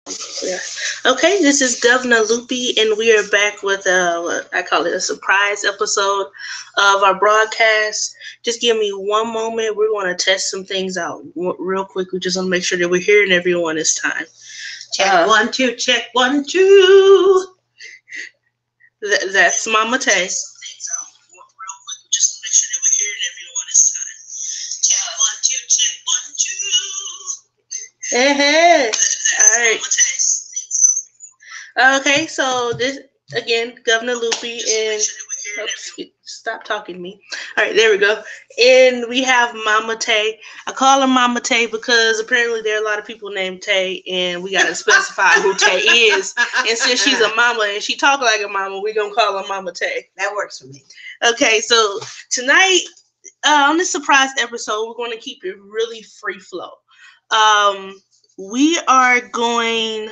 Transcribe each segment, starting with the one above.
Yeah. Okay, this is Gov-Na LoOpy, and we are back with what I call it a surprise episode of our broadcast. Just give me one moment. We're going to test some things out real quick. We just want to make sure that we're hearing everyone this time. Check 1 2, check 1 2. That's Momma Tay. Hey, all right. Okay, so this again, Gov-Na LoOpy, and oops, stop talking to me. All right, there we go. And we have Momma Tay. I call her Momma Tay because apparently there are a lot of people named Tay, and we gotta specify who Tay is. And since she's a mama and she talk like a mama, we gonna call her Momma Tay. That works for me. Okay, so tonight on this surprise episode, we're going to keep it really free flow. We are going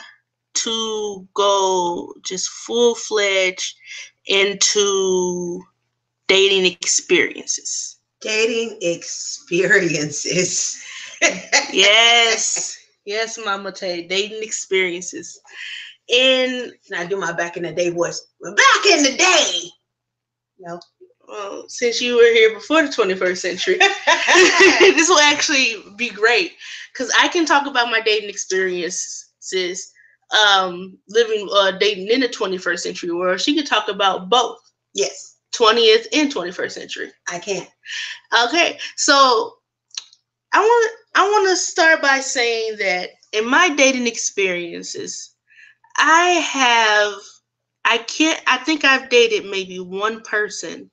to go just full-fledged into dating experiences. Dating experiences. Yes, Momma Tay, dating experiences. And I do my back in the day voice. Back in the day. No. Well, since you were here before the 21st century, this will actually be great because I can talk about my dating experiences, living dating in the 21st century world. She could talk about both. Yes. 20th and 21st century. I can. Okay, so I want to start by saying that in my dating experiences, I think I've dated maybe one person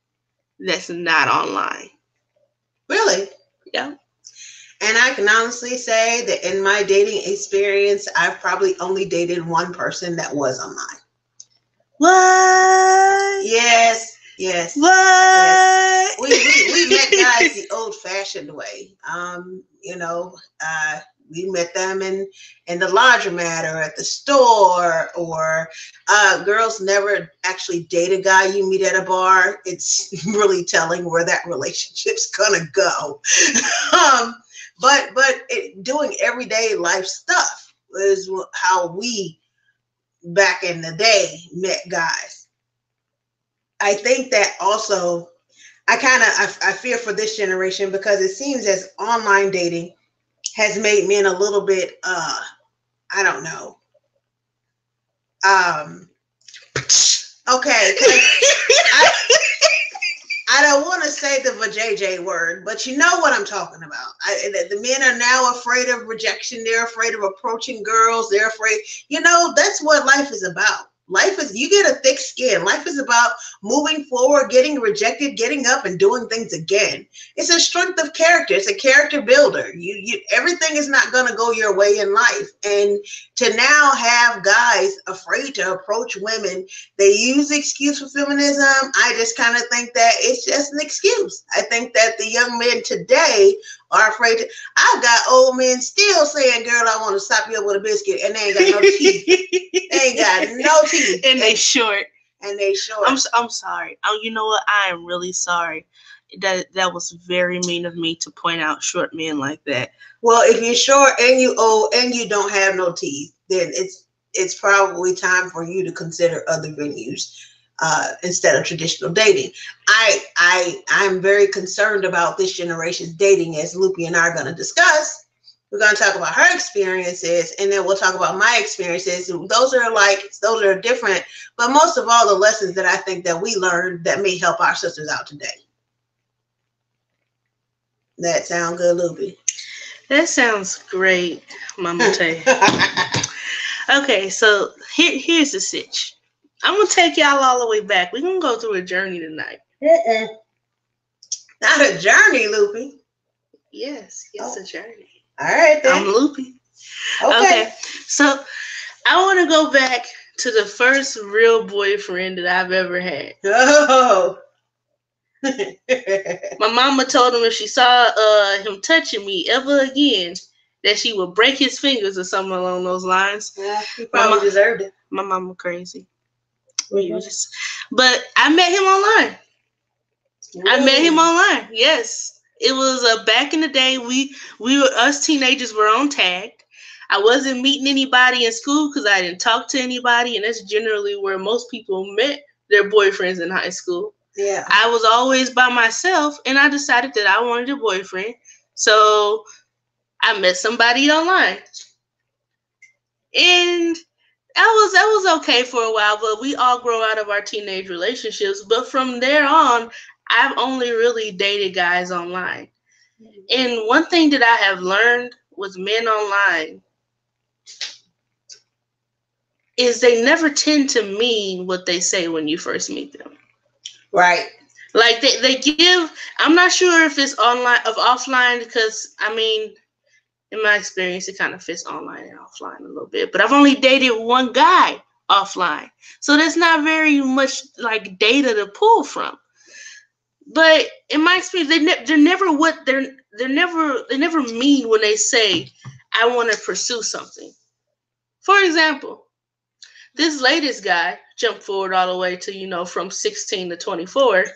that's not online. Really? Yeah. And I can honestly say that in my dating experience, I've probably only dated one person that was online. What? Yes. What? Yes. We met guys the old-fashioned way. We met them in the laundromat or at the store, or girls never actually date a guy you meet at a bar. It's really telling where that relationship's gonna go. But doing everyday life stuff is how we back in the day met guys. I think that also I fear for this generation because it seems as online dating has made men a little bit I don't know. Okay. I don't want to say the vajayjay word, but you know what I'm talking about. The men are now afraid of rejection. They're afraid of approaching girls. They're afraid. That's what life is about. Life is, you get a thick skin. Life is about moving forward, getting rejected, getting up and doing things again. It's a strength of character. It's a character builder. Everything is not going to go your way in life. And to now have guys afraid to approach women, they use the excuse for feminism. I just kind of think that it's just an excuse. I think that the young men today are afraid to. I've got old men still saying, girl, I want to slap you up with a biscuit, and they ain't got no teeth. They ain't got no teeth. And they short. I'm sorry. Oh, you know what? I am really sorry. That was very mean of me to point out short men like that. Well, if you're short and you old and you don't have no teeth, then it's probably time for you to consider other venues instead of traditional dating. I'm very concerned about this generation's dating, as Loopy and I are going to discuss. We're going to talk about her experiences, and then we'll talk about my experiences. Those are different, but most of all, the lessons that I think that we learned that may help our sisters out today. That sound good, Loopy? That sounds great, Momma Tay. Okay, so here's the sitch. I'm going to take y'all all the way back. We're going to go through a journey tonight. Not a journey, Loopy. Yes, it's a journey. All right, then. I'm Loopy. Okay. So I want to go back to the first real boyfriend that I've ever had. Oh. My mama told him if she saw him touching me ever again, that she would break his fingers or something along those lines. Yeah, he probably deserved it. My mama crazy. But I met him online. Really? I met him online. Yes. It was back in the day. We were, us teenagers were on Tag. I wasn't meeting anybody in school because I didn't talk to anybody, and that's generally where most people met their boyfriends in high school. Yeah. I was always by myself, and I decided that I wanted a boyfriend. So I met somebody online. And that was okay for a while, but we all grow out of our teenage relationships. But from there on, I've only really dated guys online. And one thing that I have learned with men online is they never tend to mean what they say when you first meet them. Right. Like they give, I'm not sure if it's online or offline, because I mean, in my experience, it kind of fits online and offline a little bit. But I've only dated one guy offline, so there's not very much like data to pull from. But in my experience, they never mean when they say, I want to pursue something. For example, this latest guy, jump forward all the way to, from 16 to 24.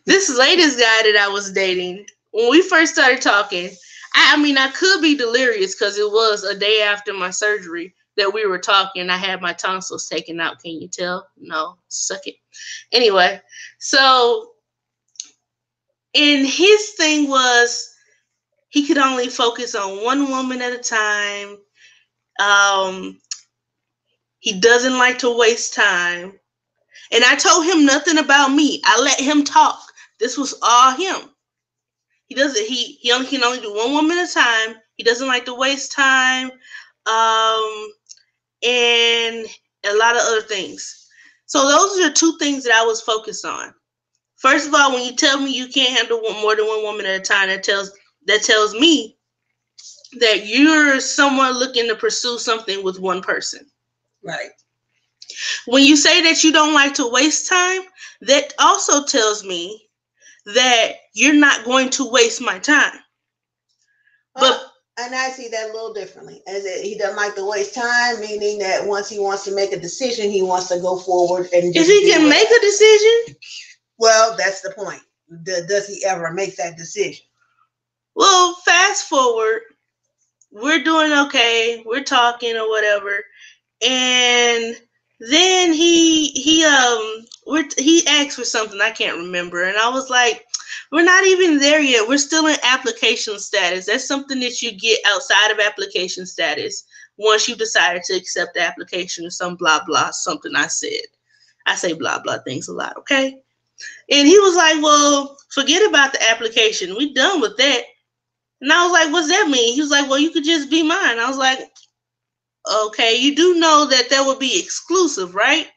This latest guy that I was dating, when we first started talking, I could be delirious because it was a day after my surgery that we were talking. I had my tonsils taken out. Can you tell? No, suck it. Anyway, so, and his thing was he could only focus on one woman at a time. He doesn't like to waste time. And I told him nothing about me. I let him talk. This was all him. He only can only do one woman at a time. He doesn't like to waste time. And a lot of other things. So those are the two things that I was focused on. First of all, when you tell me you can't handle more than one woman at a time, that tells me that you're someone looking to pursue something with one person. Right. When you say that you don't like to waste time, that also tells me that you're not going to waste my time. But and I see that a little differently. He doesn't like to waste time, meaning that once he wants to make a decision, he wants to go forward and. If he can make a decision, well, that's the point. Does he ever make that decision? Well, fast forward, we're doing okay, we're talking or whatever, and then he asked for something I can't remember, and I was like, we're not even there yet. We're still in application status. That's something that you get outside of application status once you decided to accept the application or some blah blah something I said. I say blah blah things a lot, okay? And he was like, well, forget about the application. We done with that. And I was like, what's that mean? He was like, well, you could just be mine. I was like, okay, you do know that would be exclusive, right?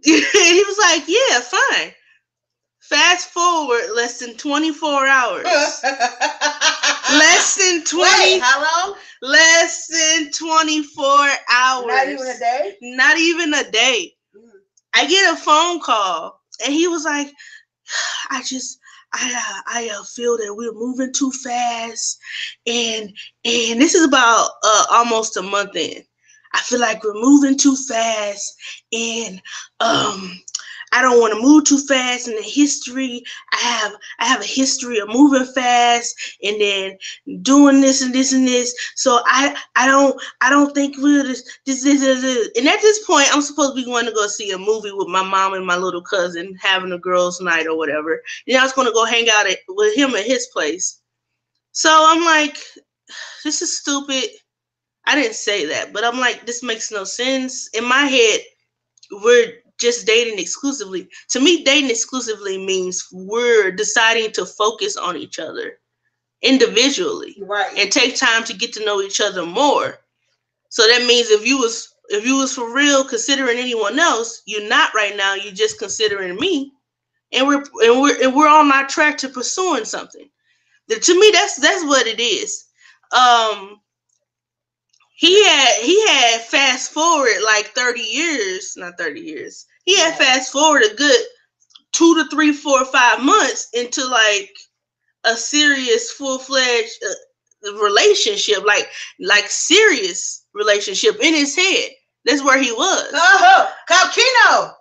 He was like, yeah, fine. Fast forward less than 24 hours. Less than 20. Wait, how long? Less than 24 hours. Not even a day? Not even a day. I get a phone call, and he was like, I feel that we're moving too fast, and this is about almost a month in. I feel like we're moving too fast, and I don't want to move too fast. In the history, I have a history of moving fast and then doing this and this and this. So I don't think we'll this. And at this point, I'm supposed to be going to go see a movie with my mom and my little cousin, having a girls' night or whatever. And I was going to go hang out with him at his place. So I'm like, this is stupid. I didn't say that, but I'm like, this makes no sense. In my head, we're just dating exclusively. To me, dating exclusively means we're deciding to focus on each other individually, right, and take time to get to know each other more. So that means if you was for real considering anyone else, you're not right now. You're just considering me, and we're on our track to pursuing something. To me, that's what it is. He had fast forward like 30 years, not 30 years. He had fast forward a good 2 to 3, 4, 5 months into like a serious, full-fledged relationship, like serious relationship in his head. That's where he was. Oh, Calcino.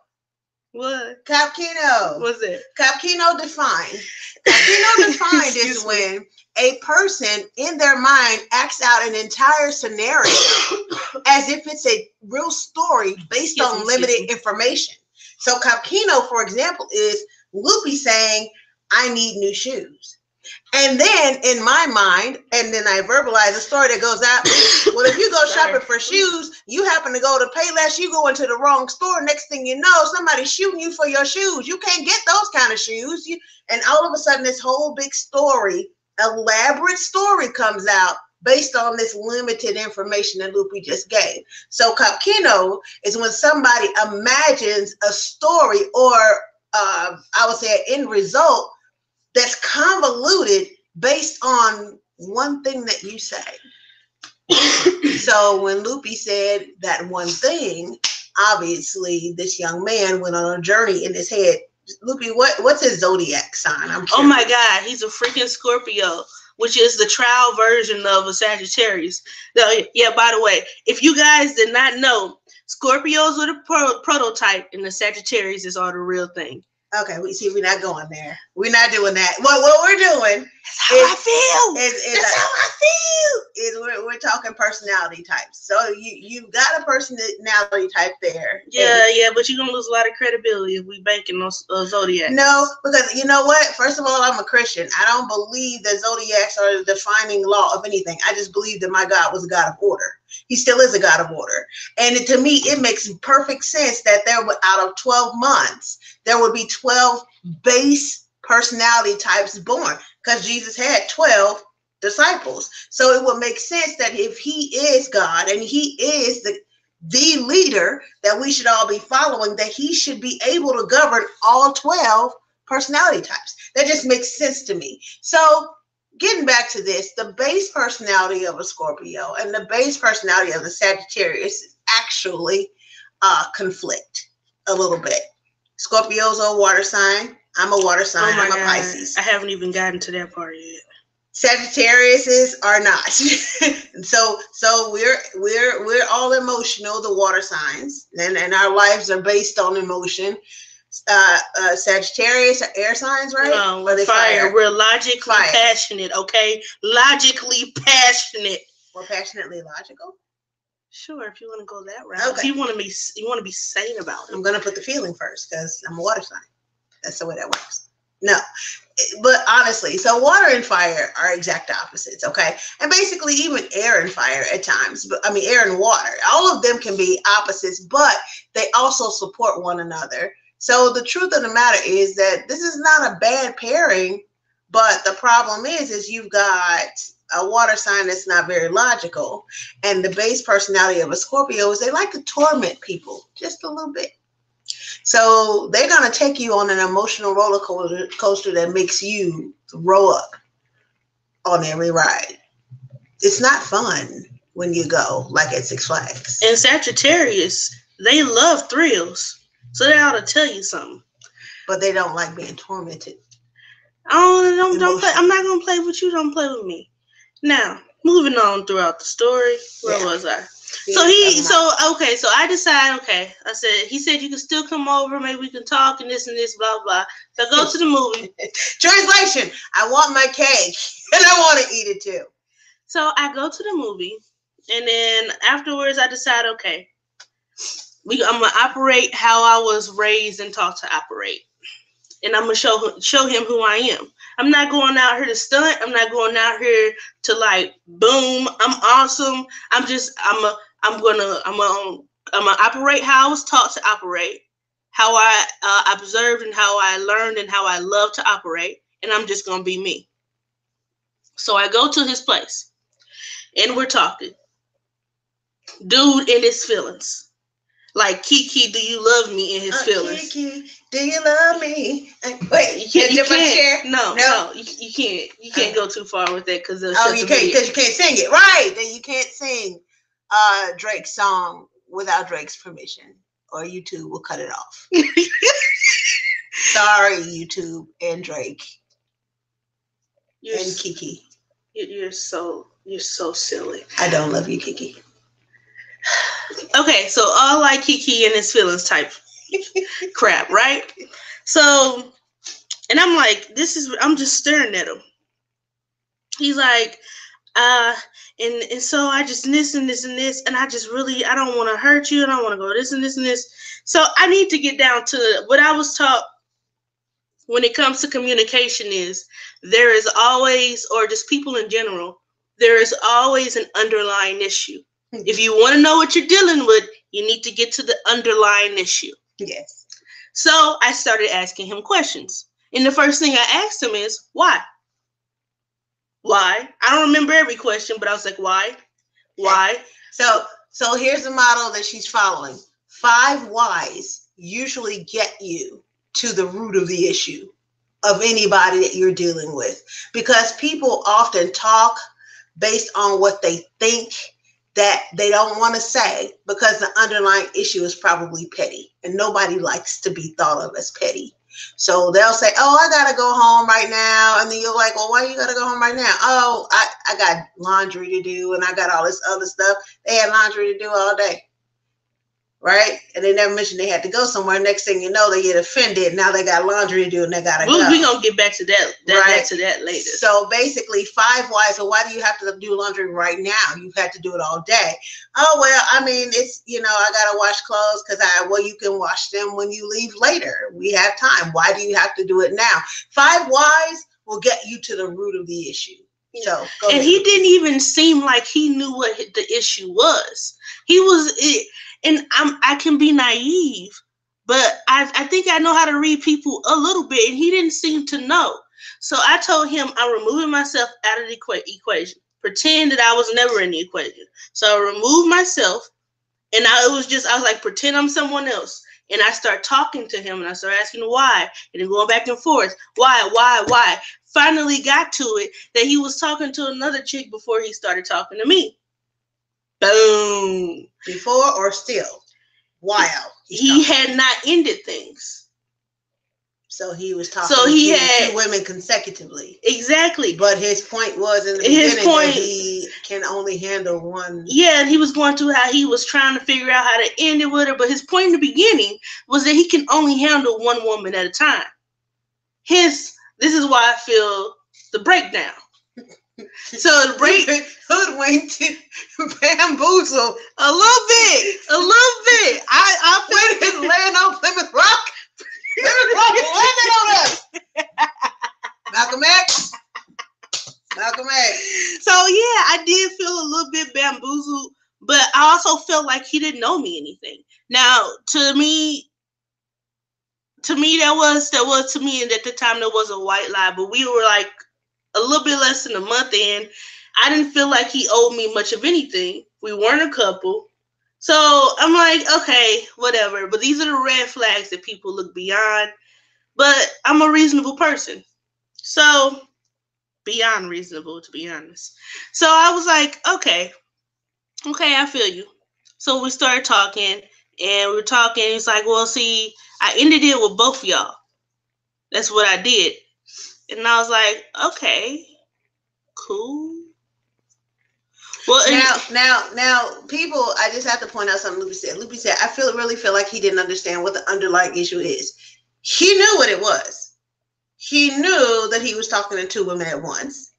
What? Capkino. What's it? Capkino defined. Capkino defined is when a person in their mind acts out an entire scenario as if it's a real story based on limited information. So Capkino, for example, is LoOpy saying, I need new shoes. And then in my mind, and then I verbalize a story that goes out, well, if you go shopping for shoes, you happen to go to Payless, you go into the wrong store. Next thing you know, somebody's shooting you for your shoes. You can't get those kind of shoes. And all of a sudden, this whole big story, elaborate story comes out based on this limited information that LoOpy just gave. So Capkino is when somebody imagines a story or I would say an end result that's convoluted based on one thing that you say. So when LoOpy said that one thing, obviously this young man went on a journey in his head. LoOpy, what's his zodiac sign? I'm curious. Oh my God, he's a freaking Scorpio, which is the trial version of a Sagittarius. No, yeah, by the way, if you guys did not know, Scorpios are the prototype and the Sagittarius is all the real thing. Okay, we're not going there. We're not doing that. What we're doing That's how I feel. That's how I feel. Is we're talking personality types. So you've got a personality type there. Yeah, but you're gonna lose a lot of credibility if we banking on zodiacs. No, because you know what? First of all, I'm a Christian. I don't believe that zodiacs are the defining law of anything. I just believe that my God was a God of order. He still is a God of order. And to me, it makes perfect sense that out of 12 months, there would be 12 base personality types born, because Jesus had 12 disciples. So it would make sense that if he is God and he is the leader that we should all be following, that he should be able to govern all 12 personality types. That just makes sense to me. So getting back to this, the base personality of a Scorpio and the base personality of the Sagittarius actually conflict a little bit. Scorpio's a water sign. I'm a water sign. I'm a Pisces. I haven't even gotten to that part yet. Sagittariuses are not. so we're all emotional, the water signs, and our lives are based on emotion. Sagittarius are air signs, right? No, we're fire. We're logically passionate, okay? Logically passionate. We're passionately logical. Sure, if you want to go that route. Okay. If you want to be sane about it. I'm gonna put the feeling first because I'm a water sign. That's the way that works. No, but honestly, so water and fire are exact opposites, okay? And basically, even air and fire at times. But I mean, air and water. All of them can be opposites, but they also support one another. So the truth of the matter is that this is not a bad pairing, but the problem is you've got a water sign that's not very logical, and the base personality of a Scorpio is they like to torment people just a little bit. So they're going to take you on an emotional roller coaster that makes you throw up on every ride. It's not fun when you go like at Six Flags. And Sagittarius, they love thrills. So they ought to tell you something. But they don't like being tormented. Don't play. I'm not going to play with you. Don't play with me. Now, moving on throughout the story. Where was I? So I decide, I said, he said you can still come over, maybe we can talk and this, blah, blah. So I go to the movie. Translation, I want my cake and I want to eat it too. So I go to the movie, and then afterwards I decide, I'm going to operate how I was raised and taught to operate. And I'm going to show him who I am. I'm not going out here to stunt. I'm not going out here to like, boom, I'm awesome. I'm gonna operate how I was taught to operate, how I observed and how I learned and how I love to operate. And I'm just going to be me. So I go to his place and we're talking. Dude in his feelings. Like, Kiki, do you love me in his feelings? Kiki, do you love me? Wait, you can't. No, you can't. You can't go too far with that because you can't sing it. Right. Then you can't sing Drake's song without Drake's permission, or YouTube will cut it off. Sorry, YouTube and Drake and Kiki. You're so silly. I don't love you, Kiki. Okay, so all like Kiki and his feelings type crap, right? So, and I'm like, I'm just staring at him. He's like, and so I just this and this and this, and I just really, I don't want to hurt you, and I want to go this and this and this. So I need to get down to what I was taught when it comes to communication is there is always, or just people in general, there is always an underlying issue. If you want to know what you're dealing with, you need to get to the underlying issue. Yes. So I started asking him questions. And the first thing I asked him is, why? Why? I don't remember every question, but I was like, why? Why? So here's the model that she's following. 5 whys usually get you to the root of the issue of anybody that you're dealing with. Because people often talk based on what they think that they don't want to say, because the underlying issue is probably petty, and nobody likes to be thought of as petty. So they'll say, oh, I gotta go home right now. And then you're like, well, why you gotta go home right now? Oh, I got laundry to do, and I got all this other stuff. They had laundry to do all day. Right? And they never mentioned they had to go somewhere. Next thing you know, they get offended. Now they got laundry to do and they gotta go. We're gonna get back to that right? To that later. So basically 5 whys. So why do you have to do laundry right now? You've had to do it all day. Oh, well, I mean, it's, I gotta wash clothes because you can wash them when you leave later. We have time. Why do you have to do it now? 5 whys will get you to the root of the issue. So and he didn't even seem like he knew what the issue was. He was, and I can be naive, but I think I know how to read people a little bit, and he didn't seem to know. So I told him I'm removing myself out of the equation. Pretend that I was never in the equation. So I removed myself, and I was like, pretend I'm someone else. And I start talking to him, and I start asking why, and then going back and forth. Why? Finally got to it that he was talking to another chick before he started talking to me. Boom. Before or still? While he had not ended things. So he was talking to 2 women consecutively. Exactly. But his point was in the beginning that he can only handle one. Yeah, and he was going to how he was trying to figure out how to end it with her. But his point in the beginning was that he can only handle one woman at a time. This is why I feel the breakdown. So the hoodwinked, bamboozled a little bit. I put his land on Plymouth Rock. Plymouth Rock landed on us. Malcolm X. So yeah, I did feel a little bit bamboozled, but I also felt like he didn't know me anything. Now, to me, that was to me, and at the time there was a white lie, but we were like a little bit less than a month in. I didn't feel like he owed me much of anything. We weren't a couple. So I'm like, okay, whatever. But these are the red flags that people look beyond. But I'm a reasonable person. So beyond reasonable, to be honest. So I was like, okay, I feel you. So we started talking, and we were talking. He's like, well, see, I ended it with both of y'all. That's what I did. And I was like, okay, cool. Well, now, people, I just have to point out something Loopy said. Loopy said, I really feel like he didn't understand what the underlying issue is. He knew what it was. He knew that he was talking to 2 women at once.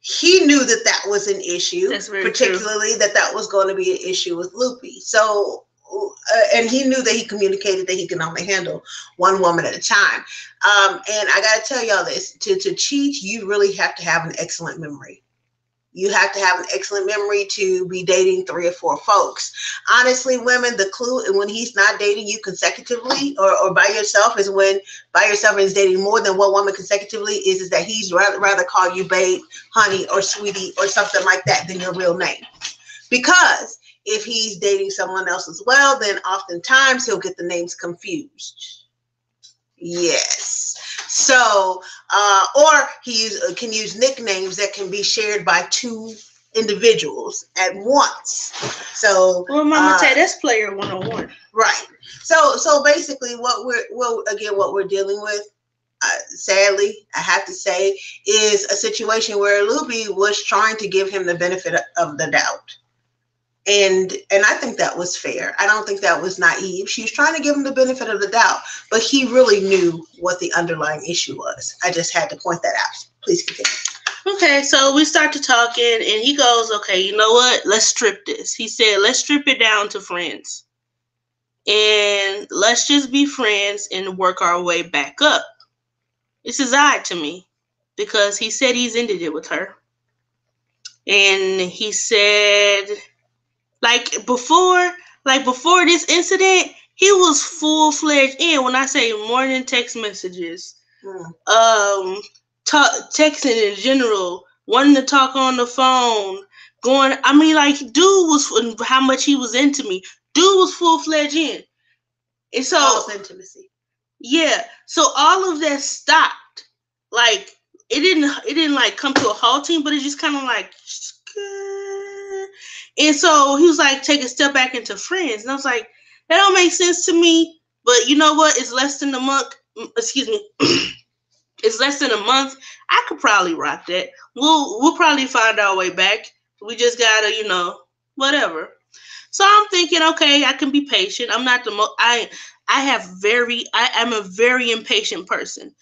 He knew that was an issue, particularly that was going to be an issue with Loopy. So, and he knew that he communicated that he can only handle 1 woman at a time. And I got to tell y'all this, to cheat, you really have to have an excellent memory. You have to have an excellent memory to be dating 3 or 4 folks. Honestly, women, the clue when he's not dating you consecutively or by yourself is when by yourself and is dating more than 1 woman consecutively is that he's rather call you babe, honey, or sweetie, or something like that than your real name. Because if he's dating someone else as well, then oftentimes he'll get the names confused. Yes. So, or he can use nicknames that can be shared by 2 individuals at once. So, well, Mama Tay, that's player 101. Right. So basically, what we're dealing with, sadly, I have to say, is a situation where Loopy was trying to give him the benefit of the doubt. And I think that was fair. I don't think that was naive. She was trying to give him the benefit of the doubt, but he really knew what the underlying issue was. I just had to point that out. Please continue. Okay, so we start to talking, and he goes, okay, you know what? Let's strip this. He said, let's strip it down to friends. And let's just be friends and work our way back up. This is odd to me because he said he's ended it with her. And he said, before this incident, he was full-fledged in. When I say morning text messages, texting in general, wanting to talk on the phone, dude was, how much he was into me. Dude was full-fledged in. And so false intimacy. Yeah. So all of that stopped. Like it didn't like come to a halting, but it just kind of like, and so he was like, take a step back into friends. And I was like, that don't make sense to me. But you know what? It's less than a month. Excuse me. It's less than a month. I could probably rock that. We'll probably find our way back. We just gotta, whatever. So I'm thinking, okay, I can be patient. I'm not the most. I'm a very impatient person.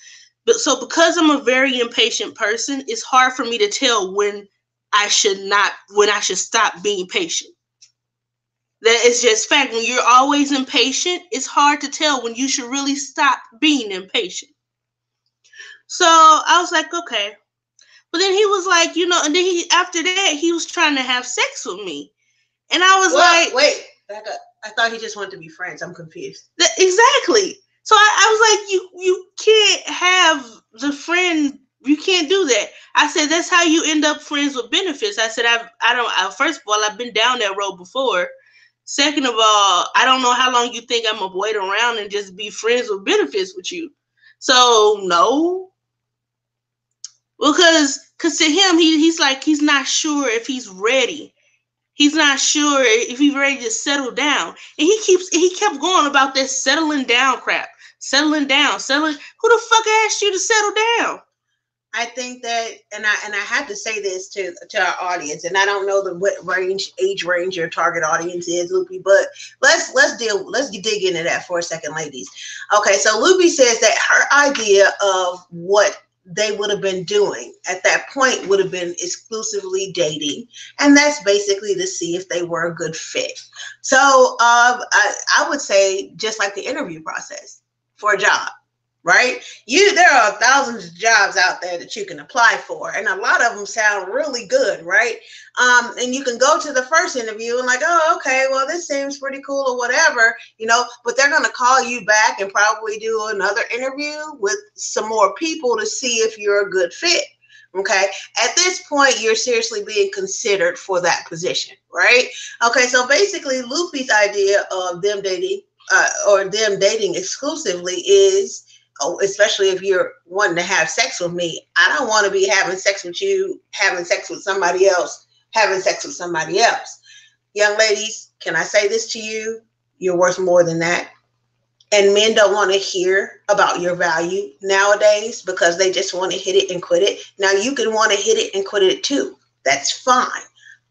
But so because I'm a very impatient person, it's hard for me to tell when I should stop being patient. That is just fact. When you're always impatient, it's hard to tell when you should really stop being impatient. So I was like, okay. But then he was like, and then after that, he was trying to have sex with me. And I was like, wait, back up. I thought he just wanted to be friends. I'm confused. Exactly. So I was like, you can't have the friend. You can't do that. I said, that's how you end up friends with benefits. I said, first of all, I've been down that road before. Second of all, I don't know how long you think I'm going to wait around and just be friends with benefits with you. So, no. Because to him, he's like, he's not sure if he's ready. He's not sure if he's ready to settle down. And he kept going about this settling down crap. Settling down. Who the fuck asked you to settle down? I think that, and I had to say this to our audience, and I don't know what age range your target audience is, Loopy, but let's dig into that for a second, ladies. Okay, so Loopy says that her idea of what they would have been doing at that point would have been exclusively dating, and that's basically to see if they were a good fit. So I would say just like the interview process for a job, right? There are thousands of jobs out there that you can apply for, and a lot of them sound really good, right? And you can go to the first interview and like, oh, okay, well, this seems pretty cool or whatever, but they're going to call you back and probably do another interview with some more people to see if you're a good fit. Okay. At this point, you're seriously being considered for that position, right? Okay. So basically, Loopy's idea of them dating or them dating exclusively is, especially if you're wanting to have sex with me, I don't want to be having sex with you, having sex with somebody else, having sex with somebody else. Young ladies, can I say this to you? You're worth more than that. And men don't want to hear about your value nowadays because they just want to hit it and quit it. Now, you can want to hit it and quit it too. That's fine.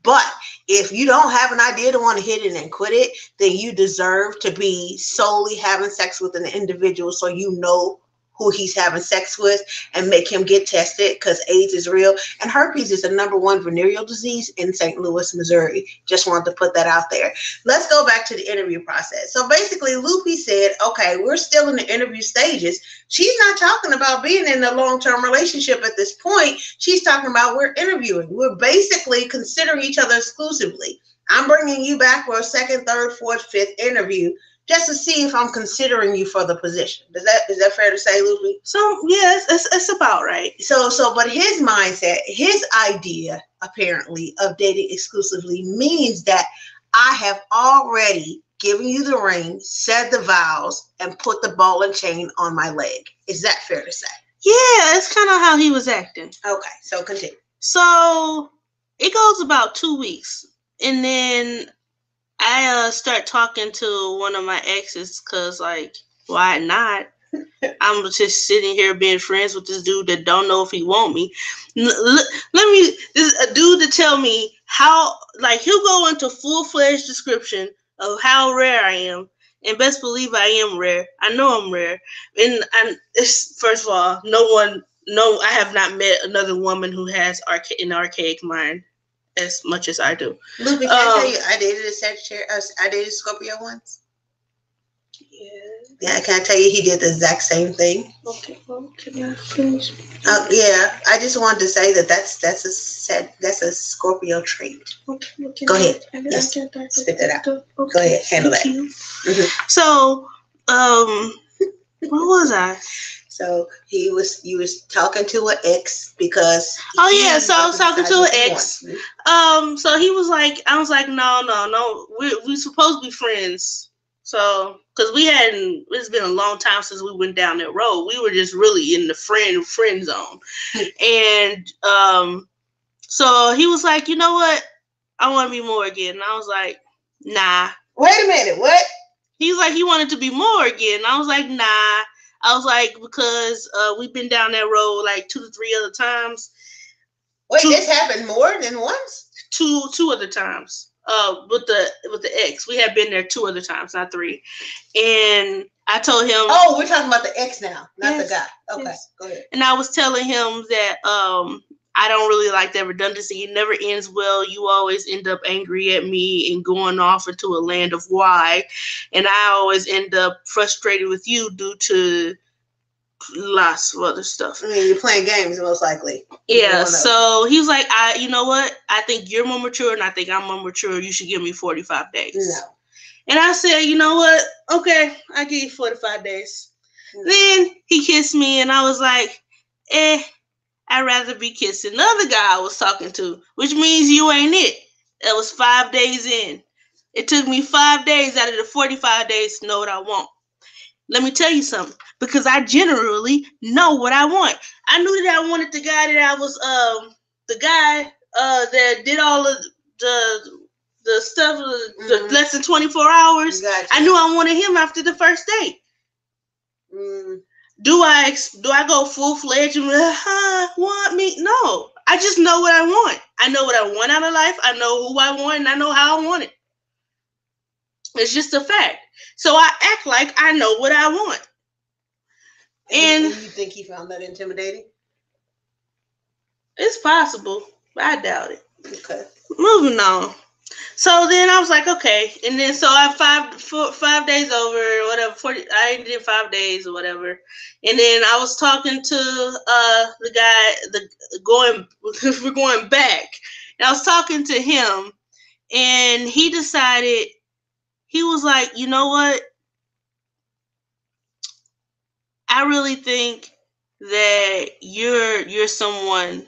But if you don't have an idea to want to hit it and quit it, then you deserve to be solely having sex with an individual so you know who he's having sex with and make him get tested, because AIDS is real. And herpes is the #1 venereal disease in St. Louis, Missouri. Just wanted to put that out there. Let's go back to the interview process. So basically, Loopy said, okay, we're still in the interview stages. She's not talking about being in a long-term relationship at this point. She's talking about we're interviewing. We're basically considering each other exclusively. I'm bringing you back for a second, third, fourth, fifth interview just to see if I'm considering you for the position. Is that fair to say, Loopy? So yes, it's about right. But his mindset, his idea apparently of dating exclusively means that I have already given you the ring, said the vows, and put the ball and chain on my leg. Is that fair to say? Yeah, that's kind of how he was acting. Okay, so continue. So it goes about 2 weeks, and then I start talking to one of my exes because, like, why not? I'm just sitting here being friends with this dude that don't know if he want me. This a dude to tell me how, like, he'll go into full-fledged description of how rare I am, and best believe I am rare. I know I'm rare, and it's, first of all, I have not met another woman who has an archaic mind as much as I do. Loopy, can I tell you, I dated a Sagittarius. I dated a Scorpio once. Yeah, can I tell you, he did the exact same thing. Okay, well, can I finish? Yeah, I just wanted to say that's a Scorpio trait. Okay, go ahead. Yes, spit that out. Okay, go ahead, handle that. Mm-hmm. So, where was I? So you was talking to an ex because. Oh yeah, so I was talking to an ex. So he was like, I was like, no, we supposed to be friends. So, because it's been a long time since we went down that road. We were just really in the friend zone. And so he was like, you know what? I want to be more again. And I was like, nah. Wait a minute, what? He was like, he wanted to be more again. And I was like, nah. I was like, because we've been down that road like 2 to 3 other times. Wait, this happened more than once? Two other times. With the ex, we had been there 2 other times, not 3. And I told him. Oh, we're talking about the ex now, not the guy. Okay, yes. Go ahead. And I was telling him that I don't really like that redundancy. It never ends well. You always end up angry at me and going off into a land of why, and I always end up frustrated with you due to lots of other stuff. I mean, you're playing games most likely. Yeah, so he was like, you know what? I think you're more mature and I think I'm more mature. You should give me 45 days. No. And I said, you know what? Okay, I give you 45 days. No. Then he kissed me and I was like, I'd rather be kissing the other guy I was talking to, which means you ain't it. That was 5 days in. It took me 5 days out of the 45 days to know what I want. Let me tell you something, because I generally know what I want. I knew that I wanted the guy that I was, that did all of the stuff, the less than 24 hours. Gotcha. I knew I wanted him after the first date. Mm. Do I go full-fledged and want me? No. I just know what I want. I know what I want out of life. I know who I want, and I know how I want it. It's just a fact. So I act like I know what I want. And you think he found that intimidating? It's possible, but I doubt it. Okay. Moving on. So then I was like, okay. And then so I 5 days over, whatever. I did 5 days or whatever. And then I was talking to the guy, we're going back. And I was talking to him, and he decided, he was like, you know what? I really think that you're someone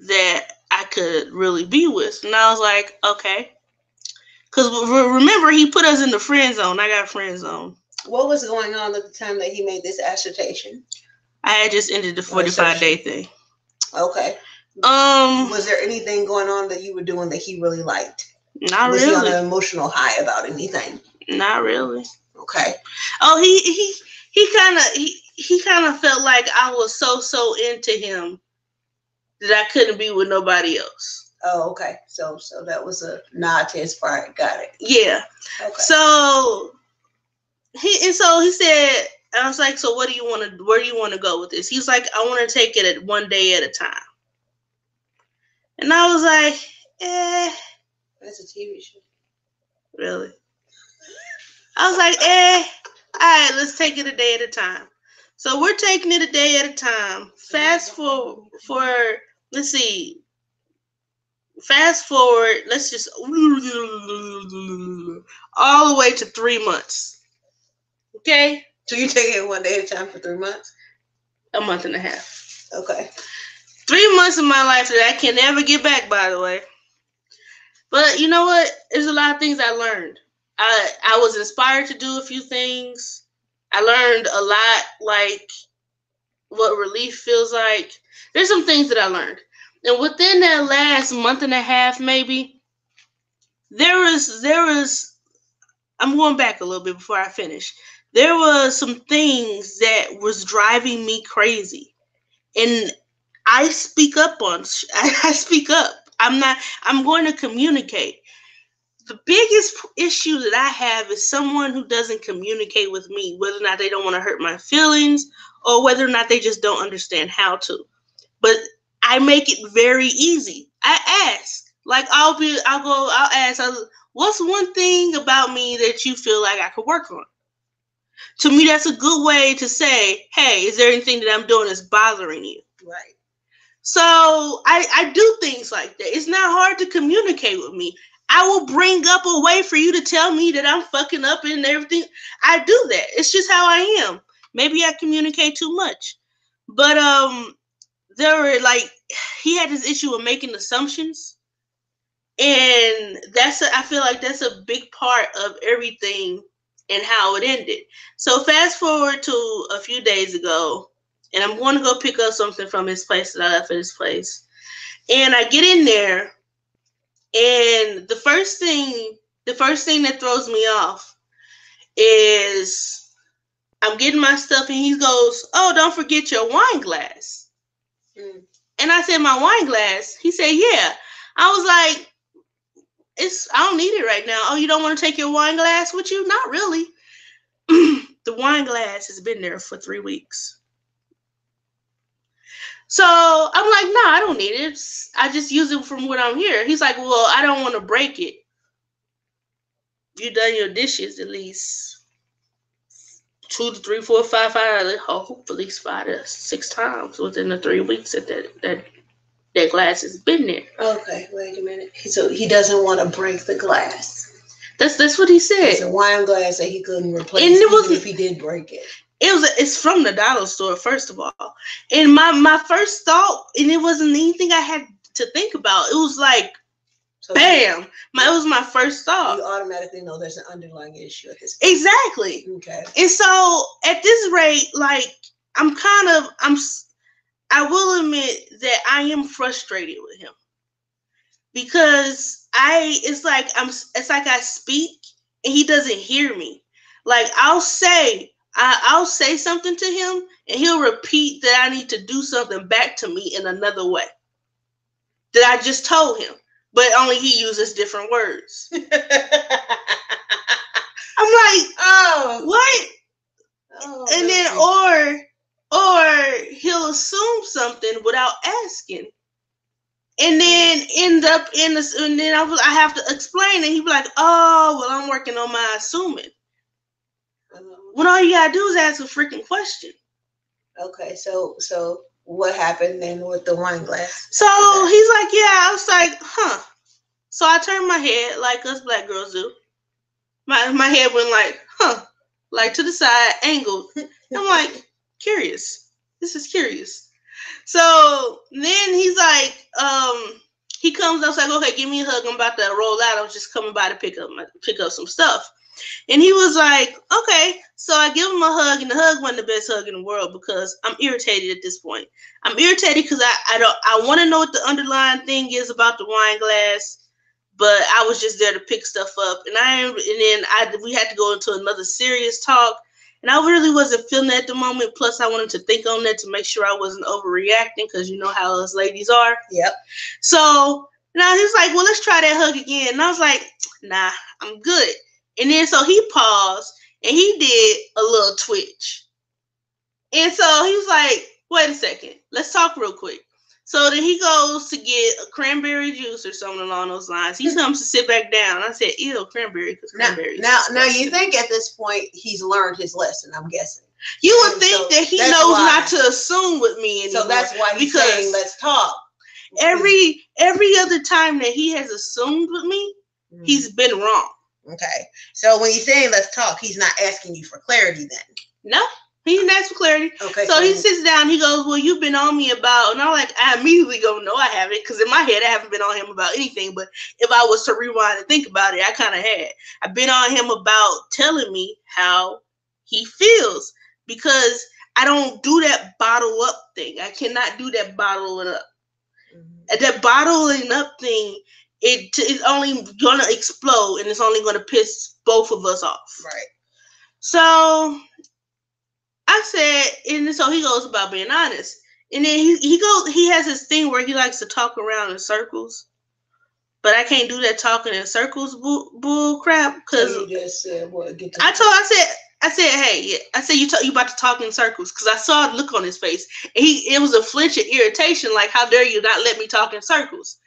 that I could really be with. And I was like, okay. Because remember, he put us in the friend zone. I got friend zone. What was going on at the time that he made this assertion? I had just ended the 45-day thing. Okay. Was there anything going on that you were doing that he really liked? Not was really. Was he on an emotional high about anything? Not really. Okay. Oh, he kind of felt like I was so into him that I couldn't be with nobody else. Oh, okay. So that was a nod to his part. Got it. Yeah. Okay. So he said, I was like, so where do you want to go with this? He's like, I want to take it at 1 day at a time. And I was like, That's a TV show. Really? I was like, all right, let's take it a day at a time. So we're taking it a day at a time. Fast forward, let's see. Fast forward, let's just all the way to 3 months. Okay? So you're taking it 1 day at a time for 3 months? A month and a half. Okay. 3 months of my life that I can never get back, by the way. But you know what? There's a lot of things I learned. I was inspired to do a few things. I learned a lot, like what relief feels like. There's some things that I learned. And within that last month and a half, maybe, there was, I'm going back a little bit before I finish. There was some things that was driving me crazy. And I speak up. I'm going to communicate. The biggest issue that I have is someone who doesn't communicate with me, whether or not they don't want to hurt my feelings or whether or not they just don't understand how to. But I make it very easy. I ask. Like I'll ask, what's one thing about me that you feel like I could work on? To me, that's a good way to say, hey, is there anything that I'm doing that's bothering you? Right. So I do things like that. It's not hard to communicate with me. I will bring up a way for you to tell me that I'm fucking up and everything. I do that. It's just how I am. Maybe I communicate too much. But there were he had this issue of making assumptions. And I feel like that's a big part of everything and how it ended. So fast forward to a few days ago, and I'm going to go pick up something from his place that I left at his place. And I get in there, and the first thing that throws me off is I'm getting my stuff, and he goes, "Oh, don't forget your wine glass." Mm. And I said, "My wine glass?" He said, "Yeah." I was like, I don't need it right now. "Oh, you don't want to take your wine glass with you?" "Not really." The wine glass has been there for 3 weeks. So I'm like, "No, I don't need it. I just use it from when I'm here." He's like, "Well, I don't want to break it. You done your dishes at least 2 to 3, 4, 5, 5, hopefully at least 5 to 6 times within the 3 weeks that glass has been there." Okay, wait a minute. So he doesn't want to break the glass. That's what he said. It's a wine glass that he couldn't replace, and even if he did break it. It's from the dollar store, first of all. And my first thought, and it wasn't anything I had to think about. It was like, bam. It was my first thought. You automatically know there's an underlying issue at his point. Exactly. Okay. And so at this rate, I will admit that I am frustrated with him. Because it's like I speak and he doesn't hear me. Like I'll say something to him and he'll repeat that I need to do something back to me in another way that I just told him, but only he uses different words. I'm like, "Oh, what?" Oh, and then or he'll assume something without asking. And then end up and then I have to explain, and he'd be like, "Oh, well, I'm working on my assuming." When all you gotta do is ask a freaking question. Okay, so what happened then with the wine glass? So he's like, "Yeah." I was like, "Huh." So I turned my head like us black girls do. My head went like, "Huh," like to the side, angled. I'm like, curious. This is curious. So then he's like, he comes up, like, "Okay, give me a hug. I'm about to roll out. I was just coming by to pick up some stuff." And he was like, "Okay." So I give him a hug, and the hug wasn't the best hug in the world because I'm irritated at this point. I'm irritated because I want to know what the underlying thing is about the wine glass, but I was just there to pick stuff up, and we had to go into another serious talk. And I really wasn't feeling it at the moment. Plus, I wanted to think on that to make sure I wasn't overreacting because you know how us ladies are. Yep. So now he's like, "Well, let's try that hug again." And I was like, "Nah, I'm good." And then so he paused and he did a little twitch. And so he was like, "Wait a second. Let's talk real quick." So then he goes to get a cranberry juice or something along those lines. He comes to sit back down. I said, "Ew, cranberry," because cranberry. Now you think at this point he's learned his lesson, I'm guessing. You would think that he knows not to assume with me anymore. So that's why he's saying, "Let's talk." Every other time that he has assumed with me, he's been wrong. Okay. So when he's saying "let's talk," he's not asking you for clarity then? No. He didn't ask for clarity. Okay. So he sits down. He goes, "Well, you've been on me about," and I'm like, I immediately go, "No, I haven't," because in my head I haven't been on him about anything. But if I was to rewind and think about it, I kind of had. I've been on him about telling me how he feels because I don't do that bottle up thing. I cannot do that bottling up. That bottling up thing, it is only gonna explode, and it's only gonna piss both of us off. Right. So I said, and so he goes about being honest. And then he has this thing where he likes to talk around in circles. but I can't do that talking in circles bull crap. Because so you just said, what? I said, hey, I said you about to talk in circles because I saw the look on his face. And it was a flinch of irritation, like, how dare you not let me talk in circles?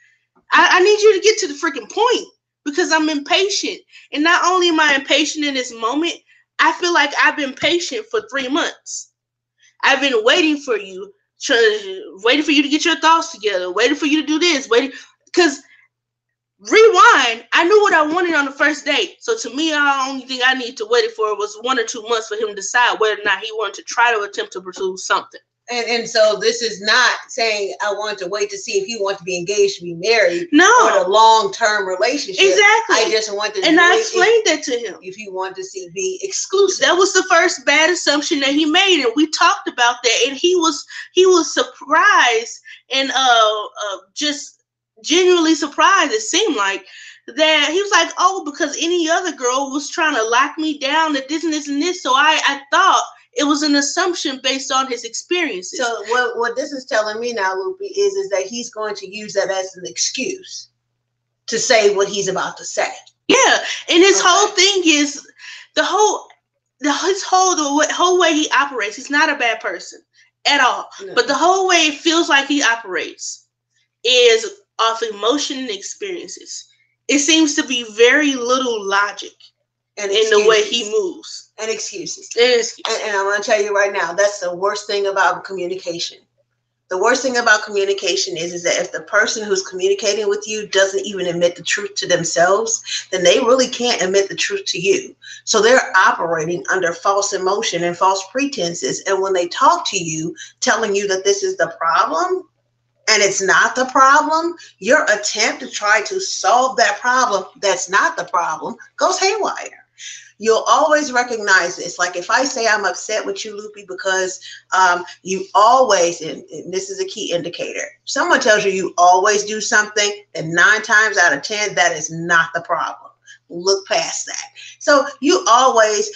I need you to get to the freaking point because I'm impatient. And not only am I impatient in this moment, I feel like I've been patient for 3 months. I've been waiting for you, waiting for you to get your thoughts together, waiting for you to do this, because rewind, I knew what I wanted on the first date. So to me, the only thing I needed to wait for was 1 or 2 months for him to decide whether or not he wanted to try to attempt to pursue something. And so this is not saying I want to wait to see if you want to be engaged to be married. No. Or a long-term relationship. Exactly. I just want to. And I explained that to him. If you want to be exclusive. That was the first bad assumption that he made, and we talked about that. And he was surprised and just genuinely surprised. It seemed like that he was like, oh, because any other girl was trying to lock me down at this and this and this. So I thought it was an assumption based on his experiences. So what this is telling me now, Loopy, is that he's going to use that as an excuse to say what he's about to say. Yeah, and his whole thing is the whole way he operates. He's not a bad person at all, but the whole way it feels like he operates is off emotion and experiences. It seems to be very little logic in the way he moves. And excuses. And I'm going to tell you right now, that's the worst thing about communication. The worst thing about communication is that if the person who's communicating with you doesn't even admit the truth to themselves, then they really can't admit the truth to you. So they're operating under false emotion and false pretenses. And when they talk to you, telling you that this is the problem, and it's not the problem, your attempt to try to solve that problem that's not the problem goes haywire. You'll always recognize this. Like if I say I'm upset with you, Loopy, because you always, and this is a key indicator, someone tells you always do something, and 9 times out of 10, that is not the problem. Look past that. So you always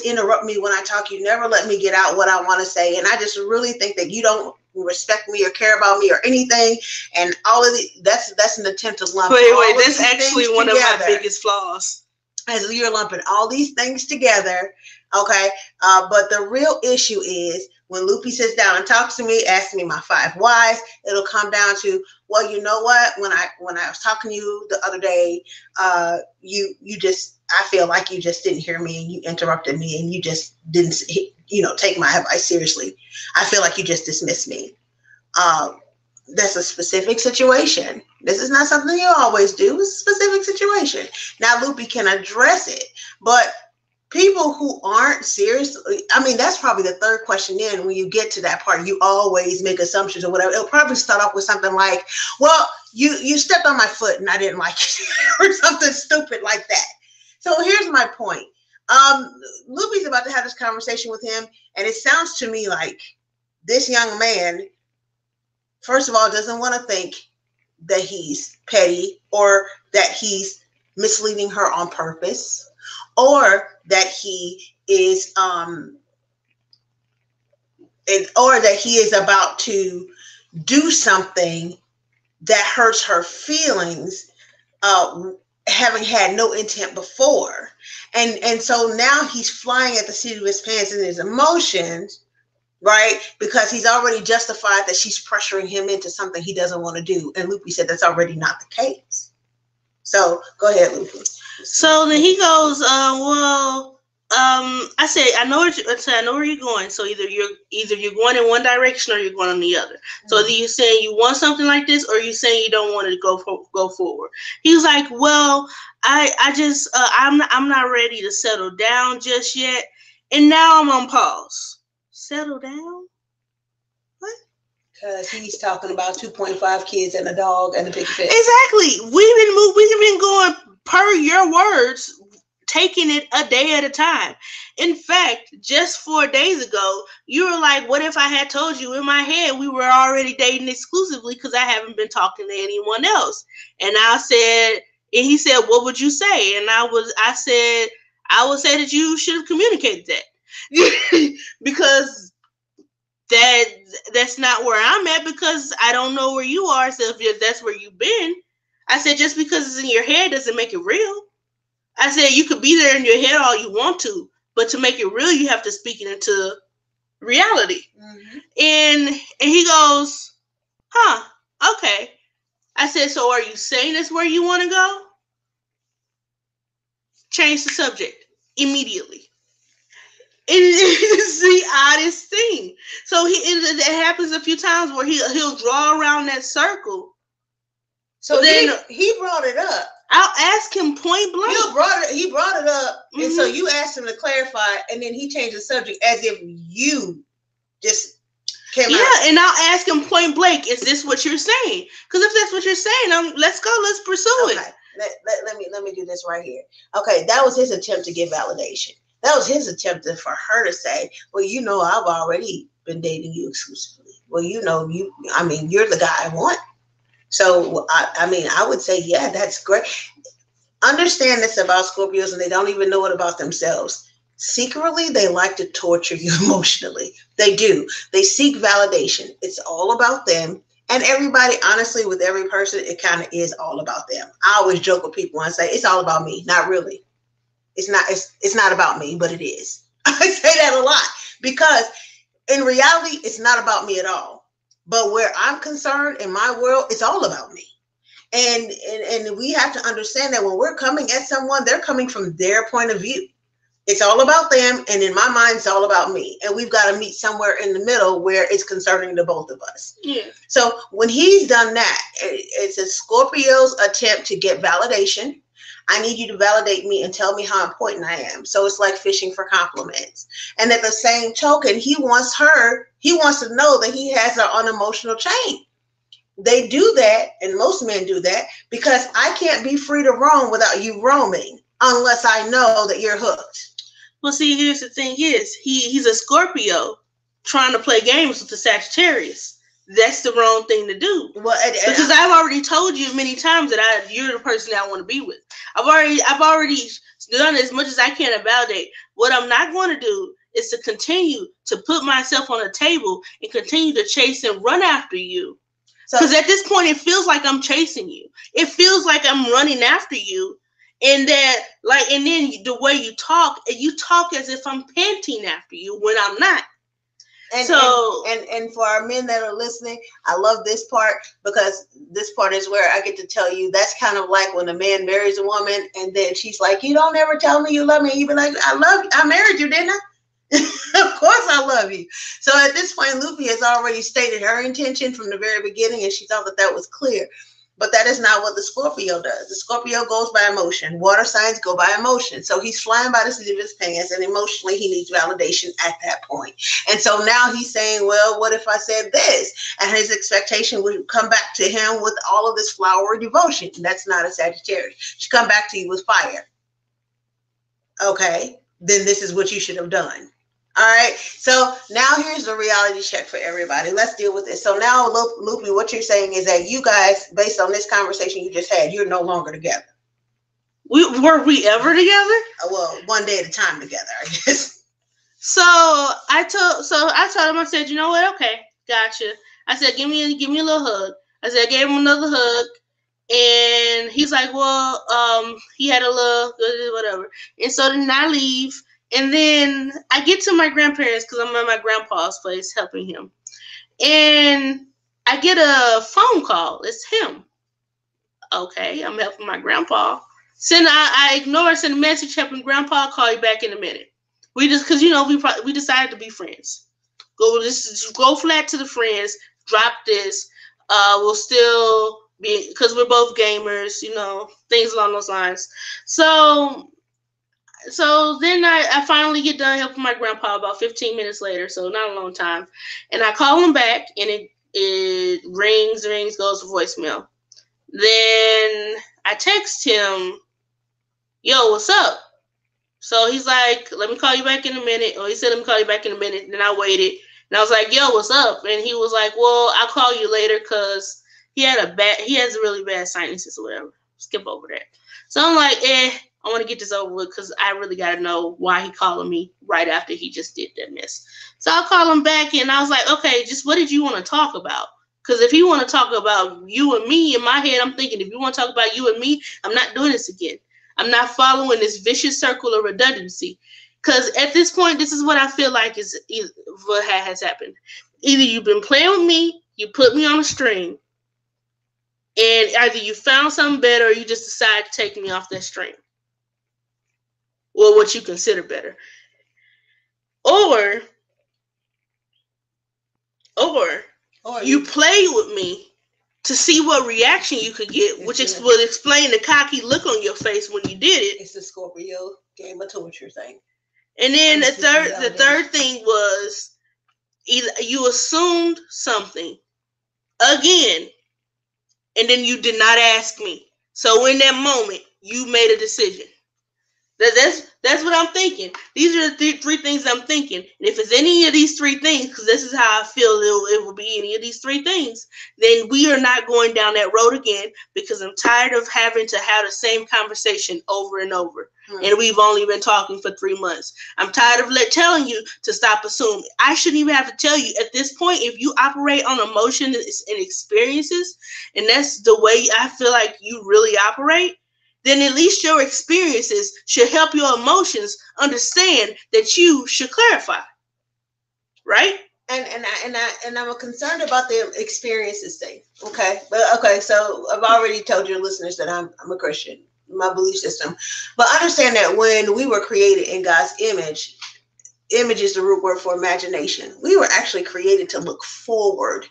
interrupt me when I talk. You never let me get out what I want to say. And I just really think that you don't respect me or care about me or anything. And all of that's an attempt to lump. Wait, that's actually one of my biggest flaws. As you're lumping all these things together, okay? But the real issue is when Loopy sits down and talks to me, asks me my 5 whys, it'll come down to, well, you know what? When I was talking to you the other day, I feel like you just didn't hear me and you interrupted me and you just didn't, take my advice seriously. I feel like you just dismissed me. That's a specific situation. This is not something you always do. It's a specific situation. Now, Loopy can address it, but people who aren't serious, I mean, that's probably the third question in when you get to that part. You always make assumptions or whatever. It'll probably start off with something like, well, you stepped on my foot and I didn't like it or something stupid like that. So here's my point. Loopy's about to have this conversation with him, and it sounds to me like this young man, first of all, doesn't want to think that he's petty or that he's misleading her on purpose or that he is or that he is about to do something that hurts her feelings, having had no intent before. And so now he's flying at the seat of his pants in his emotions, right? Because he's already justified that she's pressuring him into something he doesn't want to do. And Loopy said that's already not the case. So go ahead, Loopy. So then he goes, I said, I know where you're going. So either you're going in one direction or you're going in the other. So either you're saying you want something like this or you're saying you don't want to go forward. He was like, well, I'm not ready to settle down just yet. And now I'm on pause. Settle down? What? Because he's talking about 2.5 kids and a dog and a big fish. Exactly. We've been going per your words, taking it a day at a time. In fact, just 4 days ago, you were like, what if I had told you in my head we were already dating exclusively because I haven't been talking to anyone else? And he said, what would you say? And I would say that you should have communicated that. Because that's not where I'm at, because I don't know where you are. So if that's where you've been, I said, just because it's in your head doesn't make it real. I said, you could be there in your head all you want to, but to make it real, you have to speak it into reality. Mm-hmm. And he goes, huh, okay. I said, so are you saying that's where you want to go? Change the subject immediately. It is the oddest thing. So it happens a few times where he'll draw around that circle. So then he brought it up. I'll ask him point blank. He brought it up, and so you asked him to clarify, and then he changed the subject as if you just came out. Yeah, and I'll ask him point blank, is this what you're saying? Because if that's what you're saying, let's go, let's pursue it. Let me do this right here. Okay, that was his attempt to get validation. That was his attempt for her to say, well, you know, I've already been dating you exclusively. Well, you know, you're the guy I want. So, I would say, yeah, that's great. Understand this about Scorpios, and they don't even know it about themselves. Secretly, they like to torture you emotionally. They do. They seek validation. It's all about them. And everybody, honestly, with every person, it kind of is all about them. I always joke with people and say, it's all about me. Not really. It's not about me, but it is. I say that a lot because in reality, it's not about me at all. But where I'm concerned in my world, it's all about me. And we have to understand that when we're coming at someone, they're coming from their point of view. It's all about them. And in my mind, it's all about me. And we've got to meet somewhere in the middle where it's concerning to both of us. Yeah. So when he's done that, it's a Scorpio's attempt to get validation. I need you to validate me and tell me how important I am. So it's like fishing for compliments. And at the same token, he wants to know that he has her on emotional chain. They do that, and most men do that, because I can't be free to roam without you roaming unless I know that you're hooked. Well, see, here's the thing is, he's a Scorpio trying to play games with the Sagittarius. That's the wrong thing to do. Well, because I've already told you many times that you're the person that I want to be with. I've already done as much as I can to validate. What I'm not going to do is to continue to put myself on a table and continue to chase and run after you. Because at this point, it feels like I'm chasing you. It feels like I'm running after you. And then the way you talk as if I'm panting after you when I'm not. And for our men that are listening, I love this part because this part is where I get to tell you that's kind of like when a man marries a woman and then she's like, you don't ever tell me you love me. You be like, I love you. I married you, didn't I? Of course I love you. So at this point, Loopy has already stated her intention from the very beginning, and she thought that was clear. But that is not what the Scorpio does. The Scorpio goes by emotion. Water signs go by emotion. So he's flying by the seat of his pants, and emotionally he needs validation at that point. And so now he's saying, well, what if I said this? And his expectation would come back to him with all of this flowery devotion. That's not a Sagittarius. She come back to you with fire. Okay, then this is what you should have done. All right, so now here's the reality check for everybody. Let's deal with this. So now, Loopy, what you're saying is that you guys, based on this conversation you just had, you're no longer together. Were we ever together? Well, one day at a time together, I guess. So I told him, I said, you know what? Okay, gotcha. I said, give me a little hug. I said, I gave him another hug, and he's like, well, he had a little whatever. And so then I leave. And then I get to my grandparents because I'm at my grandpa's place helping him. And I get a phone call. It's him. Okay, I'm helping my grandpa. I ignore it, send a message, helping grandpa, I'll call you back in a minute. We just, because, we decided to be friends. Just go flat to the friends, drop this. We'll still be, because we're both gamers, things along those lines. So then I finally get done helping my grandpa about 15 minutes later, so not a long time. And I call him back, and it rings, goes to voicemail. Then I text him, yo, what's up? So he's like, let me call you back in a minute. Or he said, let me call you back in a minute. Then I waited, and I was like, yo, what's up? And he was like, well, I'll call you later because he has a really bad sinuses or whatever. Skip over that. So I'm like, I want to get this over with because I really got to know why he calling me right after he just did that mess. So I'll call him back, and I was like, okay, just what did you want to talk about? Because if you want to talk about you and me, in my head, I'm thinking, if you want to talk about you and me, I'm not doing this again. I'm not following this vicious circle of redundancy. Because at this point, this is what I feel like is what has happened. Either you've been playing with me, you put me on a string, and either you found something better or you just decide to take me off that string. Or what you consider better. Or you play with me to see what reaction you could get, which would explain the cocky look on your face when you did it. It's the Scorpio game of torture thing. And then the third thing was either you assumed something again, and then you did not ask me. So in that moment, you made a decision. That's what I'm thinking. These are the three things I'm thinking. And if it's any of these three things, because this is how I feel it will be any of these three things, then we are not going down that road again, because I'm tired of having to have the same conversation over and over. And we've only been talking for 3 months. I'm tired of telling you to stop assuming. I shouldn't even have to tell you at this point. If you operate on emotions and experiences, and that's the way I feel like you really operate, then at least your experiences should help your emotions understand that you should clarify, right? And I'm concerned about the experiences thing. Okay, so I've already told your listeners that I'm a Christian, my belief system, but understand that when we were created in God's image is the root word for imagination. We were actually created to look forward.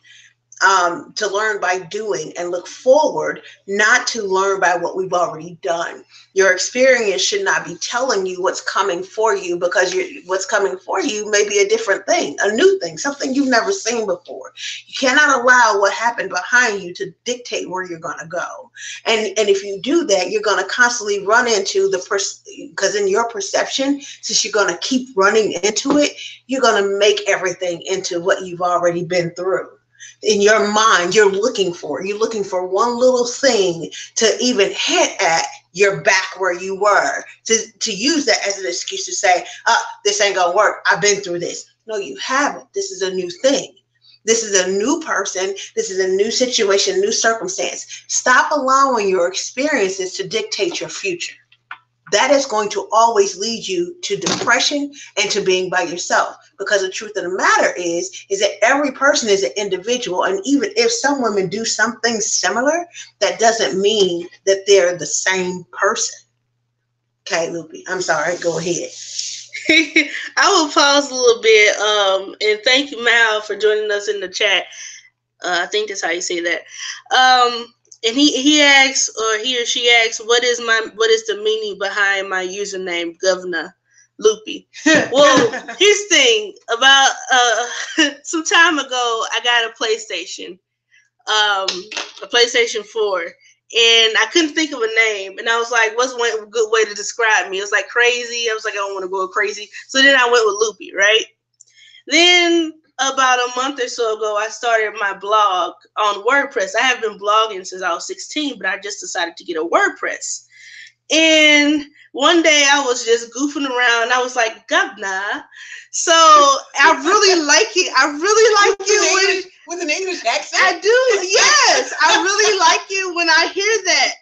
To learn by doing and look forward, not to learn by what we've already done. Your experience should not be telling you what's coming for you, because what's coming for you may be a different thing, a new thing, something you've never seen before. You cannot allow what happened behind you to dictate where you're going to go. And if you do that, you're going to constantly run into because in your perception, since you're going to keep running into it, you're going to make everything into what you've already been through. In your mind, you're looking for one little thing to even hint at you're back where you were, to use that as an excuse to say, this ain't gonna work. I've been through this. No, you haven't. This is a new thing. This is a new person. This is a new situation, new circumstance. Stop allowing your experiences to dictate your future. That is going to always lead you to depression and to being by yourself. Because the truth of the matter is that every person is an individual. And even if some women do something similar, that doesn't mean that they're the same person. Okay, Loopy, I'm sorry. Go ahead. I will pause a little bit. And thank you, Mal, for joining us in the chat. I think that's how you say that. And he asks, or he or she asks, what is the meaning behind my username, Gov-Na LoOpy? Well, here's the thing. About some time ago, I got a PlayStation 4, and I couldn't think of a name. And I was like, what's one good way to describe me? It was like crazy. I was like, I don't want to go crazy. So then I went with LoOpy, right? Then about a month or so ago, I started my blog on WordPress. I have been blogging since I was 16, but I just decided to get a WordPress. And one day I was just goofing around. I was like, Gov-Na. So I really like it. I really like it with an English accent. I do. Yes, I really like it when I hear that.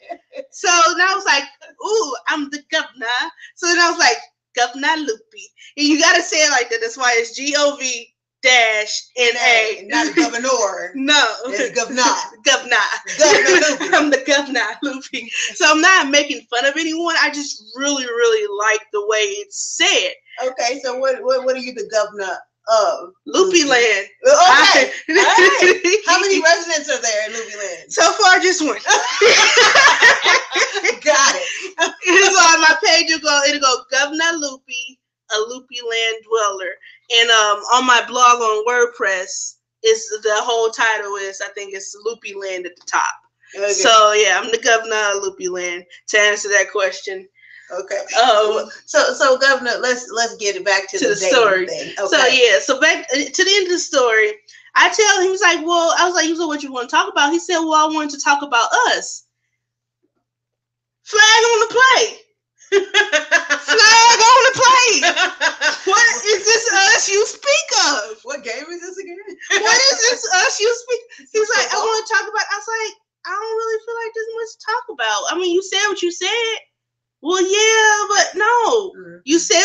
So then I was like, ooh, I'm the Gov-Na. So then I was like, Gov-Na LoOpy. And you got to say it like that. That's why it's Gov-Na. Not governor. No. It's Gov-Na. Gov-Na. Gov-Na. I'm the Gov-Na LoOpy. So I'm not making fun of anyone. I just really, really like the way it's said. Okay, so what are you the Gov-Na of? Loopy Land. Okay. All right. How many residents are there in Loopy Land? So far, just one. Got it. So on my page, it'll go Gov-Na LoOpy, a Loopy Land dweller. And on my blog on WordPress, the whole title is, I think it's Loopy Land at the top. Okay. So yeah, I'm the Gov-Na LoOpy Land, to answer that question. Okay. So Gov-Na, let's get it back to the story thing. Okay. So back to the end of the story, I tell him, he was like, well, I was like, so what you want to talk about? He said, well, I wanted to talk about us. Flag on the plate. Flag on the plate. What is this us you speak of? What game is this again? What is this us you speak? He's like,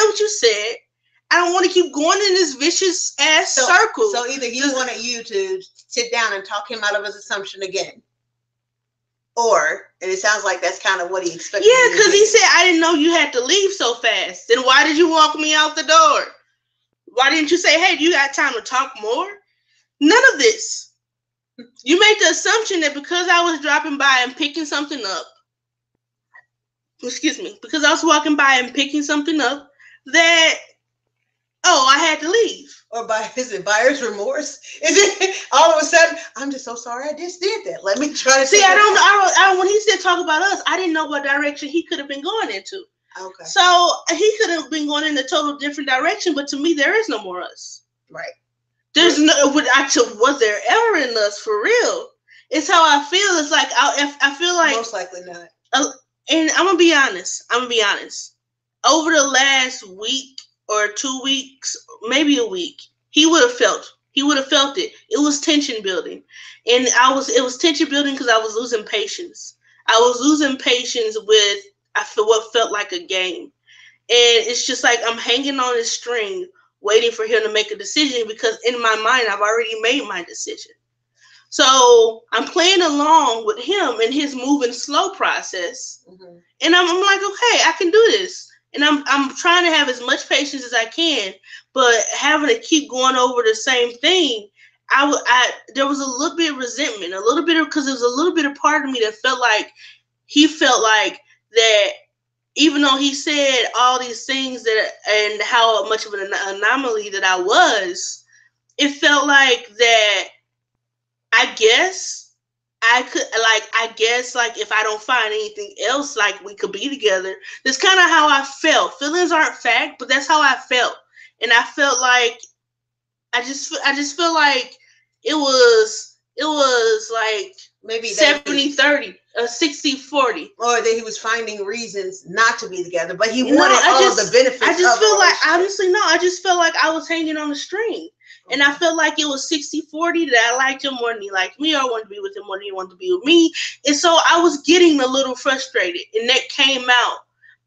what you said. I don't want to keep going in this vicious ass circle. So either he wanted you to sit down and talk him out of his assumption again, or, and it sounds like that's kind of what he expected. Yeah, because he said, I didn't know you had to leave so fast. Then why did you walk me out the door? Why didn't you say, hey, do you got time to talk more? None of this. You made the assumption that because I was dropping by and picking something up, because I was walking by and picking something up, that, oh, I had to leave. Or is it buyer's remorse? Is it all of a sudden, I'm just so sorry I just did that. Let me try to see. I don't. When he said talk about us, I didn't know what direction he could have been going into. Okay. So he could have been going in a total different direction, but to me, there is no more us. Right. There's no. Was there ever in us for real? It's how I feel. It's like I feel like most likely not. And I'm gonna be honest. Over the last week or 2 weeks, maybe a week, he would have felt it. It was tension building. And it was tension building because I was losing patience. I was losing patience with what felt like a game. And it's just like I'm hanging on this string, waiting for him to make a decision because in my mind, I've already made my decision. So I'm playing along with him in his moving slow process. Mm-hmm. And I'm like, okay, I can do this. And I'm trying to have as much patience as I can, but having to keep going over the same thing, there was a little bit of resentment, because there was a little bit of part of me that felt like he felt like that, even though he said all these things and how much of an anomaly that I was, it felt like that. I guess if I don't find anything else, like we could be together. That's kind of how I felt. Feelings aren't fact, but that's how I felt. And I felt like I just feel like it was like maybe 70-30, 60-40. Or that he was finding reasons not to be together, but he wanted all of the benefits. I just feel like, honestly, no, I just felt like I was hanging on the string. And I felt like it was 60-40 that I liked him more than he liked me, or I wanted to be with him more than he wanted to be with me. And so I was getting a little frustrated, and that came out.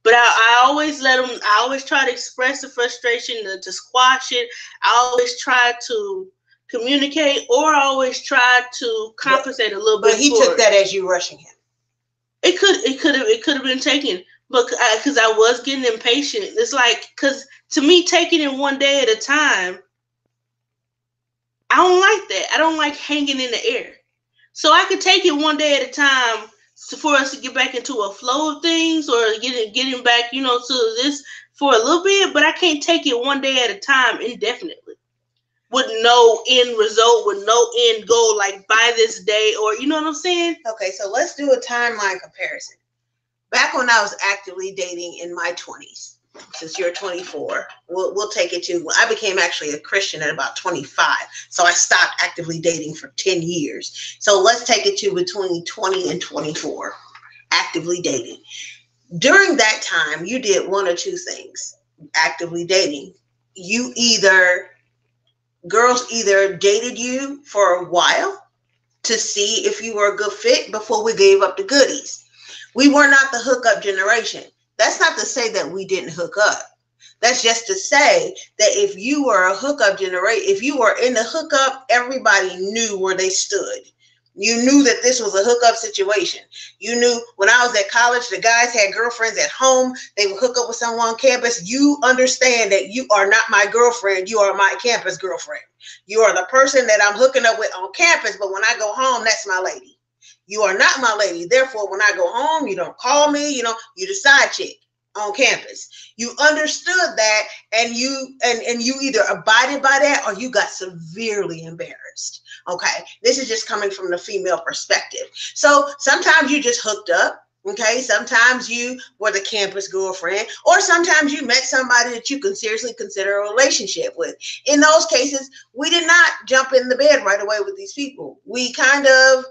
But I always I always try to express the frustration, to squash it. I always try to communicate, or I always try to compensate a little bit. But he took that as you rushing him. It could have been taken, but because I was getting impatient. It's like, because to me, taking it one day at a time, I don't like that. I don't like hanging in the air. So I could take it one day at a time for us to get back into a flow of things, or getting back, to this for a little bit. But I can't take it one day at a time indefinitely, with no end result, with no end goal, like by this day, or you know what I'm saying? Okay, so let's do a timeline comparison. Back when I was actively dating in my 20s, since you're 24, we'll take it to, I became actually a Christian at about 25. So I stopped actively dating for 10 years. So let's take it to between 20 and 24, actively dating. During that time, you did one or two things, actively dating. Girls either dated you for a while to see if you were a good fit before we gave up the goodies. We were not the hookup generation. That's not to say that we didn't hook up. That's just to say that if you were a hookup generation, if you were in the hookup, everybody knew where they stood. You knew that this was a hookup situation. You knew when I was at college, the guys had girlfriends at home. They would hook up with someone on campus. You understand that you are not my girlfriend. You are my campus girlfriend. You are the person that I'm hooking up with on campus, but when I go home, that's my lady. You are not my lady. Therefore, when I go home, you don't call me. You're the side chick on campus. You understood that, and you either abided by that or you got severely embarrassed. Okay, this is just coming from the female perspective. So sometimes you just hooked up. Okay, sometimes you were the campus girlfriend, or sometimes you met somebody that you can seriously consider a relationship with. In those cases, we did not jump in the bed right away with these people. We kind of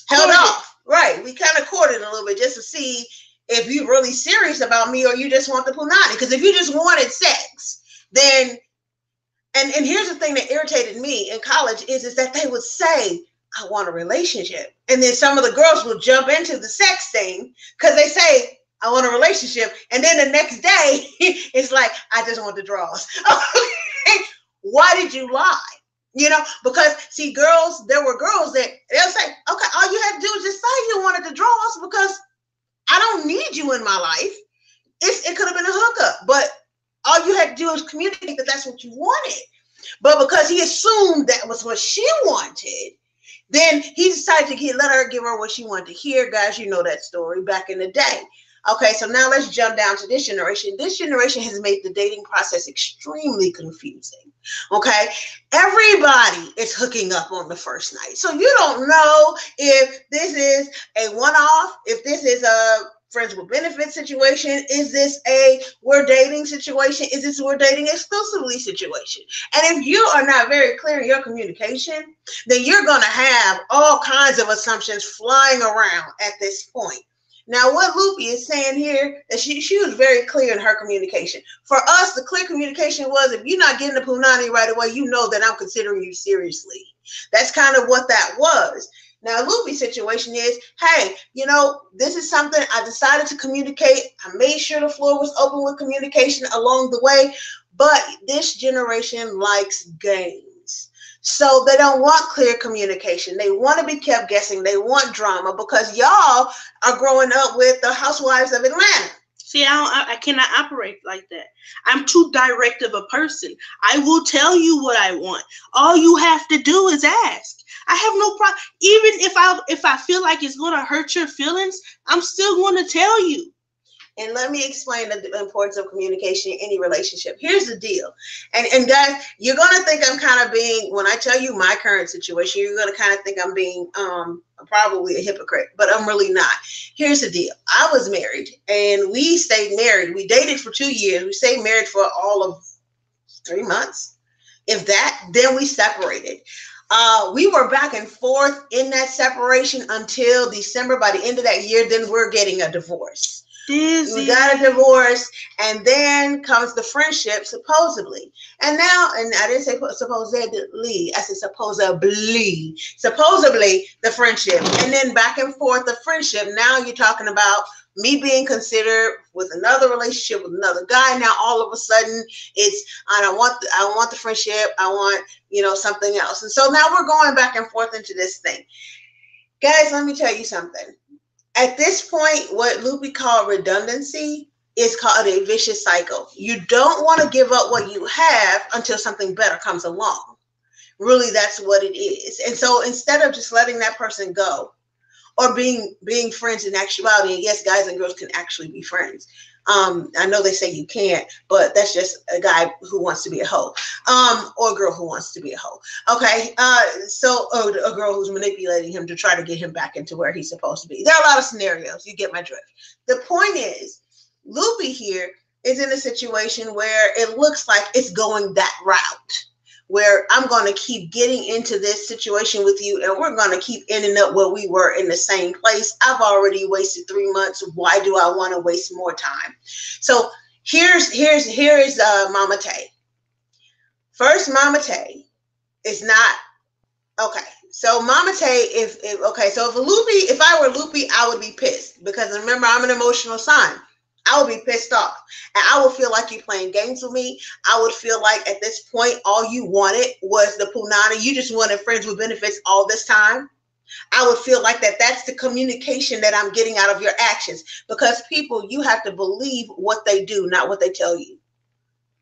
held off. Right. We kind of courted a little bit just to see if you're really serious about me or you just want the punani. Because if you just wanted sex, then, and here's the thing that irritated me in college is that they would say, I want a relationship. And then some of the girls will jump into the sex thing because they say, I want a relationship. And then the next day, it's like, I just want the draws. Why did you lie? You know, because see, girls, there were girls that they'll say, okay, all you had to do was just say you wanted the draws because I don't need you in my life. It could have been a hookup, but all you had to do is communicate that that's what you wanted. But because he assumed that was what she wanted, then he decided to let her give her what she wanted to hear. Guys, you know that story back in the day. Okay, so now let's jump down to this generation. This generation has made the dating process extremely confusing. Okay, everybody is hooking up on the first night. So you don't know if this is a one-off, if this is a friends with benefits situation, is this a we're dating situation, is this we're dating exclusively situation? And if you are not very clear in your communication, then you're going to have all kinds of assumptions flying around at this point. Now, what LoOpy is saying here, that she was very clear in her communication. For us, the clear communication was, if you're not getting the punani right away, you know that I'm considering you seriously. That's kind of what that was. Now, LoOpy's situation is, hey, you know, this is something I decided to communicate. I made sure the floor was open with communication along the way, but this generation likes games. So they don't want clear communication. They want to be kept guessing. They want drama because y'all are growing up with the Housewives of Atlanta. See, I cannot operate like that. I'm too direct of a person. I will tell you what I want. All you have to do is ask. I have no problem. Even if I feel like it's going to hurt your feelings, I'm still going to tell you. And let me explain the importance of communication in any relationship. Here's the deal. And guys, you're going to think I'm kind of being, when I tell you my current situation, you're going to kind of think I'm being probably a hypocrite, but I'm really not. Here's the deal. I was married and we stayed married. We dated for 2 years. We stayed married for all of 3 months. If that, then we separated. We were back and forth in that separation until December. By the end of that year, then we're getting a divorce. We got a divorce, and then comes the friendship, supposedly. And now, and I didn't say supposedly, I said supposedly the friendship. And then back and forth the friendship. Now you're talking about me being considered with another relationship with another guy. Now all of a sudden it's, I don't want the friendship. I want, you know, something else. And so now we're going back and forth into this thing. Guys, let me tell you something. At this point, what LoOpy called redundancy is called a vicious cycle. You don't want to give up what you have until something better comes along. Really, that's what it is. And so instead of just letting that person go or being friends in actuality, and yes, guys and girls can actually be friends. I know they say you can't, but that's just a guy who wants to be a hoe, or a girl who wants to be a hoe. Okay, or a girl who's manipulating him to try to get him back into where he's supposed to be. There are a lot of scenarios. You get my drift. The point is, LoOpy here is in a situation where it looks like it's going that route, where I'm going to keep getting into this situation with you and we're going to keep ending up where we were in the same place. I've already wasted 3 months. Why do I want to waste more time? So here is Momma Tay. First, Momma Tay is not, okay. So Momma Tay, if I were LoOpy, I would be pissed because remember, I'm an emotional sign. I would be pissed off and I would feel like you're playing games with me. I would feel like at this point, all you wanted was the punani. You just wanted friends with benefits all this time. I would feel like that's the communication that I'm getting out of your actions, because people, you have to believe what they do, not what they tell you.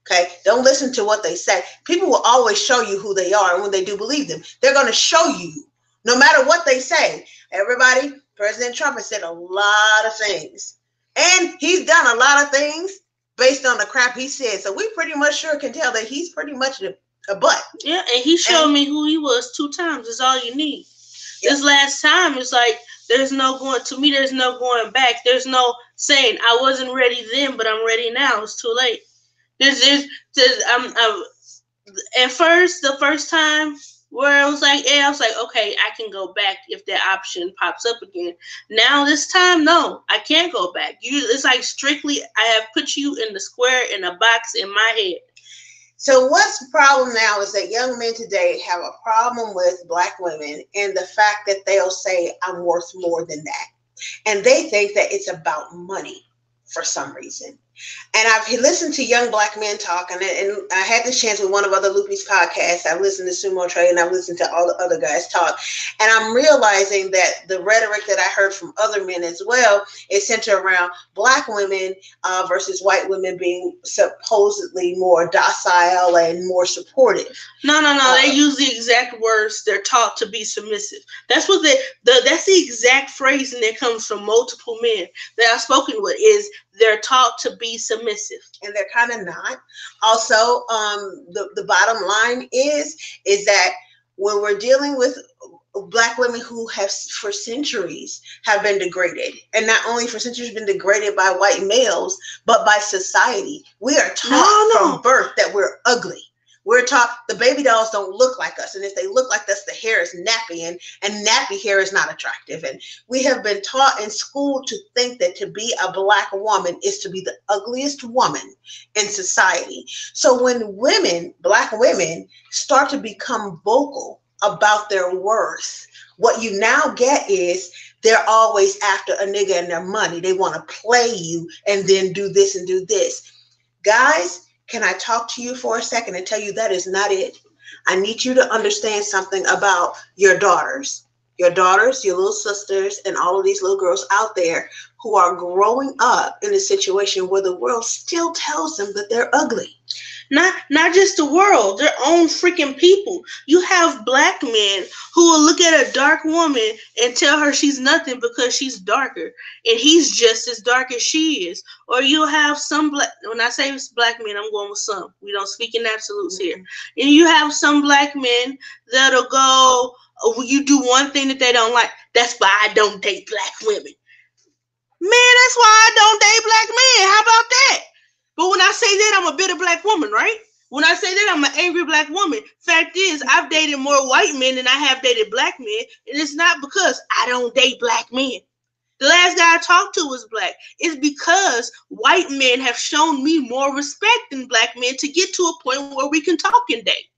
Okay. Don't listen to what they say. People will always show you who they are. And when they do believe them, they're going to show you no matter what they say. Everybody, President Trump has said a lot of things. And he's done a lot of things based on the crap he said. So we pretty much sure can tell that he's pretty much a butt. Yeah, and he showed me who he was 2 times. That's all you need. Yep. This last time, it's like, there's no going back. There's no saying, I wasn't ready then, but I'm ready now. It's too late. At first, the first time, where I was like, okay, I can go back if that option pops up again. Now this time, no, I can't go back. It's like strictly, I have put you in the square, in a box in my head. So what's the problem now is that young men today have a problem with Black women and the fact that they'll say, I'm worth more than that. And they think that it's about money. for some reason. And I've listened to young black men talk, and I had this chance with one of other LoOpy's podcasts. I've listened to Sumo Trey, and I've listened to all the other guys talk. And I'm realizing that the rhetoric that I heard from other men as well is centered around black women versus white women being supposedly more docile and more supportive. No. They use the exact words. They're taught to be submissive. That's what that's the exact phrasing that comes from multiple men that I've spoken with is they're taught to be submissive. And they're kind of not. Also, the bottom line is that when we're dealing with black women who have for centuries have been degraded, and not only for centuries been degraded by white males, but by society. We are taught from birth that we're ugly. We're taught the baby dolls don't look like us. And if they look like us, the hair is nappy, and nappy hair is not attractive. And we have been taught in school to think that to be a black woman is to be the ugliest woman in society. So when women, black women, start to become vocal about their worth, what you now get is they're always after a nigga and their money. They want to play you and then do this and do this. Guys, can I talk to you for a second and tell you that is not it? I need you to understand something about your daughters, your little sisters, and all of these little girls out there who are growing up in a situation where the world still tells them that they're ugly. Not just the world, their own freaking people. You have black men who will look at a dark woman and tell her she's nothing because she's darker, and he's just as dark as she is. Or you'll have some black, when I say it's black men, I'm going with some. We don't speak in absolutes here. And you have some black men that'll go, oh, you do one thing that they don't like. That's why I don't date black women. Man, that's why I don't date black men. How about that? But when I say that, I'm a bitter black woman, right? When I say that, I'm an angry black woman. Fact is, I've dated more white men than I have dated black men. And it's not because I don't date black men. The last guy I talked to was black. It's because white men have shown me more respect than black men to get to a point where we can talk and date.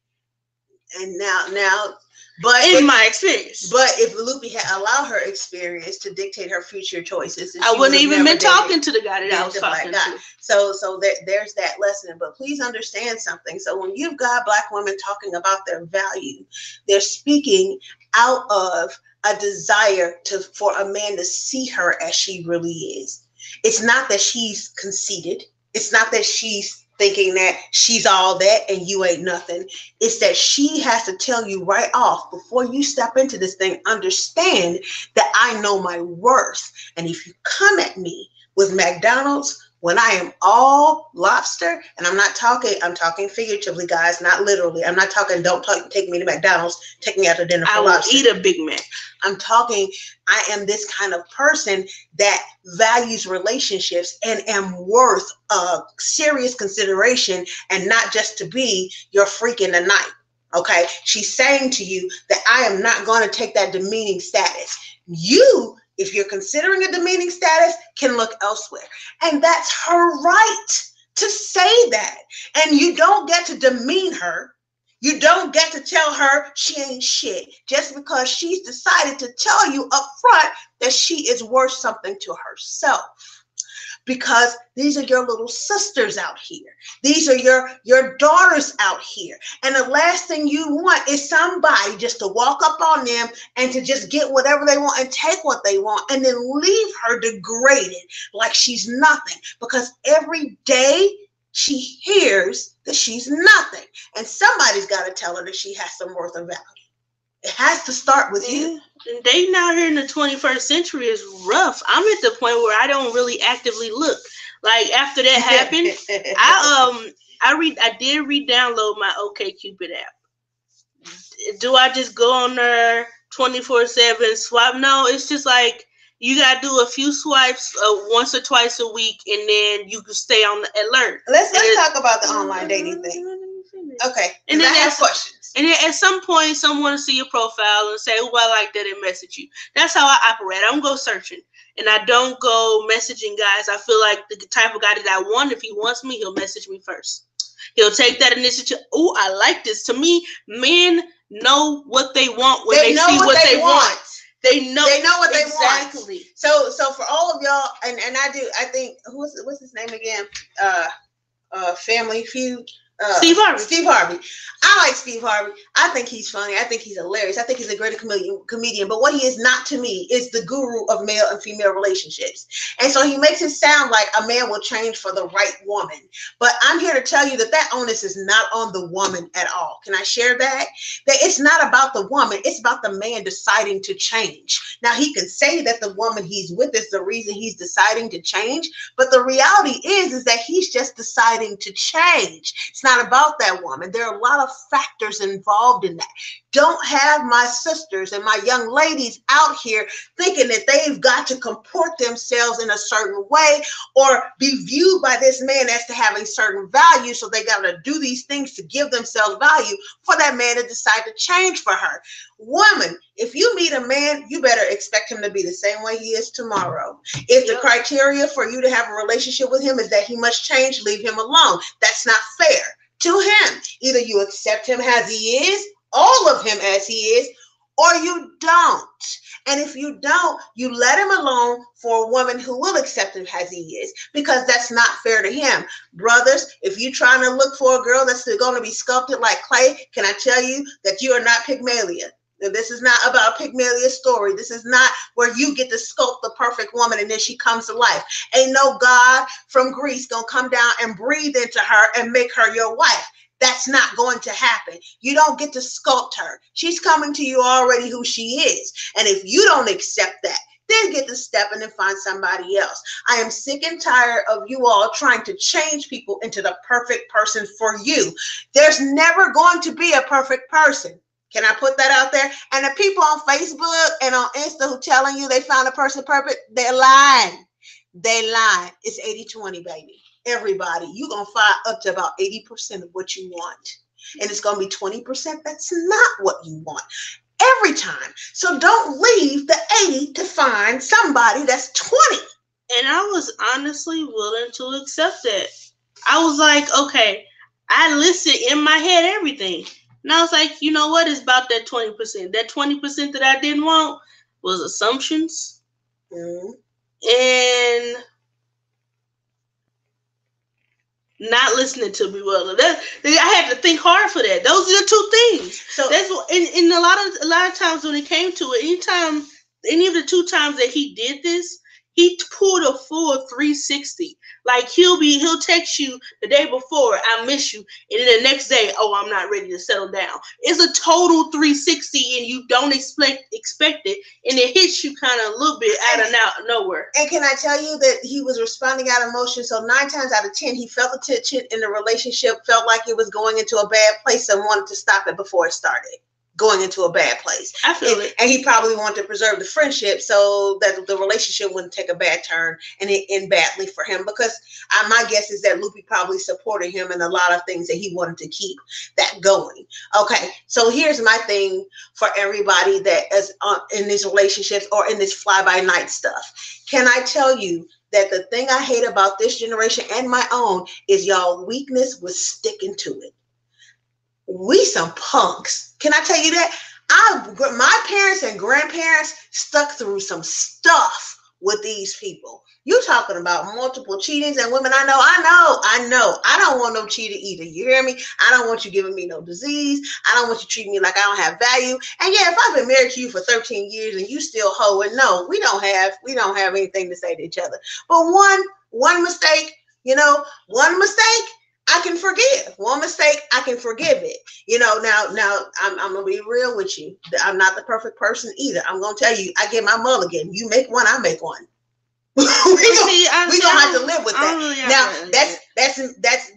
And now, but in my experience. But if Loopy had allowed her experience to dictate her future choices, I wouldn't even been talking to the guy that I was talking to. So there's that lesson. But please understand something. So when you've got black women talking about their value, they're speaking out of a desire for a man to see her as she really is. It's not that she's conceited. It's not that she's thinking that she's all that and you ain't nothing. It's that she has to tell you right off before you step into this thing, understand that I know my worth. And if you come at me with McDonald's when I am all lobster, and I'm talking figuratively, guys, not literally. I'm not talking, take me to McDonald's, take me out to dinner for lobster. I will eat a Big Mac. I'm talking, I am this kind of person that values relationships and am worth serious consideration and not just to be your freak in the night. Okay. She's saying to you that I am not going to take that demeaning status. You, if you're considering a demeaning status, can look elsewhere. And that's her right to say that. And you don't get to demean her. You don't get to tell her she ain't shit just because she's decided to tell you up front that she is worth something to herself. Because these are your little sisters out here. These are your daughters out here. And the last thing you want is somebody just to walk up on them and to just get whatever they want and take what they want and then leave her degraded like she's nothing. Because every day she hears that she's nothing. And somebody's got to tell her that she has some worth and value. It has to start with you. And dating out here in the 21st century is rough. I'm at the point where I don't really actively look. Like after that happened, I did re-download my OkCupid app. Do I just go on there 24/7 swipe? No, it's just like you gotta do a few swipes once or twice a week, and then you can stay on the alert. Let's talk about the online dating thing. Okay, and then I have questions. And then at some point, someone will see your profile and say, "Oh, I like that," and message you. That's how I operate. I don't go searching, and I don't go messaging guys. I feel like the type of guy that I want, if he wants me, he'll message me first. He'll take that initiative. Oh, I like this. To me, men know what they want when they see what they want. They know what they exactly. Want. So for all of y'all, and I think what's his name again? Family Feud. Steve Harvey. Steve Harvey. I like Steve Harvey. I think he's funny. I think he's hilarious. I think he's a great comedian. But what he is not to me is the guru of male and female relationships. And so he makes it sound like a man will change for the right woman. But I'm here to tell you that onus is not on the woman at all. Can I share that? That it's not about the woman. It's about the man deciding to change. Now, he can say that the woman he's with is the reason he's deciding to change. But the reality is that he's just deciding to change. It's not about that woman. There are a lot of factors involved in that. Don't have my sisters and my young ladies out here thinking that they've got to comport themselves in a certain way or be viewed by this man as to having certain value. So they got to do these things to give themselves value for that man to decide to change for her. Woman, if you meet a man, you better expect him to be the same way he is tomorrow. If the criteria for you to have a relationship with him is that he must change, leave him alone. That's not fair to him. Either you accept him as he is, all of him as he is, or you don't. And if you don't, you let him alone for a woman who will accept him as he is, because that's not fair to him. Brothers, if you're trying to look for a girl that's going to be sculpted like clay, can I tell you that you are not Pygmalion? This is not about a Pygmalion story. This is not where you get to sculpt the perfect woman and then she comes to life. Ain't no God from Greece gonna come down and breathe into her and make her your wife. That's not going to happen. You don't get to sculpt her. She's coming to you already who she is. And if you don't accept that, then get to step in and find somebody else. I am sick and tired of you all trying to change people into the perfect person for you. There's never going to be a perfect person. Can I put that out there? And the people on Facebook and on Insta who telling you they found a person perfect, they're lying. They lying. It's 80-20, baby. Everybody, you're going to find up to about 80% of what you want. And it's going to be 20% that's not what you want every time. So don't leave the 80 to find somebody that's 20. And I was honestly willing to accept it. I was like, okay, I listed in my head everything. And I was like, you know what? It's about that 20%. That 20% that I didn't want was assumptions. And not listening to me well. I had to think hard for that. Those are the two things. So that's what, in a lot of times when it came to it, any of the two times that he did this, he pulled a full 360. Like he'll text you the day before, I miss you, and then the next day, oh, I'm not ready to settle down. It's a total 360, and you don't expect it, and it hits you kind of a little bit out of nowhere. And can I tell you that he was responding out of emotion? So 9 times out of 10, he felt the tension in the relationship, felt like it was going into a bad place, and wanted to stop it before it started going into a bad place. I feel it. And he probably wanted to preserve the friendship so that the relationship wouldn't take a bad turn and it end badly for him, because my guess is that Loopy probably supported him in a lot of things that he wanted to keep that going. Okay, so here's my thing for everybody that is in these relationships or in this fly-by-night stuff. Can I tell you that the thing I hate about this generation and my own is y'all weakness was sticking to it. We some punks. Can I tell you that? My parents and grandparents stuck through some stuff with these people. You talking about multiple cheatings and women. I know. I don't want no cheater either. You hear me? I don't want you giving me no disease. I don't want you treating me like I don't have value. And yeah, if I've been married to you for 13 years and you still hoeing, no, we don't have anything to say to each other. But one mistake, one mistake, I can forgive. One mistake, I can forgive it. Now I'm gonna be real with you. I'm not the perfect person either. I'm gonna tell you, I get my mulligan. You make one, I make one. we gonna have to live with that. Now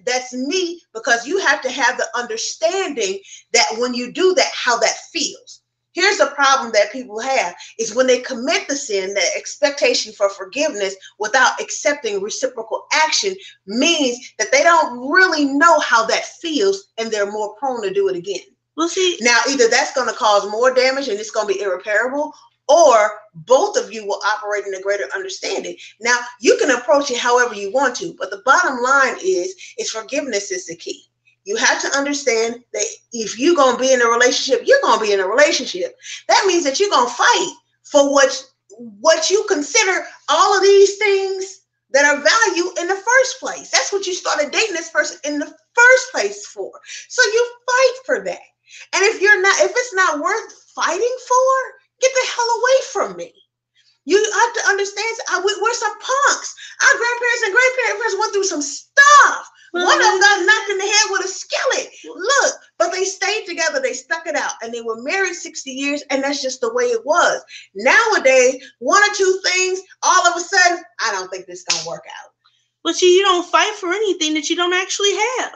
that's me, because you have to have the understanding that when you do that, how that feels. Here's the problem that people have is when they commit the sin, the expectation for forgiveness without accepting reciprocal action means that they don't really know how that feels, and they're more prone to do it again. Well, see, now either that's going to cause more damage and it's going to be irreparable, or both of you will operate in a greater understanding. Now you can approach it however you want to, but the bottom line is forgiveness is the key. You have to understand that if you're going to be in a relationship, you're going to be in a relationship. That means that you're going to fight for what you consider all of these things that are value in the first place. That's what you started dating this person in the first place for. So you fight for that. And if it's not worth fighting for, get the hell away from me. You have to understand, we're some punks. Our grandparents and grandparents went through some stuff. One of them got knocked in the head with a skillet. Look, but they stayed together. They stuck it out. And they were married 60 years, and that's just the way it was. Nowadays, one or two things, all of a sudden, I don't think this is going to work out. But you don't fight for anything that you don't actually have.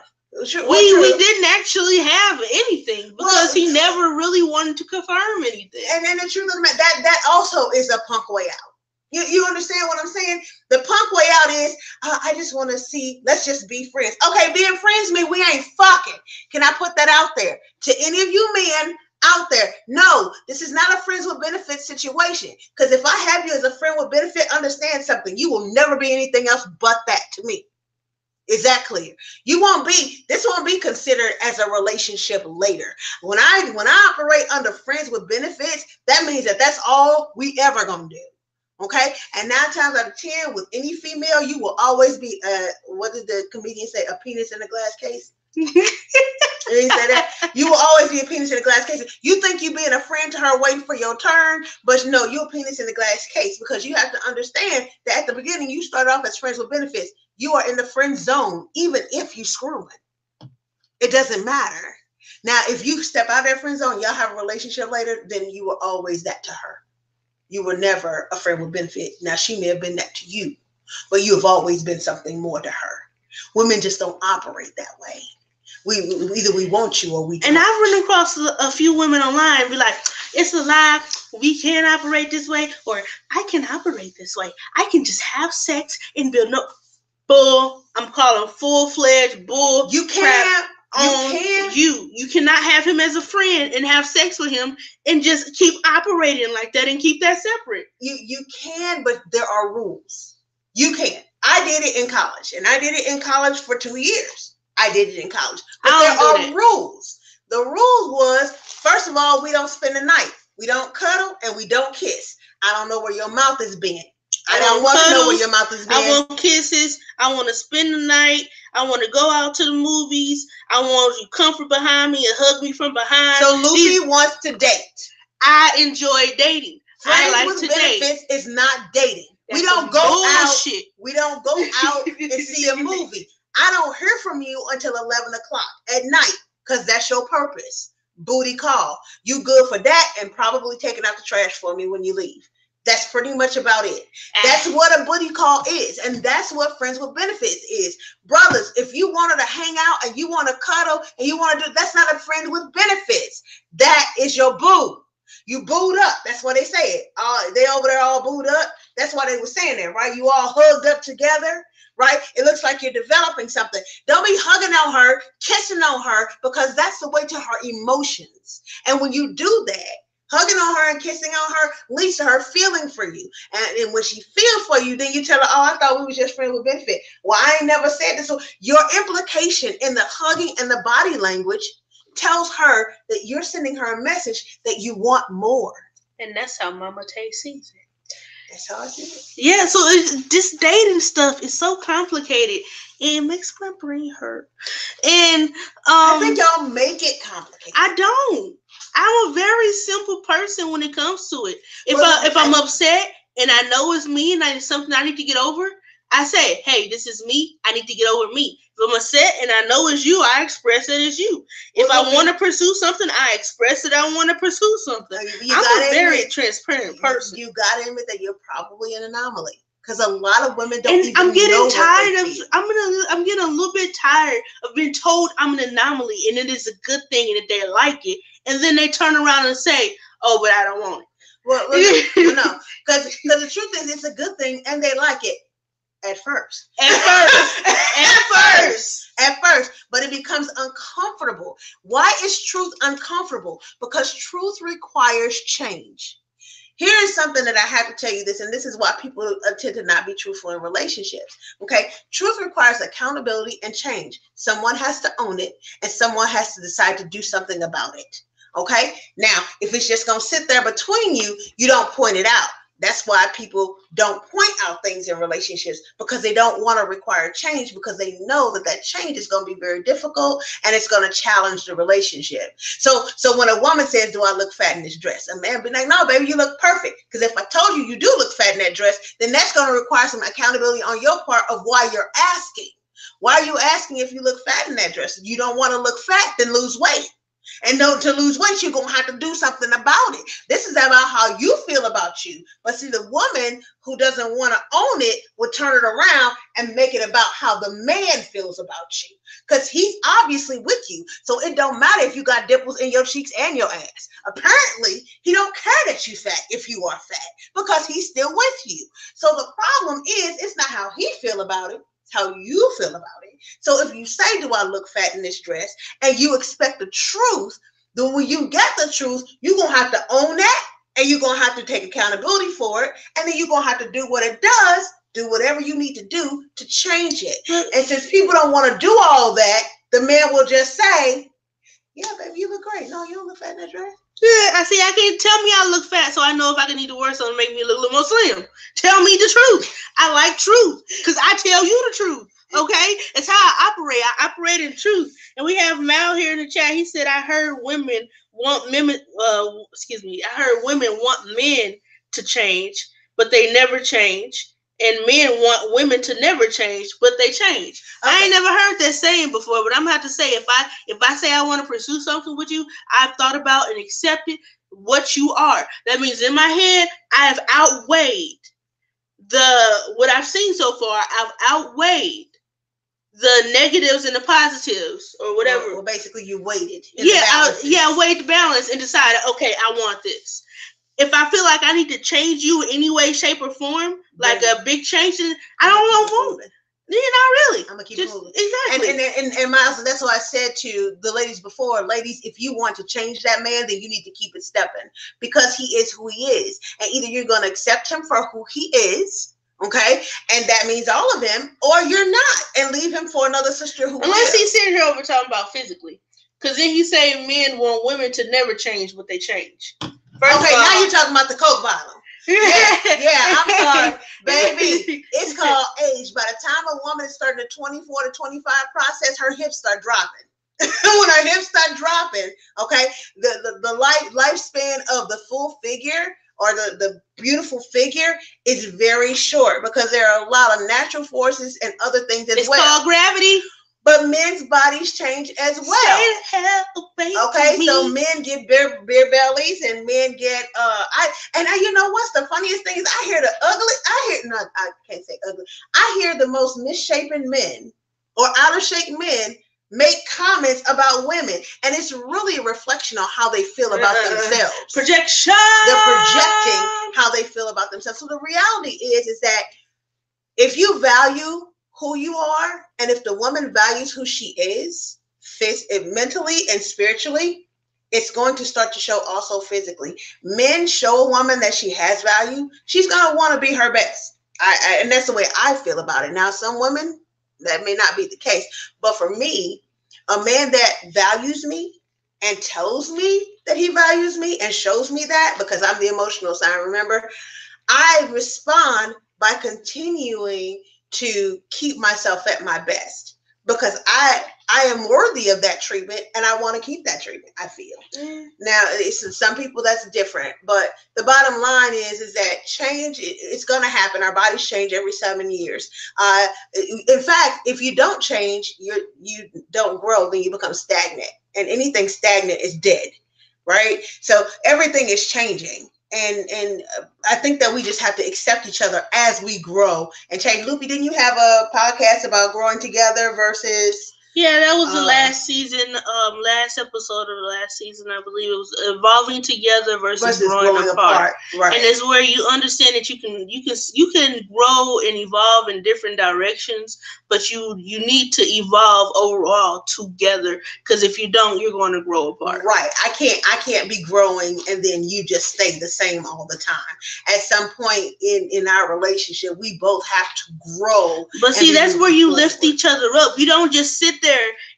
True, we didn't actually have anything because he never really wanted to confirm anything. And then the truth of the matter, that also is a punk way out. You understand what I'm saying? The punk way out is, I just want to see, let's just be friends. Okay, being friends means we ain't fucking. Can I put that out there? To any of you men out there, no, this is not a friends with benefits situation. Because if I have you as a friend with benefit, understand something. You will never be anything else but that to me. Is that clear? This won't be considered as a relationship later. When I operate under friends with benefits, that means that's all we ever gonna do. Okay? And 9 times out of 10, with any female, you will always be what did the comedian say? A penis in a glass case? Did he say that? You will always be a penis in a glass case. You think you being a friend to her waiting for your turn, but no, you're a penis in a glass case, because you have to understand that at the beginning you start off as friends with benefits. You are in the friend zone, even if you screwing. It doesn't matter. Now, if you step out of that friend zone, y'all have a relationship later, then you were always that to her. You were never a friend with benefit. Now, she may have been that to you, but you have always been something more to her. Women just don't operate that way. Either we want you or we don't. And I've run across a few women online and be like, it's a lie. We can't operate this way, or I can operate this way. I can just have sex and build no bull. I'm calling full-fledged bull. You can't. You cannot have him as a friend and have sex with him and just keep operating like that and keep that separate. You can, but there are rules. You can. I did it in college, and I did it in college for 2 years. I did it in college. But there are rules. The rule was, first of all, we don't spend the night. We don't cuddle and we don't kiss. I don't know where your mouth has been. I don't want to know where your mouth has been. I want kisses. I want to spend the night. I want to go out to the movies. I want you comfort behind me and hug me from behind. So Loopy wants to date. I enjoy dating. Friends with benefits is not dating. We don't go out. We don't go out and see a movie. I don't hear from you until 11 o'clock at night, because that's your purpose. Booty call. You good for that, and probably taking out the trash for me when you leave. That's pretty much about it. That's what a booty call is. And that's what friends with benefits is. Brothers, if you wanted to hang out and you want to cuddle and you want to do, that's not a friend with benefits. That is your boo. You booed up. That's what they said. They over there all booed up. That's why they were saying that, right? You all hugged up together, right? It looks like you're developing something. Don't be hugging on her, kissing on her, because that's the way to her emotions. And when you do that, hugging on her and kissing on her leads to her feeling for you. And when she feels for you, then you tell her, oh, I thought we were just friends with benefit. Well, I ain't never said this. So your implication in the hugging and the body language tells her that you're sending her a message that you want more. And that's how Mama Tay sees it. That's how I see it. Yeah, so this dating stuff is so complicated. It makes my brain hurt. And I think y'all make it complicated. I don't. I'm a very simple person when it comes to it. If I'm upset and I know it's me and it's something I need to get over, I say, hey, this is me. I need to get over me. If I'm upset and I know it's you, I express it as you. If I want to pursue something, I express that I want to pursue something. I'm a very transparent person. You got to admit that you're probably an anomaly. Because a lot of women don't even I'm getting know tired of. I'm getting a little bit tired of being told I'm an anomaly, and it is a good thing, and that they like it, and then they turn around and say, "Oh, but I don't want it." Well, no, because the truth is, it's a good thing, and they like it at first. At first, but it becomes uncomfortable. Why is truth uncomfortable? Because truth requires change. Here is something that I have to tell you this, and this is why people tend to not be truthful in relationships, okay? Truth requires accountability and change. Someone has to own it, and someone has to decide to do something about it, Okay. Now, if it's just going to sit there between you, you don't point it out. That's why people don't point out things in relationships, because they don't want to require change, because they know that that change is going to be very difficult and it's going to challenge the relationship. So when a woman says, do I look fat in this dress? A man be like, no, baby, you look perfect. Because if I told you you do look fat in that dress, then that's going to require some accountability on your part of why you're asking. Why are you asking if you look fat in that dress? If you don't want to look fat, then lose weight. And to lose weight, you're going to have to do something about it. This is about how you feel about you. But see, the woman who doesn't want to own it will turn it around and make it about how the man feels about you. Because he's obviously with you. So it don't matter if you got dimples in your cheeks and your ass. Apparently, he don't care that you fat if you are fat, because he's still with you. So the problem is, it's not how he feel about it. How you feel about it. So if you say, do I look fat in this dress, and you expect the truth, then when you get the truth, you're going to have to own that, and you're going to have to take accountability for it, and then you're going to have to do what it does, do whatever you need to do to change it. And since people don't want to do all that, the man will just say, yeah, baby, you look great. No, you don't look fat in that dress. Yeah, I can't tell me I look fat, so I know if I can need to work something to make me look a little more slim. Tell me the truth. I like truth, because I tell you the truth. Okay, it's how I operate. I operate in truth. And we have Mal here in the chat. He said, I heard women want men. I heard women want men to change, but they never change. And men want women to never change, but they change. Okay. I ain't never heard that saying before, but I'm gonna have to say, if I say I want to pursue something with you, I've thought about and accepted what you are. That means in my head, I have outweighed what I've seen so far. I've outweighed the negatives and the positives, or whatever. Well, basically, you weighted. I weighed the balance and decided, okay, I want this. If I feel like I need to change you in any way, shape, or form, like a big change, I don't know moving. You're not really. I'm gonna keep moving. Exactly. And Miles, that's what I said to the ladies before. Ladies, if you want to change that man, then you need to keep it stepping, because he is who he is, and either you're gonna accept him for who he is, okay, and that means all of him, or you're not, and leave him for another sister who. Unless he's sitting here over talking about physically, because then he's saying men want women to never change, but they change. First okay, now you're talking about the Coke bottle. Yeah, I'm sorry, baby. It's called age. By the time a woman is starting the 24 to 25 process, her hips start dropping. When her hips start dropping, okay, the lifespan of the full figure, or the beautiful figure, is very short, because there are a lot of natural forces and other things as well. It's called gravity. But men's bodies change as well. Okay, so men get beer bellies, and men get you know what's the funniest thing is, I hear I can't say ugly. I hear the most misshapen men or out of shape men make comments about women, and it's really a reflection on how they feel about themselves. Projection. They're projecting how they feel about themselves. So the reality is that if you value who you are, and if the woman values who she is, mentally and spiritually, it's going to start to show also physically. Men show a woman that she has value, she's going to want to be her best. And that's the way I feel about it. Now, some women, that may not be the case, but for me, a man that values me and tells me that he values me and shows me that, because I'm the emotional sign, remember, I respond by continuing to keep myself at my best, because I am worthy of that treatment, and I want to keep that treatment, I feel. Now, some people that's different, but the bottom line is that change, it's going to happen. Our bodies change every 7 years. In fact, if you don't change, you don't grow, then you become stagnant, and anything stagnant is dead, right? So everything is changing. And I think that we just have to accept each other as we grow and change. Loopy, didn't you have a podcast about growing together versus? Yeah, that was the last season, last episode of the last season, I believe. It was evolving together versus growing apart. Right. And it's where you understand that you can grow and evolve in different directions, but you need to evolve overall together, because if you don't, you're going to grow apart. Right. I can't be growing and then you just stay the same all the time. At some point in our relationship, we both have to grow. But see, that's where you lift each other up. You don't just sit there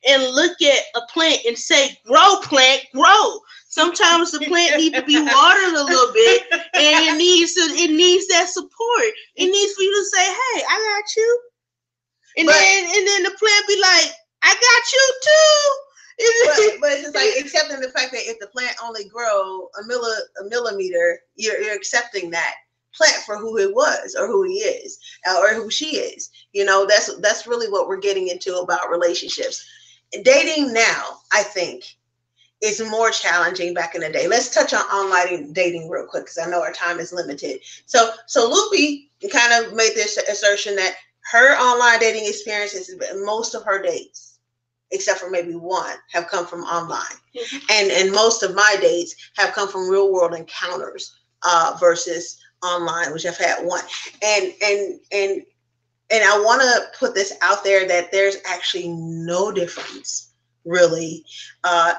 and look at a plant and say, grow, plant, grow. Sometimes the plant needs to be watered a little bit, and it needs that support. It needs for you to say, "Hey, I got you," and then the plant be like, "I got you too." But it's just like accepting the fact that if the plant only grow a millimeter, you're accepting that plant for who it was or who he is or who she is. You know, that's really what we're getting into about relationships. Dating now, I think, is more challenging back in the day. Let's touch on online dating real quick because I know our time is limited. So Loopy kind of made this assertion that her online dating experiences, most of her dates, except for maybe one, have come from online. Mm-hmm. And most of my dates have come from real world encounters versus online, which I've had one. And I want to put this out there that there's actually no difference really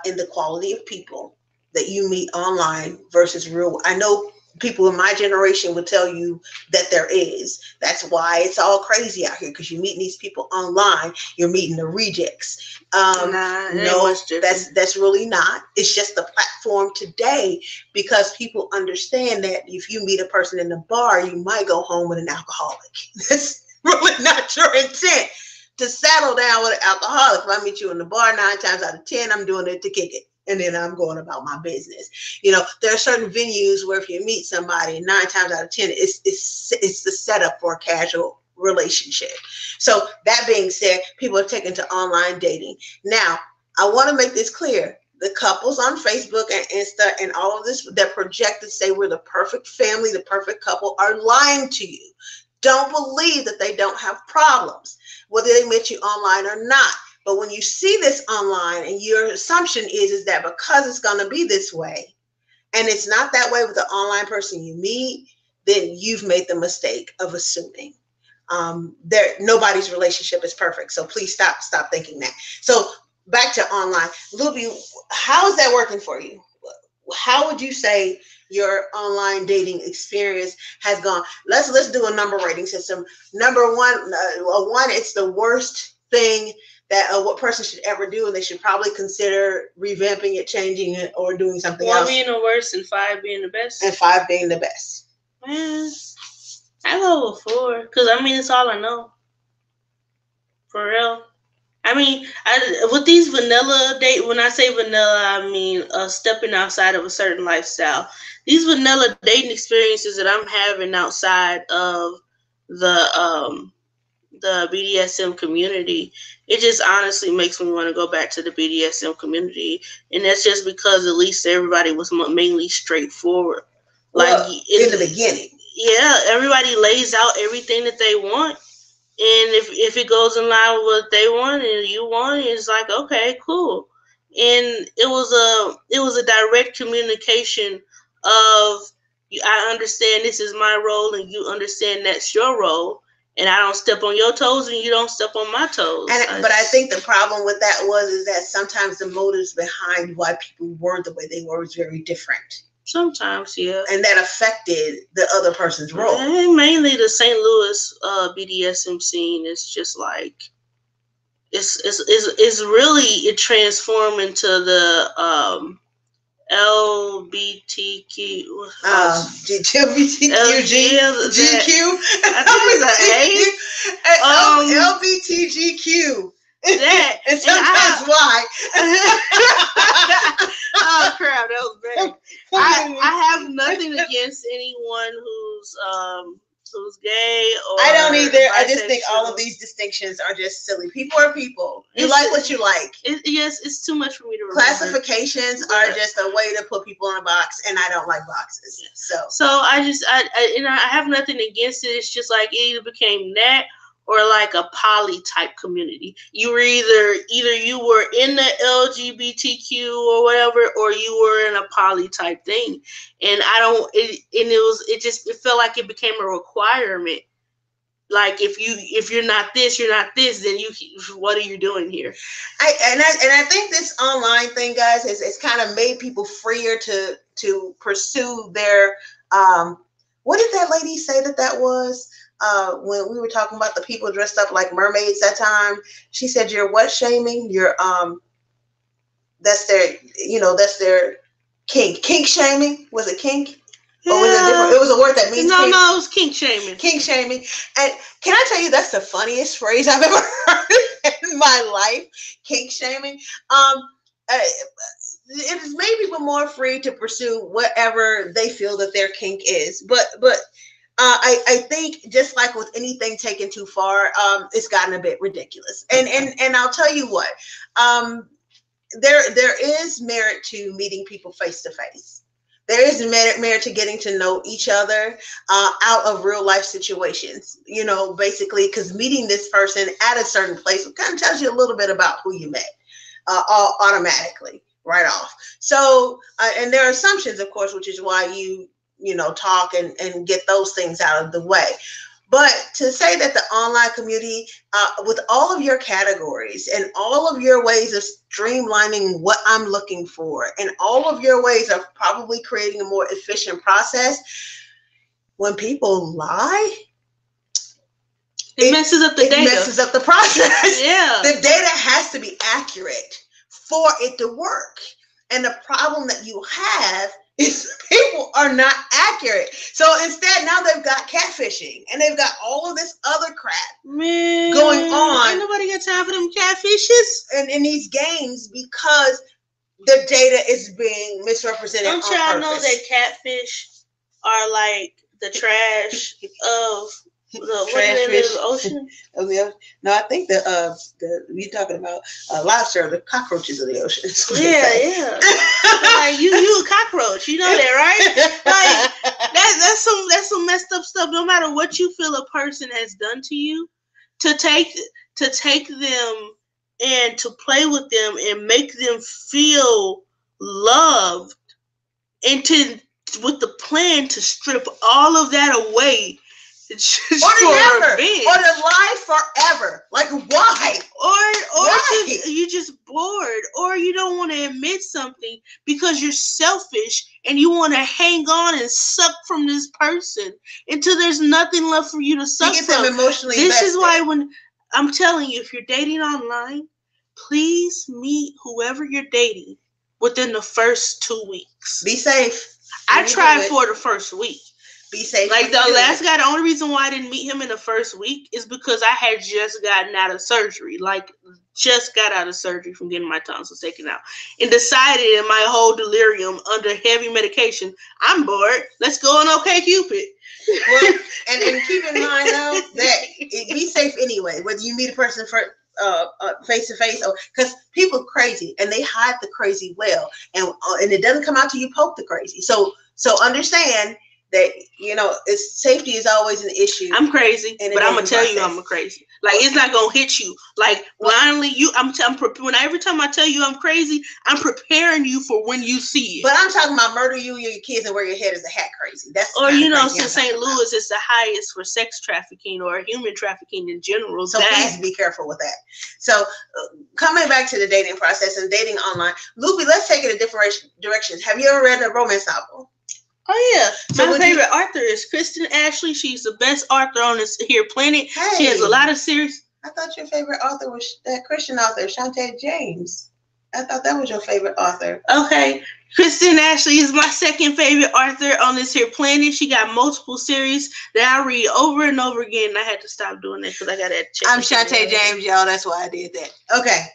in the quality of people that you meet online versus real. I know people in my generation would tell you that there is. That's why it's all crazy out here, because you're meeting these people online, you're meeting the rejects. No, that's really not. It's just the platform today, because people understand that if you meet a person in the bar, you might go home with an alcoholic. That's really not your intent, to settle down with an alcoholic. If I meet you in the bar, 9 times out of 10, I'm doing it to kick it, and then I'm going about my business. You know, there are certain venues where if you meet somebody, 9 times out of 10, it's the setup for a casual relationship. So that being said, people are taking to online dating. Now, I want to make this clear. The couples on Facebook and Insta and all of this that project and say we're the perfect family, the perfect couple, are lying to you. Don't believe that they don't have problems, whether they met you online or not. But when you see this online and your assumption is that because it's going to be this way, and it's not that way with the online person you meet, then you've made the mistake of assuming. Nobody's relationship is perfect. So please stop thinking that. So back to online. Loopy, how is that working for you? How would you say your online dating experience has gone? Let's do a number rating system. Number one, it's the worst thing that what person should ever do, and they should probably consider revamping it, changing it, or doing something else. 1 being the worst and 5 being the best. And 5 being the best. Man, I go with 4 because I mean it's all I know. For real. I mean, with these vanilla date, when I say vanilla, I mean stepping outside of a certain lifestyle. These vanilla dating experiences that I'm having outside of the BDSM community, it just honestly makes me want to go back to the BDSM community, and that's just because at least everybody was mainly straightforward. Well, like in the beginning, yeah, everybody lays out everything that they want. And if it goes in line with what they want and you want, it's like, okay, cool. And it was a direct communication of, I understand this is my role and you understand that's your role. And I don't step on your toes and you don't step on my toes. But I think the problem with that is that sometimes the motives behind why people were the way they were was very different. Sometimes, yeah. And that affected the other person's role. And mainly the St. Louis BDSM scene is just like, it's really, it transformed into the LBTQ. LBTQG? GQ? I think it's LBTGQ. That, and sometimes why? Oh crap, that was bad. I have nothing against anyone who's gay or I don't either. bisexual. I just think all of these distinctions are just silly. People are people. You like what you like. Yes, it's too much for me to remember. Classifications are just a way to put people in a box, and I don't like boxes. So I have nothing against it. It's just like it either became that or like a poly type community. You were either you were in the LGBTQ or whatever, or you were in a poly type thing. And it felt like it became a requirement. Like if you're not this, then what are you doing here? I think this online thing, guys, has kind of made people freer to pursue their what did that lady say that was? When we were talking about the people dressed up like mermaids that time, she said, "You're what shaming? You're that's their Kink shaming. Was it kink? Yeah. Or was it different? It was a word that means no, kink. no, it was kink shaming. Kink shaming. And can I tell you, that's the funniest phrase I've ever heard in my life. Kink shaming. It has made people more free to pursue whatever they feel that their kink is. But I think just like with anything taken too far, it's gotten a bit ridiculous. And I'll tell you what, there is merit to meeting people face to face. There is merit to getting to know each other out of real life situations, you know, basically, because meeting this person at a certain place kind of tells you a little bit about who you met automatically right off. So, and there are assumptions, of course, which is why you know, talk and get those things out of the way. But to say that the online community, with all of your categories and all of your ways of streamlining what I'm looking for and all of your ways of probably creating a more efficient process, when people lie, it messes up the data. It messes up the process. Yeah. The data has to be accurate for it to work. And the problem that you have is people are not accurate. So instead, now they've got catfishing and they've got all of this other crap going on. Ain't nobody got time for them catfishes. And in these games, because the data is being misrepresented. Don't y'all know that catfish are like the trash of the ocean? No, I think you're talking about lobster, the cockroaches of the ocean. Yeah. Like you a cockroach, you know that, right? Like that's some messed up stuff. No matter what you feel a person has done to you, to take them and to play with them and make them feel loved, and with the plan to strip all of that away. Or to lie forever. Like, why? Or you're just bored, or you don't want to admit something because you're selfish and you want to hang on and suck from this person until there's nothing left for you to suck get from. Them emotionally this invested. Is why when I'm telling you, if you're dating online, please meet whoever you're dating within the first 2 weeks. Be safe. I tried for the first week. Be safe. Like the last guy, the only reason why I didn't meet him in the first week is because I had just gotten out of surgery. Like, just got out of surgery from getting my tonsils taken out. And decided in my whole delirium under heavy medication, I'm bored. Let's go on OkCupid. Well, and keep in mind, though, that be safe anyway, whether you meet a person for face to face, or because people are crazy and they hide the crazy well. And it doesn't come out till you poke the crazy. So understand that, you know, safety is always an issue. I'm crazy, but I'm gonna tell you I'm crazy. Like, it's not gonna hit you like blindly. Every time I tell you I'm crazy, I'm preparing you for when you see it. But I'm talking about murder you and your kids and wear your head as a hat crazy. That's or you know, since St. Louis is the highest for sex trafficking or human trafficking in general. So please be careful with that. So coming back to the dating process and dating online, Loopy, let's take it a different direction. Have you ever read a romance novel? Oh yeah, my favorite author is Kristen Ashley. She's the best author on this here planet. Hey, she has a lot of series. I thought your favorite author was that Christian author, Shantae James. I thought that was your favorite author. Okay, Kristen Ashley is my second favorite author on this here planet. She got multiple series that I read over and over again. And I had to stop doing that because I got to check. I'm Shantae James, y'all. That's why I did that. Okay.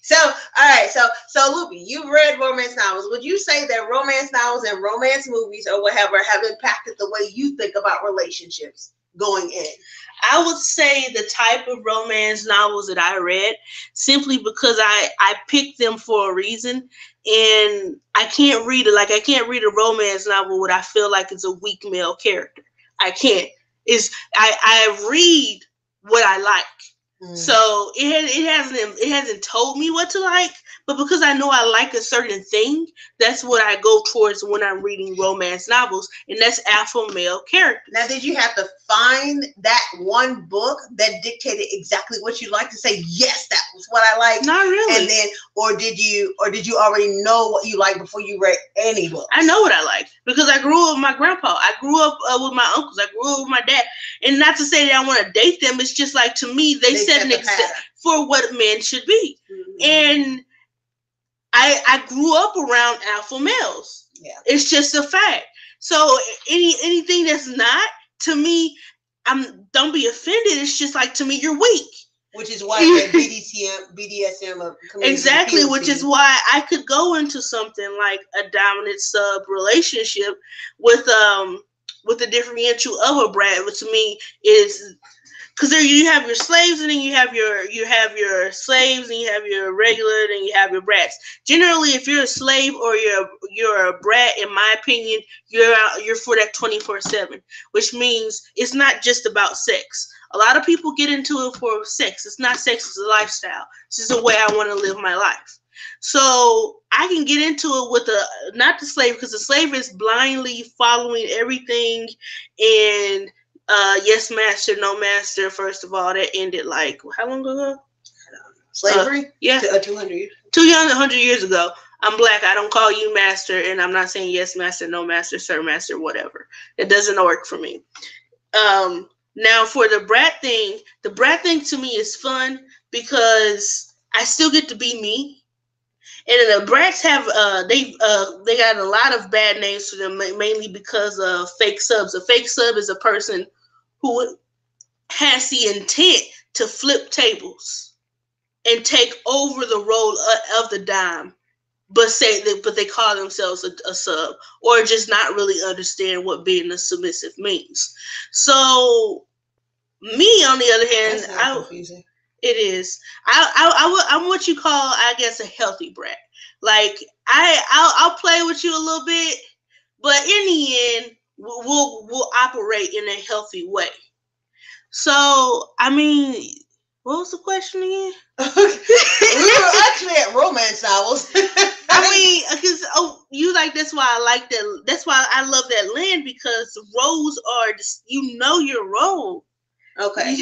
So, all right. So Loopy, you've read romance novels. Would you say that romance novels and romance movies or whatever have impacted the way you think about relationships going in? I would say the type of romance novels that I read, simply because I picked them for a reason, and I can't read it. Like, I can't read a romance novel where I feel like it's a weak male character. I can't. I read what I like. So it hasn't told me what to like, but because I know I like a certain thing, that's what I go towards when I'm reading romance novels, and that's alpha male characters. Now, did you have to find that one book that dictated exactly what you like to say, yes, that was what I like? Not really. And then, or did you already know what you like before you read any book? I know what I like because I grew up with my grandpa. I grew up with my uncles. I grew up with my dad. And not to say that I want to date them. It's just like, to me, they set an example for what men should be. Mm-hmm. And I grew up around alpha males. Yeah. It's just a fact. So anything that's not, to me, don't be offended. It's just like, to me, you're weak. Which is why that BDSM exactly, which is why I could go into something like a dominant sub relationship with the differential of a brat, which to me is, because there you have your slaves, and then you have your slaves, and you have your regular, and you have your brats. Generally, if you're a slave or you're a brat, in my opinion, you're for that 24/7, which means it's not just about sex. A lot of people get into it for sex. It's not sex; it's a lifestyle. This is the way I want to live my life. So I can get into it with not the slave, because the slave is blindly following everything, and yes master, no master. First of all, that ended like how long ago? Slavery? Yeah, 200 years. 200 years ago. I'm black. I don't call you master, and I'm not saying yes master, no master, sir master, whatever. It doesn't work for me. Now for the brat thing to me is fun because I still get to be me. And the brats have they got a lot of bad names to them, mainly because of fake subs. A fake sub is a person who has the intent to flip tables and take over the role of the dime, but they call themselves a sub, or just not really understand what being a submissive means. So me, on the other hand, confusing. It is. I'm what you call, I guess, a healthy brat. Like I'll play with you a little bit, but in the end, we'll operate in a healthy way. So I mean, what was the question again? We were actually at romance novels. I mean, because you like, that's why I like that. That's why I love that land, because roles are just, your role. Okay,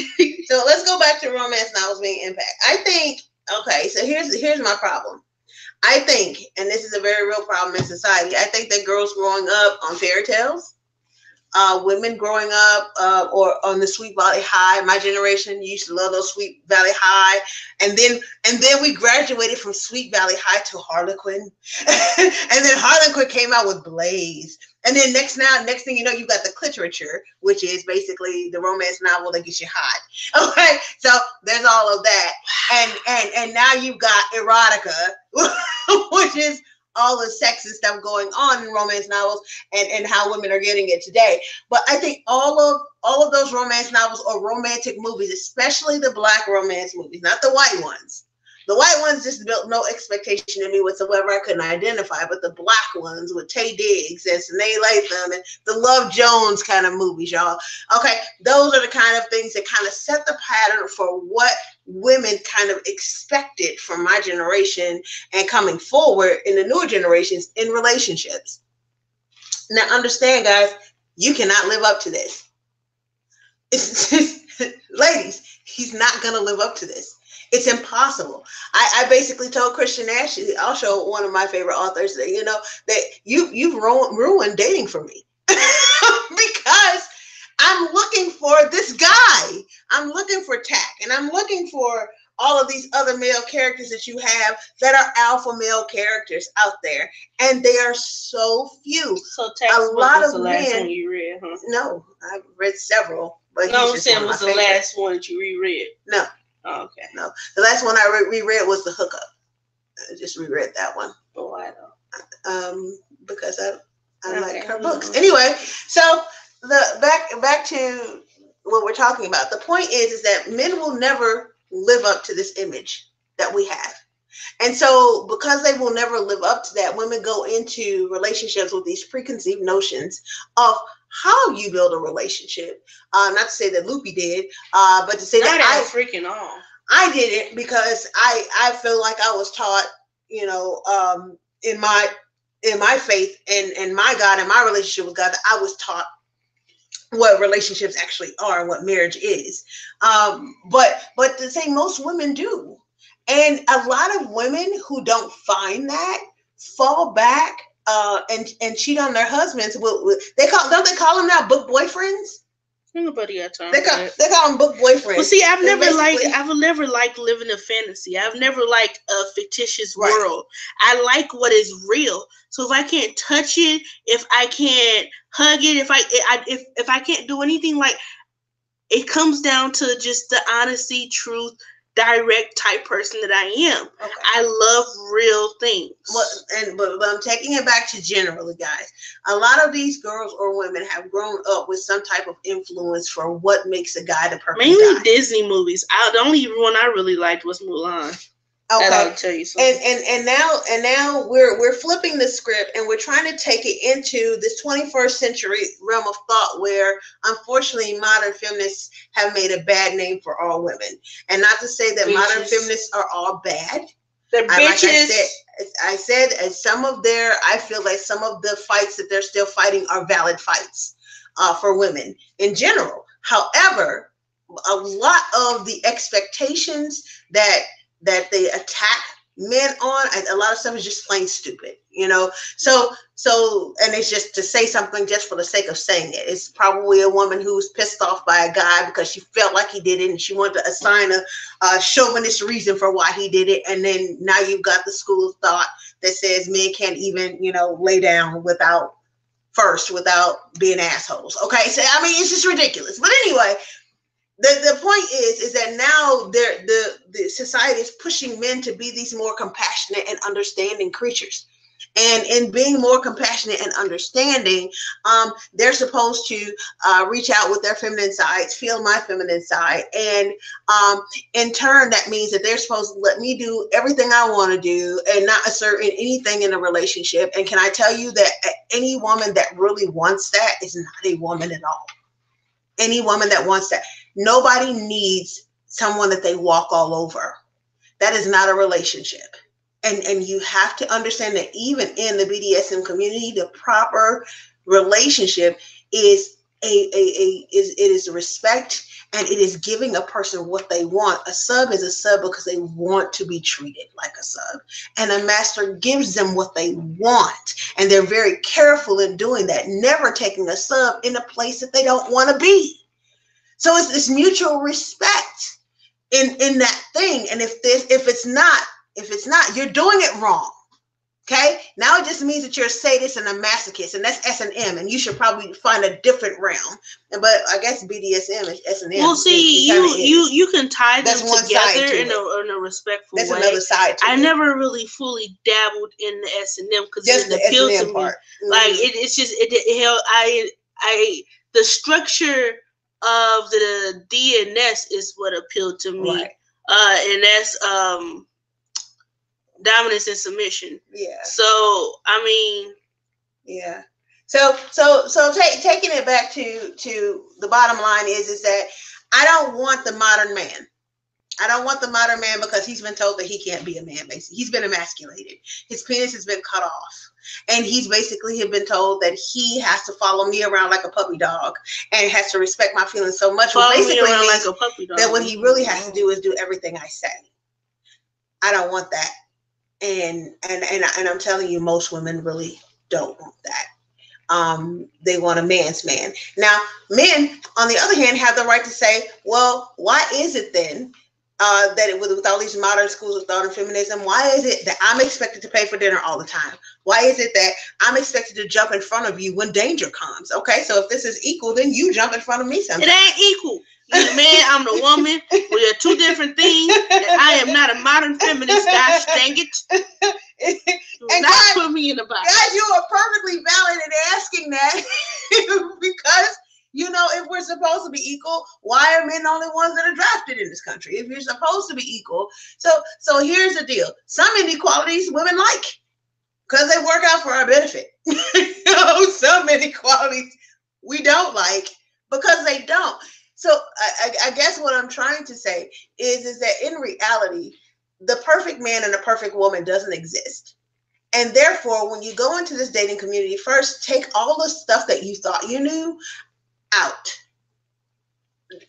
so let's go back to romance novels being impact. I think, okay, so here's my problem. I think, and this is a very real problem in society, I think that girls growing up on fairy tales, women growing up or on the Sweet Valley High, my generation used to love those Sweet Valley High, and then we graduated from Sweet Valley High to Harlequin, and then Harlequin came out with Blaze, and then next thing you know, you got the cliterature, which is basically the romance novel that gets you hot. Okay, so there's all of that, and now you've got erotica, which is all the sex and stuff going on in romance novels, and how women are getting it today. But I think all of those romance novels or romantic movies, especially the black romance movies, not the white ones. The white ones just built no expectation in me whatsoever. I couldn't identify, but the black ones with Taye Diggs and Sinead Latham and the Love Jones kind of movies, y'all. Okay, those are the kind of things that kind of set the pattern for what women kind of expected from my generation and coming forward in the newer generations in relationships. Now, understand, guys, you cannot live up to this. Ladies, he's not going to live up to this. It's impossible. I basically told Christian Ashley, also one of my favorite authors, that, that you've ruined dating for me because I'm looking for this guy. I'm looking for tact, and I'm looking for all of these other male characters that you have that are alpha male characters out there, and they are so few. So a lot of the last one you read, huh? No, I've read several. But no, I'm saying was the last one that you reread. No. Oh, okay. No, the last one I reread was The Hookup. I just reread that one. Oh, why though? Because I like her books. Anyway, so back to what we're talking about. The point is that men will never live up to this image that we have. And so because they will never live up to that, women go into relationships with these preconceived notions of how you build a relationship. Not to say that Loopy did, but to say that I freaking all. I did it because I feel like I was taught, in my faith and my God and my relationship with God, that I was taught what relationships actually are and what marriage is. But to say most women do. And a lot of women who don't find that fall back and cheat on their husbands. Don't they call them now book boyfriends? Nobody got time They for call, that. they call them book boyfriends. Well, see, I've They're never basically- liked living a fantasy. I've never liked a fictitious Right. world. I like what is real. So if I can't touch it, if I can't hug it, if I can't do anything, like, it comes down to just the honesty, truth, direct type person that I am. Okay. I love real things. But I'm taking it back to generally, guys. A lot of these girls or women have grown up with some type of influence for what makes a guy the perfect Mainly guy. Disney movies. The only one I really liked was Mulan. Okay. I'll tell you something. And now we're flipping the script and we're trying to take it into this 21st century realm of thought where unfortunately modern feminists have made a bad name for all women. And not to say that modern feminists are all bad. They're bitches. Like I said, I feel like some of the fights that they're still fighting are valid fights for women in general. However, a lot of the expectations that they attack men on, a lot of stuff is just plain stupid, you know. So and it's just to say something just for the sake of saying it. It's probably a woman who's pissed off by a guy because she felt like he did it and she wanted to assign a chauvinist reason for why he did it. And then now you've got the school of thought that says men can't even, you know, lay down without being assholes. Okay, so I mean, it's just ridiculous. But anyway, the point is that now the society is pushing men to be these more compassionate and understanding creatures. And in being more compassionate and understanding, they're supposed to reach out with their feminine sides, feel my feminine side. And in turn, that means that they're supposed to let me do everything I want to do and not assert in anything in a relationship. And can I tell you that any woman that really wants that is not a woman at all. Any woman that wants that. Nobody needs someone that they walk all over. That is not a relationship. And you have to understand that even in the BDSM community, the proper relationship is it is respect, and it is giving a person what they want. A sub is a sub because they want to be treated like a sub, and a master gives them what they want, and they're very careful in doing that, never taking a sub in a place that they don't want to be. So it's this mutual respect in that thing. And if it's not, you're doing it wrong. Okay. Now it just means that you're a sadist and a masochist, and that's S&M, and you should probably find a different realm. But I guess BDSM is S&M. Well, see, you can tie them together in a respectful way. That's another side to it. I never really fully dabbled in the S&M because just it appealed to me. Like it's just the structure of the DNS is what appealed to me. Right. And that's dominance and submission. Yeah. So I mean, yeah. So taking it back to the bottom line is that I don't want the modern man. I don't want the modern man because he's been told that he can't be a man. Basically, he's been emasculated. His penis has been cut off, and he's basically been told that he has to follow me around like a puppy dog and has to respect my feelings so much. Follow basically me around means like a puppy dog. That what he really has to do is do everything I say. I don't want that, and I'm telling you, most women really don't want that. They want a man's man. Now, men, on the other hand, have the right to say, well, why is it then that with all these modern schools of thought and feminism, why is it that I'm expected to pay for dinner all the time? Why is it that I'm expected to jump in front of you when danger comes? Okay, so if this is equal, then you jump in front of me sometimes. It ain't equal. You're the man, I'm the woman. We are two different things. And I am not a modern feminist. Gosh dang it. And not guys, put me in the box. Guys, you are perfectly valid in asking that because, you know, if we're supposed to be equal, why are men the only ones that are drafted in this country? If you're supposed to be equal. So here's the deal. Some inequalities women like because they work out for our benefit. You know, some inequalities we don't like because they don't. So I guess what I'm trying to say is that in reality, the perfect man and the perfect woman doesn't exist. And therefore, when you go into this dating community, first take all the stuff that you thought you knew out.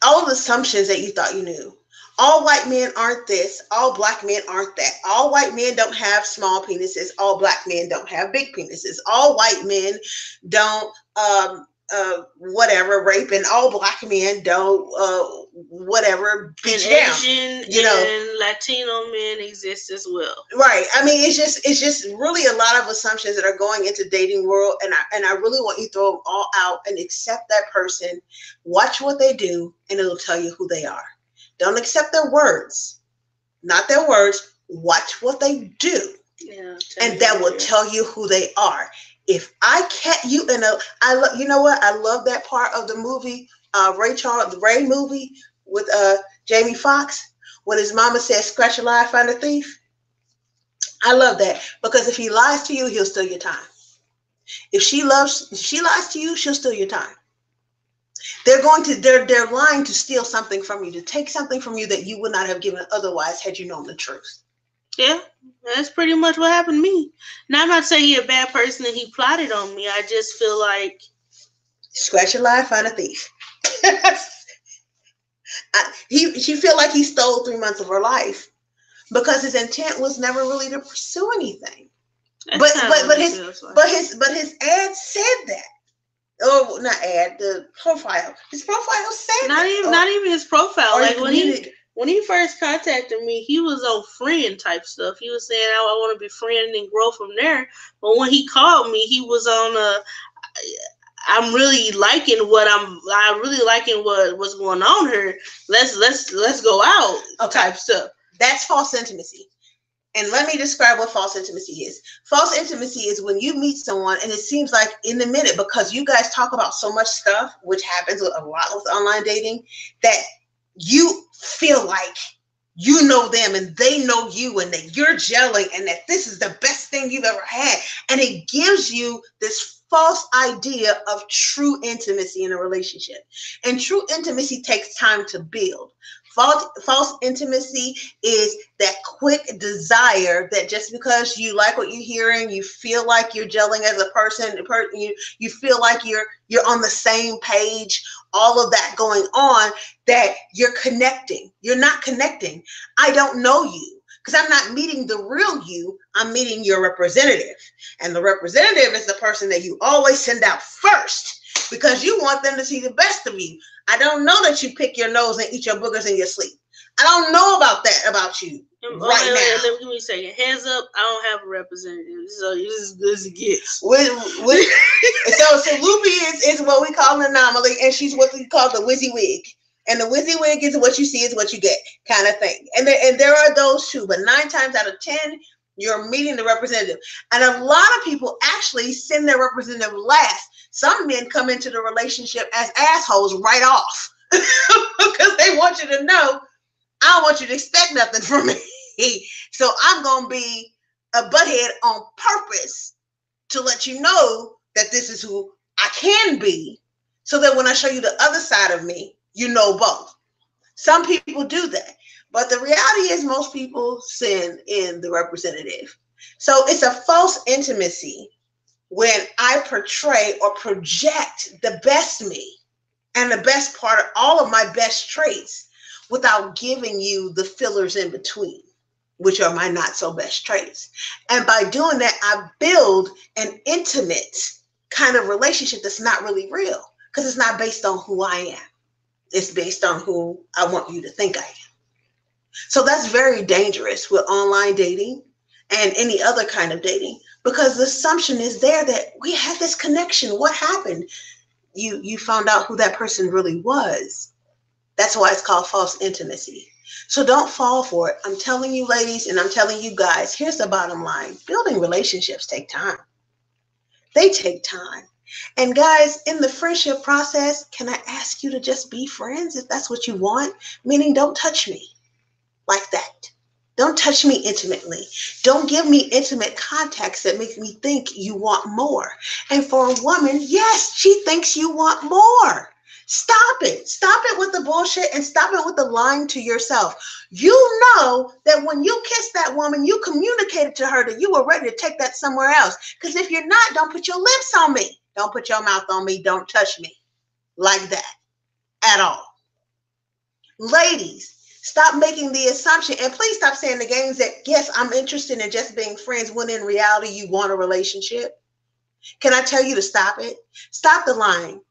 All the assumptions that you thought you knew. All white men aren't this. All black men aren't that. All white men don't have small penises. All black men don't have big penises. All white men don't whatever, raping all black men don't whatever beat you down. Asian You know, and Latino men exist as well. right. I mean, it's just really a lot of assumptions that are going into dating world, and I really want you to throw them all out and accept that person, watch what they do, and it'll tell you who they are. Don't accept their words, not their words. Watch what they do, and that will tell you who they are. If I kept you in a, you know what? I love that part of the movie, the Ray movie with Jamie Foxx, when his mama said, "Scratch a lie, find a thief." I love that, because if he lies to you, he'll steal your time. If she lies to you, she'll steal your time. They're lying to steal something from you, to take something from you that you would not have given otherwise had you known the truth. Yeah, that's pretty much what happened to me. Now, I'm not saying he's a bad person and he plotted on me. I just feel like, scratch a lie, find a thief. She feel like he stole 3 months of her life because his intent was never really to pursue anything. But his ad said that. Oh, not ad, the profile. His profile said not even his profile. Like when he first contacted me, he was on friend type stuff. He was saying, I want to be friend and grow from there. But when he called me, he was on I'm really liking what's going on here. Let's go out type stuff. That's false intimacy. And let me describe what false intimacy is. False intimacy is when you meet someone and it seems like in the minute, because you guys talk about so much stuff, which happens a lot with online dating, that you feel like you know them and they know you and that you're gelling and that this is the best thing you've ever had. And it gives you this false idea of true intimacy in a relationship. And true intimacy takes time to build. False intimacy is that quick desire that just because you like what you're hearing, you feel like you're gelling as a person, you feel like you're on the same page, all of that going on, that you're connecting. You're not connecting. I don't know you because I'm not meeting the real you. I'm meeting your representative. And the representative is the person that you always send out first because you want them to see the best of you. I don't know that you pick your nose and eat your boogers in your sleep. I don't know about that about you now. Let me say, hands up, I don't have a representative, so you're as good as it gets. So LoOpy is what we call an anomaly, and she's what we call the WYSIWYG. And the WYSIWYG is what you see is what you get kind of thing. And there are those too, but 9 times out of 10, you're meeting the representative. And a lot of people actually send their representative last. Some men come into the relationship as assholes right off because they want you to know, I don't want you to expect nothing from me. So I'm going to be a butthead on purpose to let you know that this is who I can be, so that when I show you the other side of me, you know both. Some people do that. But the reality is most people send in the representative. So it's a false intimacy when I portray or project the best me and the best part of all of my best traits without giving you the fillers in between, which are my not so best traits. And by doing that, I build an intimate kind of relationship that's not really real because it's not based on who I am. It's based on who I want you to think I am. So that's very dangerous with online dating and any other kind of dating, because the assumption is there that we had this connection. What happened? You found out who that person really was. That's why it's called false intimacy. So don't fall for it. I'm telling you, ladies, and I'm telling you guys, here's the bottom line. Building relationships take time. They take time. And guys, in the friendship process, can I ask you to just be friends if that's what you want? Meaning, don't touch me like that. Don't touch me intimately. Don't give me intimate contacts that make me think you want more. And for a woman, yes, she thinks you want more. Stop it. Stop it with the bullshit and stop it with the lying to yourself. You know that when you kissed that woman, you communicated to her that you were ready to take that somewhere else. Because if you're not, don't put your lips on me. Don't put your mouth on me. Don't touch me like that at all. Ladies, stop making the assumption, and please stop saying the games that, yes, I'm interested in just being friends when in reality you want a relationship. Can I tell you to stop it? Stop the lying.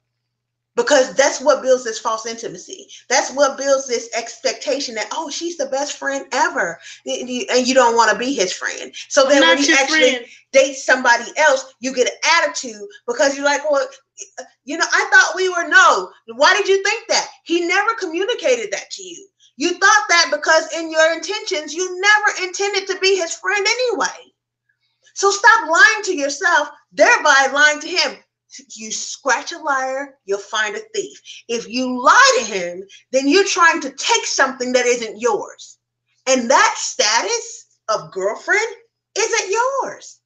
Because that's what builds this false intimacy. That's what builds this expectation that, oh, she's the best friend ever. And you don't want to be his friend. So then when you actually date somebody else, you get an attitude because you're like, well, I thought we were. No. Why did you think that? He never communicated that to you. You thought that because in your intentions, you never intended to be his friend anyway. So stop lying to yourself, thereby lying to him. You scratch a liar, you'll find a thief. If you lie to him, then you're trying to take something that isn't yours. And that status of girlfriend isn't yours.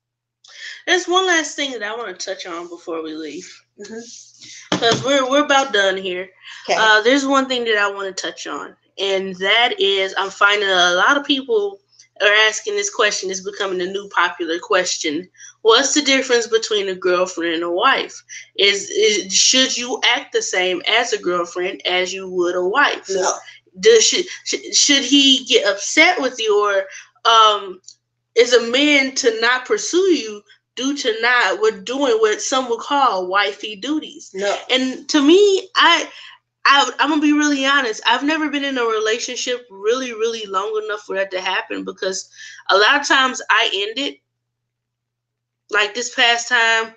There's one last thing that I want to touch on before we leave. Because we're about done here. Okay. There's one thing that I want to touch on. And that is, I'm finding a lot of people are asking this question. It's becoming a new popular question. What's the difference between a girlfriend and a wife? Should you act the same as a girlfriend as you would a wife? No. Should he get upset with you, or is a man to not pursue you due to we're doing what some would call wifey duties? No. And to me, I'm gonna be really honest. I've never been in a relationship really, really long enough for that to happen, because a lot of times I end it. Like this past time,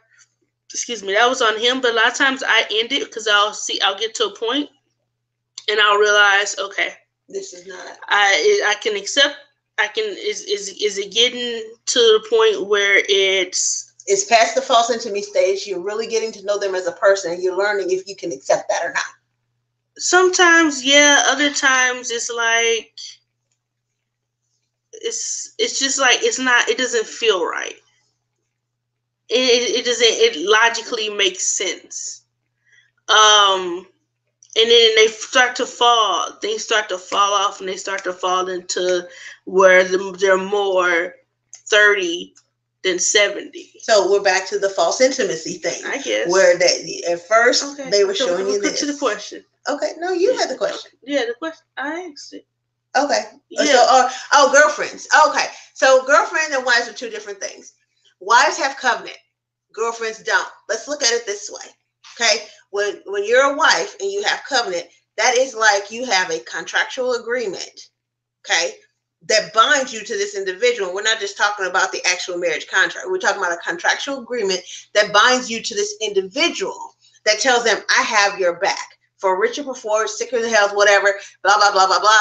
that was on him. But a lot of times I end it because I'll get to a point and I'll realize, okay, this is not. I can accept. Is it getting to the point where it's past the false intimacy stage? You're really getting to know them as a person, and you're learning if you can accept that or not. Sometimes, yeah. Other times, it's like it's just like it's not. It doesn't feel right. It doesn't. It logically makes sense. And then they start to fall. Things start to fall off, and they start to fall into where they're more 30 than 70. So we're back to the false intimacy thing, I guess. Where at first they were showing you this. To the question. Okay, no, you had the question. Yeah, the question. I asked it. Okay. Yeah. So, girlfriends. Okay. So girlfriend and wives are two different things. Wives have covenant. Girlfriends don't. Let's look at it this way. Okay. When you're a wife and you have covenant, that is like you have a contractual agreement. Okay. That binds you to this individual. We're not just talking about the actual marriage contract. We're talking about a contractual agreement that binds you to this individual, that tells them, I have your back. For richer, for poor, sicker than health, whatever, blah, blah, blah, blah, blah.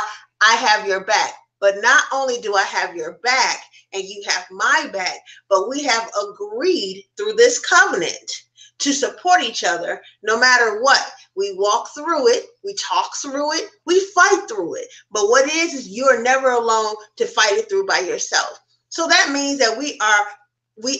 I have your back. But not only do I have your back and you have my back, but we have agreed through this covenant to support each other no matter what. We walk through it, we talk through it, we fight through it. But what it is you are never alone to fight it through by yourself. So that means that we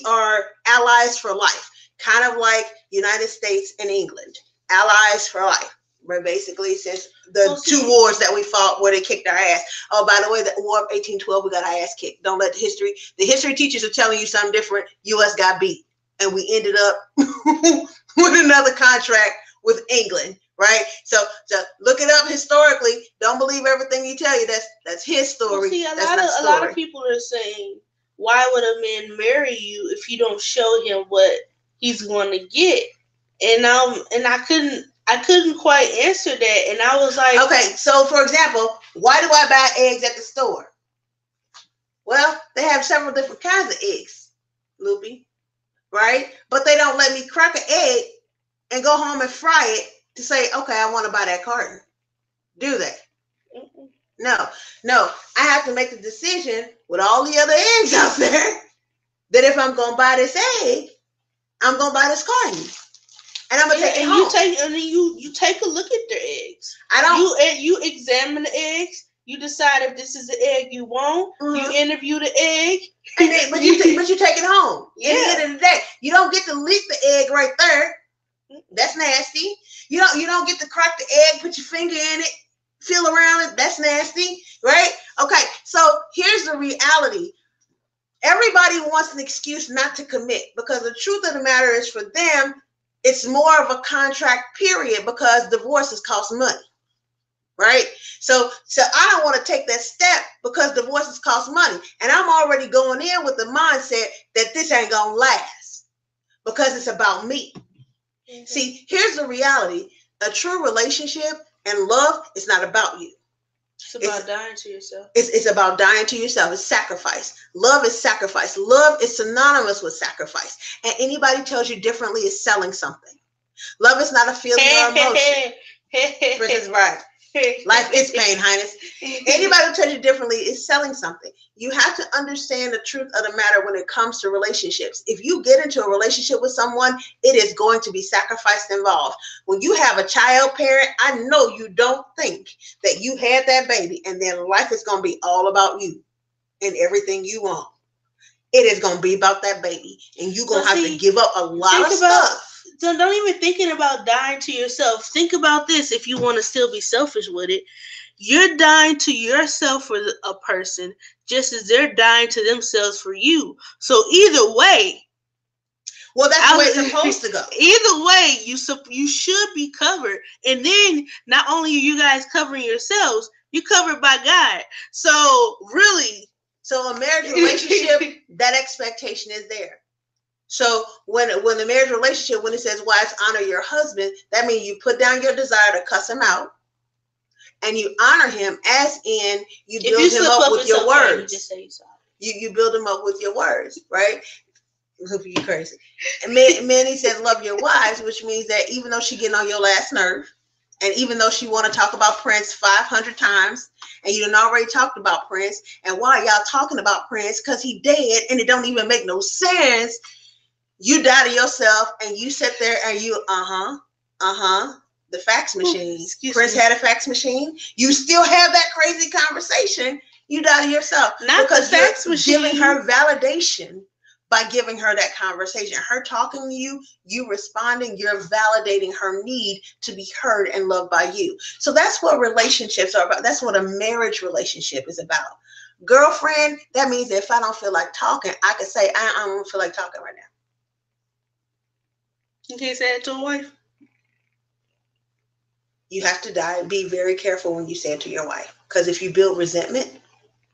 are allies for life, kind of like United States and England, allies for life. Where basically, since the two wars that we fought where they kicked our ass. Oh, by the way, the War of 1812, we got our ass kicked. Don't let the history teachers are telling you something different. U.S. got beat. And we ended up with another contract with England, right? So look it up historically. Don't believe everything you tell you. That's his story. See, a lot of people are saying, why would a man marry you if you don't show him what he's going to get? And I couldn't quite answer that. And I was like, okay, so for example, why do I buy eggs at the store? Well, they have several different kinds of eggs, Loopy, right? But they don't let me crack an egg and go home and fry it to say, okay, I want to buy that carton. Do they? No. I have to make the decision with all the other eggs out there that if I'm going to buy this egg, I'm going to buy this carton. And I'm gonna take it home. You take a look at their eggs. You examine the eggs. You decide if this is the egg you want. Mm-hmm. You interview the egg. But you take it home. Yeah. At the end of the day, you don't get to lick the egg right there. That's nasty. You don't get to crack the egg, put your finger in it, feel around it. That's nasty, right? Okay. So here's the reality. Everybody wants an excuse not to commit, because the truth of the matter is, for them, it's more of a contract period, because divorces cost money, right? So I don't want to take that step because divorces cost money. And I'm already going in with the mindset that this ain't going to last because it's about me. Mm-hmm. See, here's the reality. A true relationship and love is not about you. It's about dying to yourself. It's about dying to yourself. It's sacrifice. Love is sacrifice. Love is synonymous with sacrifice. And anybody tells you differently is selling something. Love is not a feeling or emotion. Princess Bride. Life is pain, Highness. Anybody who tells you differently is selling something. You have to understand the truth of the matter when it comes to relationships. If you get into a relationship with someone, it is going to be sacrifice involved. When you have a child parent, I know you don't think that you had that baby and then life is going to be all about you and everything you want. It is going to be about that baby, and you're going to have to give up a lot of stuff. So don't even thinking about dying to yourself. Think about this if you want to still be selfish with it. You're dying to yourself for a person just as they're dying to themselves for you. So either way. Well, that's the way it's supposed to go. Either way, you should be covered. And then not only are you guys covering yourselves, you're covered by God. So really. So a marriage relationship, that expectation is there. So when the marriage relationship, when it says wives honor your husband, that means you put down your desire to cuss him out and you honor him, as in you build him up with your words. You build him up with your words, right? You crazy. And Manny said love your wives, which means that even though she getting on your last nerve, and even though she want to talk about Prince 500 times, and you done already talked about Prince, and why y'all talking about Prince? Because he dead and it don't even make no sense. You die to yourself and you sit there and you, the fax machine. Prince had a fax machine. You still have that crazy conversation. You die to yourself. Not because the fax machine. Giving her validation by giving her that conversation. Her talking to you, you responding, you're validating her need to be heard and loved by you. So that's what relationships are about. That's what a marriage relationship is about. Girlfriend, that means that if I don't feel like talking, I can say, I don't feel like talking right now. You can't say it to a wife. You have to be very careful when you say it to your wife, because if you build resentment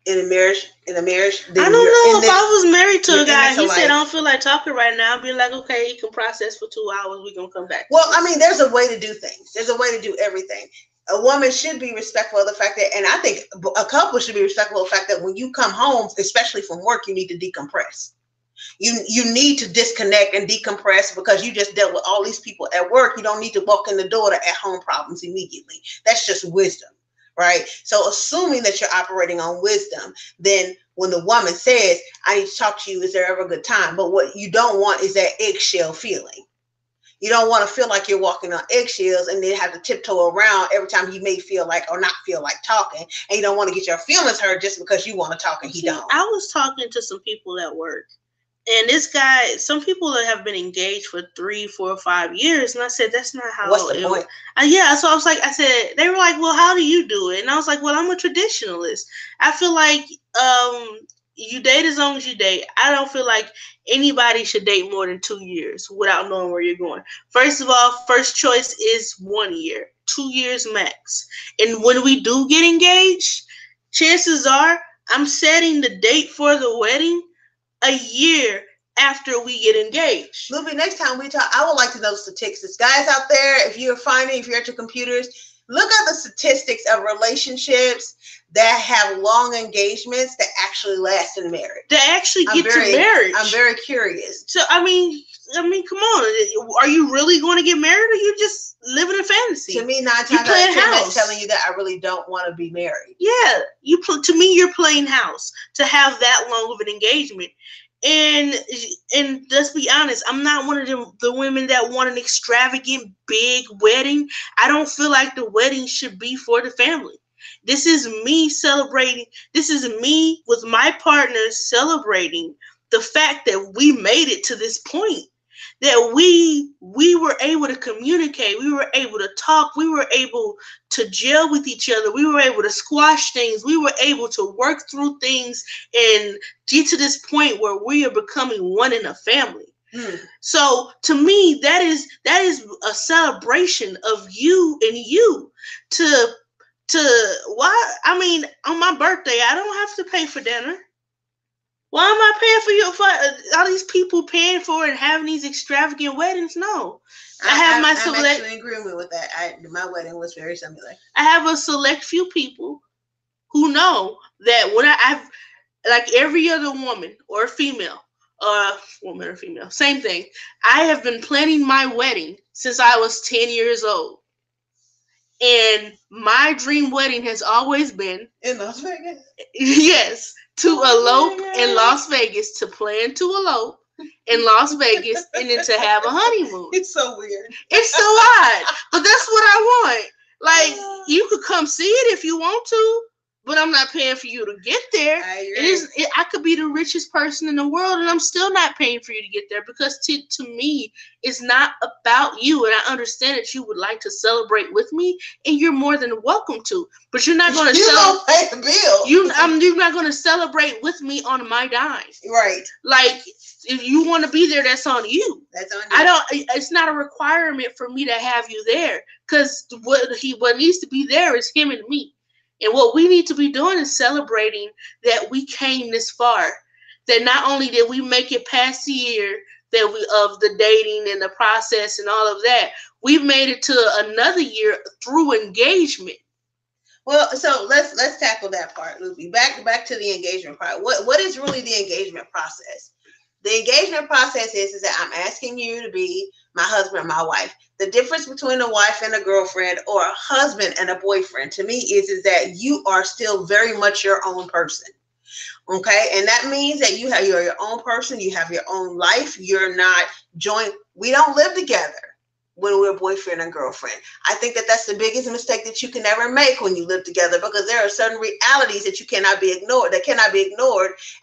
in a marriage, then I don't know if I was married to a guy. He said, "I don't feel like talking right now." I'd be like, "Okay, you can process for 2 hours. We're gonna come back." Well, I mean, there's a way to do things. There's a way to do everything. A woman should be respectful of the fact that, and I think a couple should be respectful of the fact that when you come home, especially from work, you need to decompress. You need to disconnect and decompress because you just dealt with all these people at work. You don't need to walk in the door to at-home problems immediately. That's just wisdom, right? So assuming that you're operating on wisdom, then when the woman says, I need to talk to you, is there ever a good time? But what you don't want is that eggshell feeling. You don't want to feel like you're walking on eggshells and then have to tiptoe around every time you may feel like or not feel like talking. And you don't want to get your feelings hurt just because you want to talk and he don't. I was talking to some people at work. And this guy, some people that have been engaged for 3, 4, 5 years, and I said, that's not how. What's the point? Yeah, so I said, they were like, well, how do you do it? And I was like, well, I'm a traditionalist. I feel like you date as long as you date. I don't feel like anybody should date more than 2 years without knowing where you're going. First of all, first choice is 1 year, 2 years max. And when we do get engaged, chances are I'm setting the date for the wedding a year after we get engaged. Loopy, next time we talk, I would like to know the statistics. Guys out there, if you're at your computers, look at the statistics of relationships that have long engagements that actually last in marriage. That actually get to marriage. I'm very curious. So, I mean, come on. Are you really going to get married, or you just living a fantasy? To me, 9 times out of 10, that's telling you that I really don't want to be married. Yeah, to me, you're playing house to have that long of an engagement. And let's be honest, I'm not one of the women that want an extravagant big wedding. I don't feel like the wedding should be for the family. This is me celebrating. This is me with my partner celebrating the fact that we made it to this point, that we were able to communicate, we were able to talk, we were able to gel with each other, we were able to squash things, we were able to work through things and get to this point where we are becoming one in a family. So to me, that is a celebration of you and you. To why? I mean, on my birthday, I don't have to pay for dinner. Why am I paying for all these people paying for and having these extravagant weddings? No. I'm actually in agreement with that. My wedding was very similar. I have a select few people who know that when I've like every other woman or female, woman or female, same thing. I have been planning my wedding since I was 10 years old. And my dream wedding has always been in Las Vegas. Yes, to elope in Las Vegas, to plan to elope in Las Vegas, and then to have a honeymoon. It's so weird. It's so odd, but that's what I want. Like, you could come see it if you want to, but I'm not paying for you to get there. I could be the richest person in the world, and I'm still not paying for you to get there, because to me, it's not about you. And I understand that you would like to celebrate with me, and you're more than welcome to. But you're not going to pay the bill. You're not going to celebrate with me on my dime. Right. Like, if you want to be there, that's on you. That's on you. It's not a requirement for me to have you there, because what needs to be there is him and me. And what we need to be doing is celebrating that we came this far. That not only did we make it past the year of the dating and the process and all of that, we've made it to another year through engagement. Well, so let's tackle that part, Loopy. Back to the engagement part. What is really the engagement process? The engagement process is that I'm asking you to be my husband, my wife. The difference between a wife and a girlfriend, or a husband and a boyfriend, to me is that you are still very much your own person. Okay, and that means that you're your own person. You have your own life. You're not joint. We don't live together when we're boyfriend and girlfriend. I think that that's the biggest mistake that you can ever make when you live together, because there are certain realities that cannot be ignored.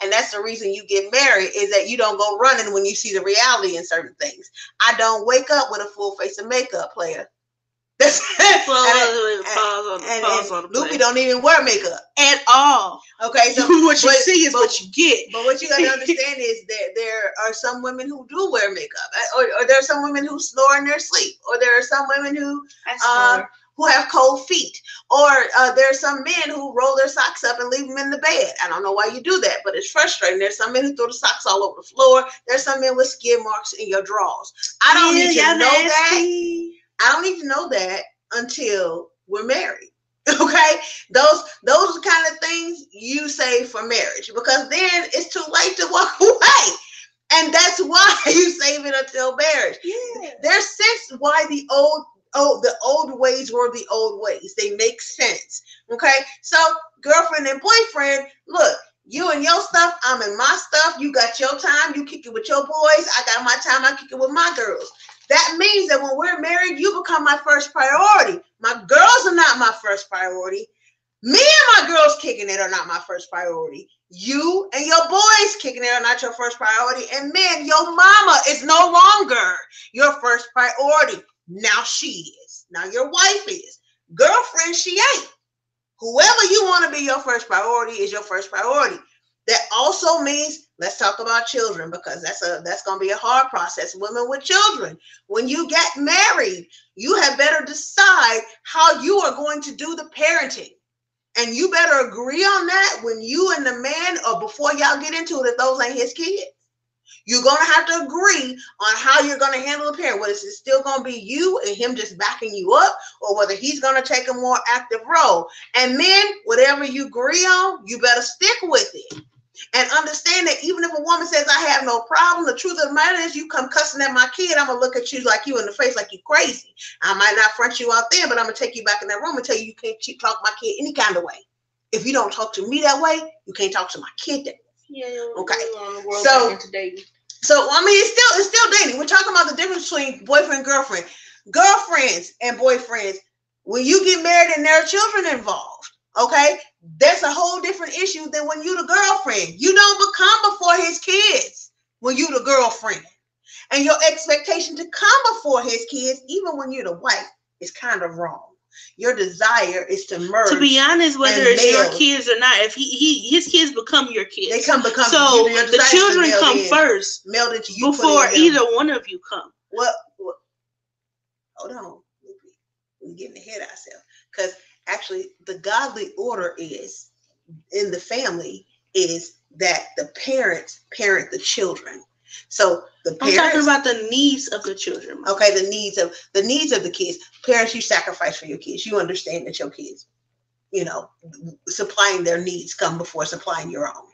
And that's the reason you get married, is that you don't go running when you see the reality in certain things. I don't wake up with a full face of makeup, player. Pause on Loopy don't even wear makeup at all. Okay, so what you see is what you get. But what you got to understand is that there are some women who do wear makeup, or there are some women who snore in their sleep, or there are some women who have cold feet, or there are some men who roll their socks up and leave them in the bed. I don't know why you do that, but it's frustrating. There's some men who throw the socks all over the floor. There's some men with skid marks in your drawers. I don't need to know that. I don't need to know that until we're married. Okay, those are the kind of things you save for marriage, because then it's too late to walk away, and that's why you save it until marriage. Yeah. There's sense why the old ways were the old ways. They make sense. Okay, so girlfriend and boyfriend, look. You and your stuff, I'm in my stuff. You got your time. You kick it with your boys. I got my time. I kick it with my girls. That means that when we're married, you become my first priority. My girls are not my first priority. Me and my girls kicking it are not my first priority. You and your boys kicking it are not your first priority. And men, your mama is no longer your first priority. Now she is. Now your wife is. Girlfriend, she ain't. Whoever you want to be your first priority is your first priority. That also means, let's talk about children, because that's going to be a hard process. Women with children, when you get married, you had better decide how you are going to do the parenting. And you better agree on that when you and the man, or before y'all get into it, if those ain't his kids. You're going to have to agree on how you're going to handle the parent, whether it's still going to be you and him just backing you up, or whether he's going to take a more active role. And men, whatever you agree on, you better stick with it. And understand that even if a woman says, I have no problem, the truth of the matter is, you come cussing at my kid, I'm going to look at you like you in the face, like you crazy. I might not front you out there, but I'm going to take you back in that room and tell you can't talk to my kid any kind of way. If you don't talk to me that way, you can't talk to my kid that way. Yeah, okay. So I mean, it's still dating. We're talking about the difference between boyfriend and girlfriend. Girlfriends and boyfriends, when you get married and there are children involved, okay, that's a whole different issue than when you the girlfriend. You don't become before his kids when you the girlfriend. And your expectation to come before his kids, even when you're the wife, is kind of wrong. Your desire is to merge. To be honest, whether it's your kids or not, if his kids become your kids, they become. So the children come first, meld into you before either one of you come. Well, hold on, we're getting ahead of ourselves, because actually the godly order is in the family is that the parents parent the children. So the parents, I'm talking about the needs of the children. Okay, the needs of the kids. Parents, you sacrifice for your kids. You understand that your kids, you know, supplying their needs come before supplying your own,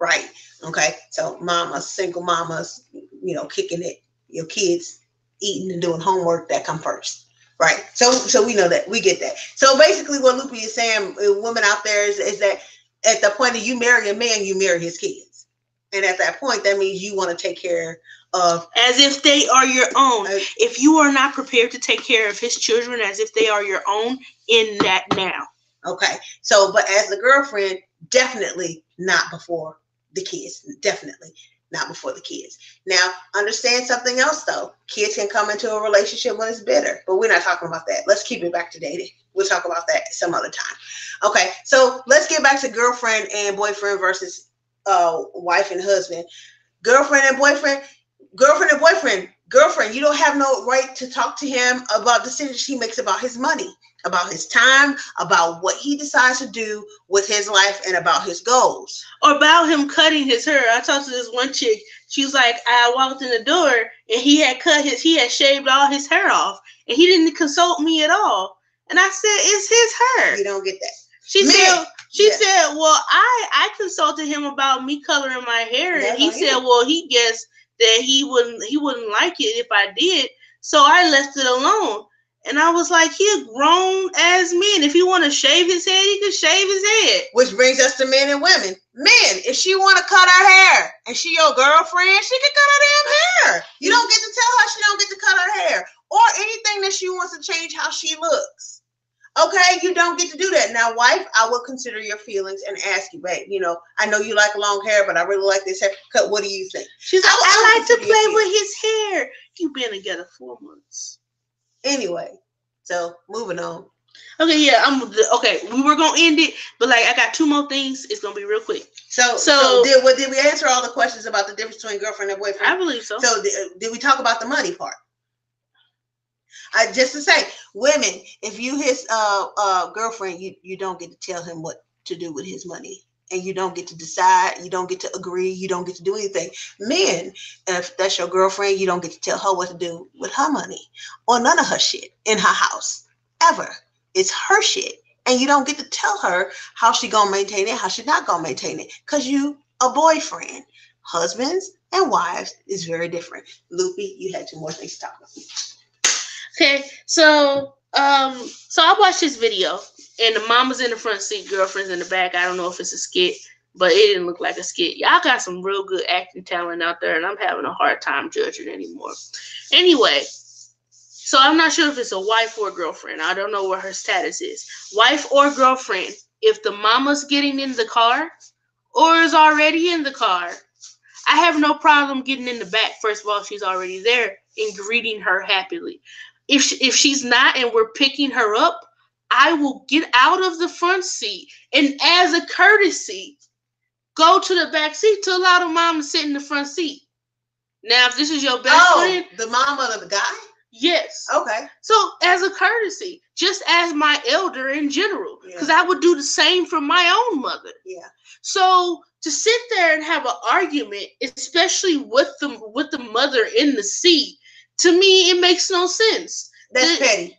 right? Okay, so mamas, single mamas, you know, kicking it, your kids eating and doing homework, that come first, right? So we know that, we get that. So basically what Loopy is saying, women out there, is that at the point that you marry a man, you marry his kids. And at that point, that means you want to take care of, as if they are your own. If you are not prepared to take care of his children as if they are your own, in that now. Okay, so but as the girlfriend, definitely not before the kids. Definitely not before the kids. Now, understand something else though. Kids can come into a relationship when it's bitter, but we're not talking about that. Let's keep it back to dating. We'll talk about that some other time. Okay, so let's get back to girlfriend and boyfriend versus wife and husband. Girlfriend and boyfriend. Girlfriend, you don't have no right to talk to him about decisions he makes about his money, about his time, about what he decides to do with his life, and about his goals. Or about him cutting his hair. I talked to this one chick. She was like, I walked in the door and he had shaved all his hair off, and he didn't consult me at all. And I said, it's his hair. You don't get that. She said, well, I consulted him about me coloring my hair, and he said, well, he guessed that he wouldn't like it if I did, so I left it alone. And I was like, he a grown ass man. If he want to shave his head, he can shave his head. Which brings us to men and women. Men, if she want to cut her hair and she your girlfriend, she can cut her damn hair. You don't get to tell her she don't get to cut her hair, or anything that she wants to change how she looks. Okay, you don't get to do that. Now, wife, I will consider your feelings and ask you, babe, you know, I know you like long hair, but I really like this haircut. What do you think? She's like, I like to play with his hair. You've been together 4 months. Anyway, so moving on. Okay, yeah, we were gonna end it, but like I got 2 more things. It's gonna be real quick. So did we answer all the questions about the difference between girlfriend and boyfriend? I believe so. So did we talk about the money part? Just to say, women, if you his girlfriend, you don't get to tell him what to do with his money, and you don't get to decide, you don't get to agree, you don't get to do anything. Men, if that's your girlfriend, you don't get to tell her what to do with her money or none of her shit in her house ever. It's her shit, and you don't get to tell her how she gonna maintain it, how she not gonna maintain it, because you a boyfriend. Husbands and wives is very different. Loopy, you had 2 more things to talk about. Okay, so I watched this video, and the mama's in the front seat, girlfriend's in the back. I don't know if it's a skit, but it didn't look like a skit. Y'all got some real good acting talent out there, and I'm having a hard time judging anymore. Anyway, so I'm not sure if it's a wife or a girlfriend. I don't know what her status is. Wife or girlfriend, if the mama's getting in the car or is already in the car, I have no problem getting in the back. First of all, she's already there, and greeting her happily. If she's not and we're picking her up, I will get out of the front seat and, as a courtesy, go to the back seat to allow the mom to sit in the front seat. Now, if this is your best friend, the mama of the guy? Yes. Okay. So, as a courtesy, just as my elder in general, because I would do the same for my own mother. Yeah. So to sit there and have an argument, especially with the mother in the seat, to me, it makes no sense. That's petty.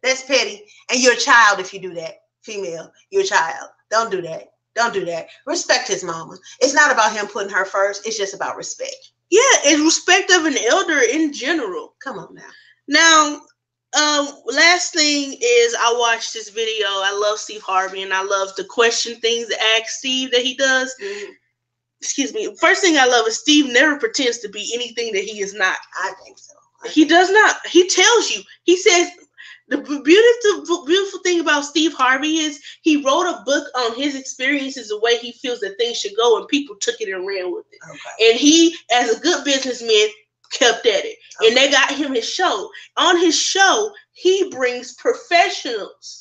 That's petty. And you're a child if you do that. Female, you're a child. Don't do that. Don't do that. Respect his mama. It's not about him putting her first. It's just about respect. Yeah, it's respect of an elder in general. Come on now. Now, last thing is I watched this video. I love Steve Harvey, and I love the question things to ask Steve that he does. Mm-hmm. Excuse me. First thing I love is Steve never pretends to be anything that he is not. I think so. He does not. He tells you. He says the beautiful thing about Steve Harvey is he wrote a book on his experiences, the way he feels that things should go, and people took it and ran with it. Okay. And he, as a good businessman, kept at it. Okay. And they got him his show. On his show, he brings professionals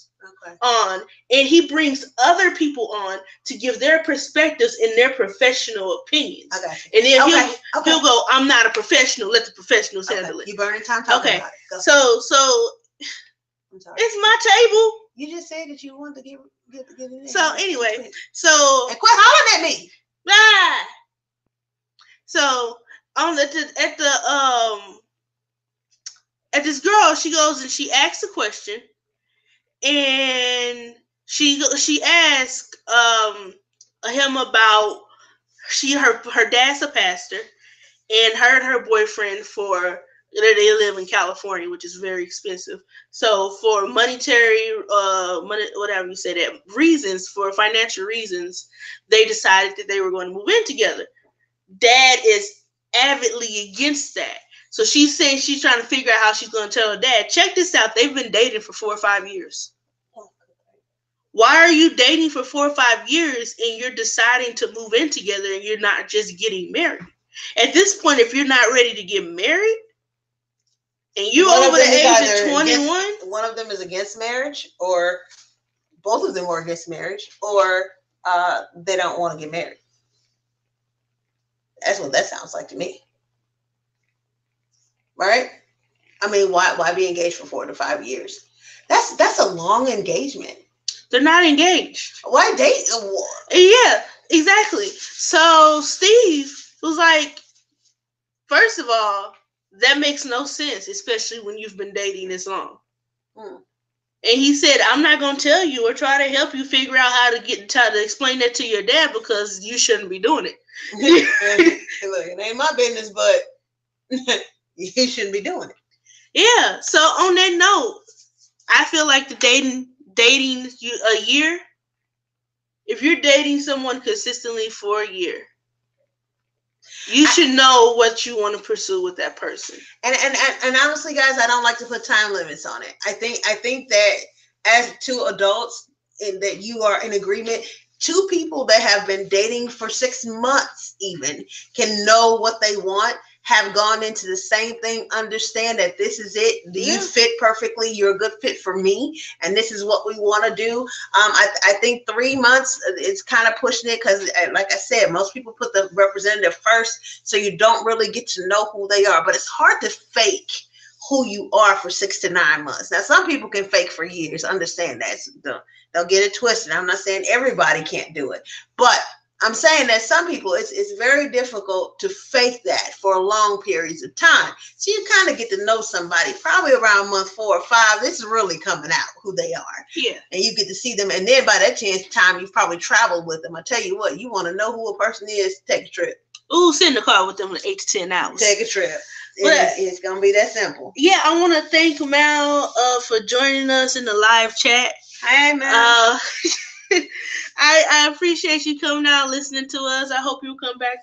on, and he brings other people on to give their perspectives and their professional opinions. I got you. And then he'll go, I'm not a professional. Let the professionals handle it. You burning time talking about it. Go. So I'm sorry. It's my table. You just said that you wanted to get it in. So anyway, so and quit hollering at me. Ah! So on at this girl, she goes and she asks a question, and she asked him about her dad's a pastor, and her and her boyfriend they live in California, which is very expensive. So for monetary whatever you say that reasons, for financial reasons, they decided that they were going to move in together. Dad is avidly against that. So she's saying she's trying to figure out how she's going to tell her dad. Check this out. They've been dating for 4 or 5 years. Why are you dating for 4 or 5 years and you're deciding to move in together and you're not just getting married? At this point, if you're not ready to get married and you're over the age of 21, one of them is against marriage, or both of them are against marriage, or they don't want to get married. That's what that sounds like to me. Right? I mean, why be engaged for 4 to 5 years? That's a long engagement. They're not engaged. Why date? Yeah, exactly. So Steve was like, first of all, that makes no sense, especially when you've been dating this long. And he said, I'm not going to tell you or try to help you figure out how to try to explain that to your dad, because you shouldn't be doing it. Look, it ain't my business, but you shouldn't be doing it. Yeah. So on that note, I feel like the dating a year, if you're dating someone consistently for a year, you should know what you want to pursue with that person. And honestly, guys, I don't like to put time limits on it. I think that as two adults, that you are in agreement. Two people that have been dating for 6 months even can know what they want, have gone into the same thing, understand that this is it. You fit perfectly. You're a good fit for me, and this is what we want to do. I think 3 months, it's kind of pushing it, because like I said, most people put the representative first, so you don't really get to know who they are. But it's hard to fake who you are for 6 to 9 months. Now, some people can fake for years. Understand that. So don't get it twisted. I'm not saying everybody can't do it, but I'm saying that some people, it's very difficult to fake that for long periods of time. So you kind of get to know somebody probably around month 4 or 5. This is really coming out who they are. Yeah. And you get to see them. And then by that time, you've probably traveled with them. I tell you what, you want to know who a person is, take a trip. Ooh, sit in the car with them for 8 to 10 hours. Take a trip. It's going to be that simple. Yeah, I want to thank Mal for joining us in the live chat. Hey, Mal. I appreciate you coming out listening to us. I hope you'll come back.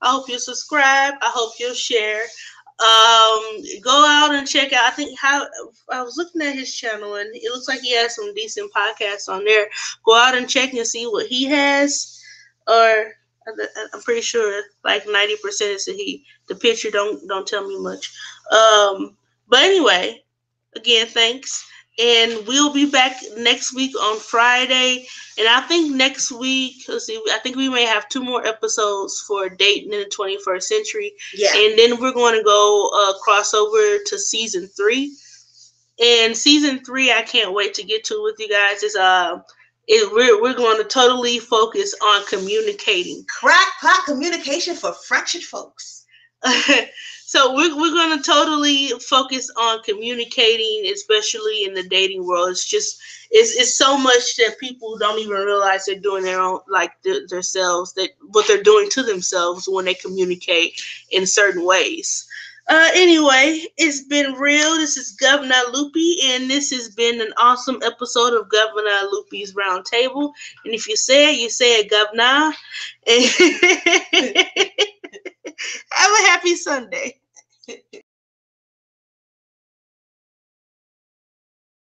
I hope you'll subscribe. I hope you'll share. Go out and check out. I was looking at his channel, and it looks like he has some decent podcasts on there. Go out and check and see what he has. Or I'm pretty sure like 90% is a he. The picture don't tell me much. But anyway, again, thanks. And we'll be back next week on Friday. And I think next week, I think we may have 2 more episodes for Dating in the 21st Century. Yeah. And then we're going to go cross over to season 3. And season 3, I can't wait to get to with you guys. We're going to totally focus on communicating. Crackpot communication for fractured folks. So we're going to totally focus on communicating, especially in the dating world. It's so much that people don't even realize they're doing their own, like themselves, that what they're doing to themselves when they communicate in certain ways. Anyway, it's been real. This is Gov-Na LoOpy, and this has been an awesome episode of Gov-Na LoOpy's Roundtable. And if you say it, Gov-Na. Have a happy Sunday.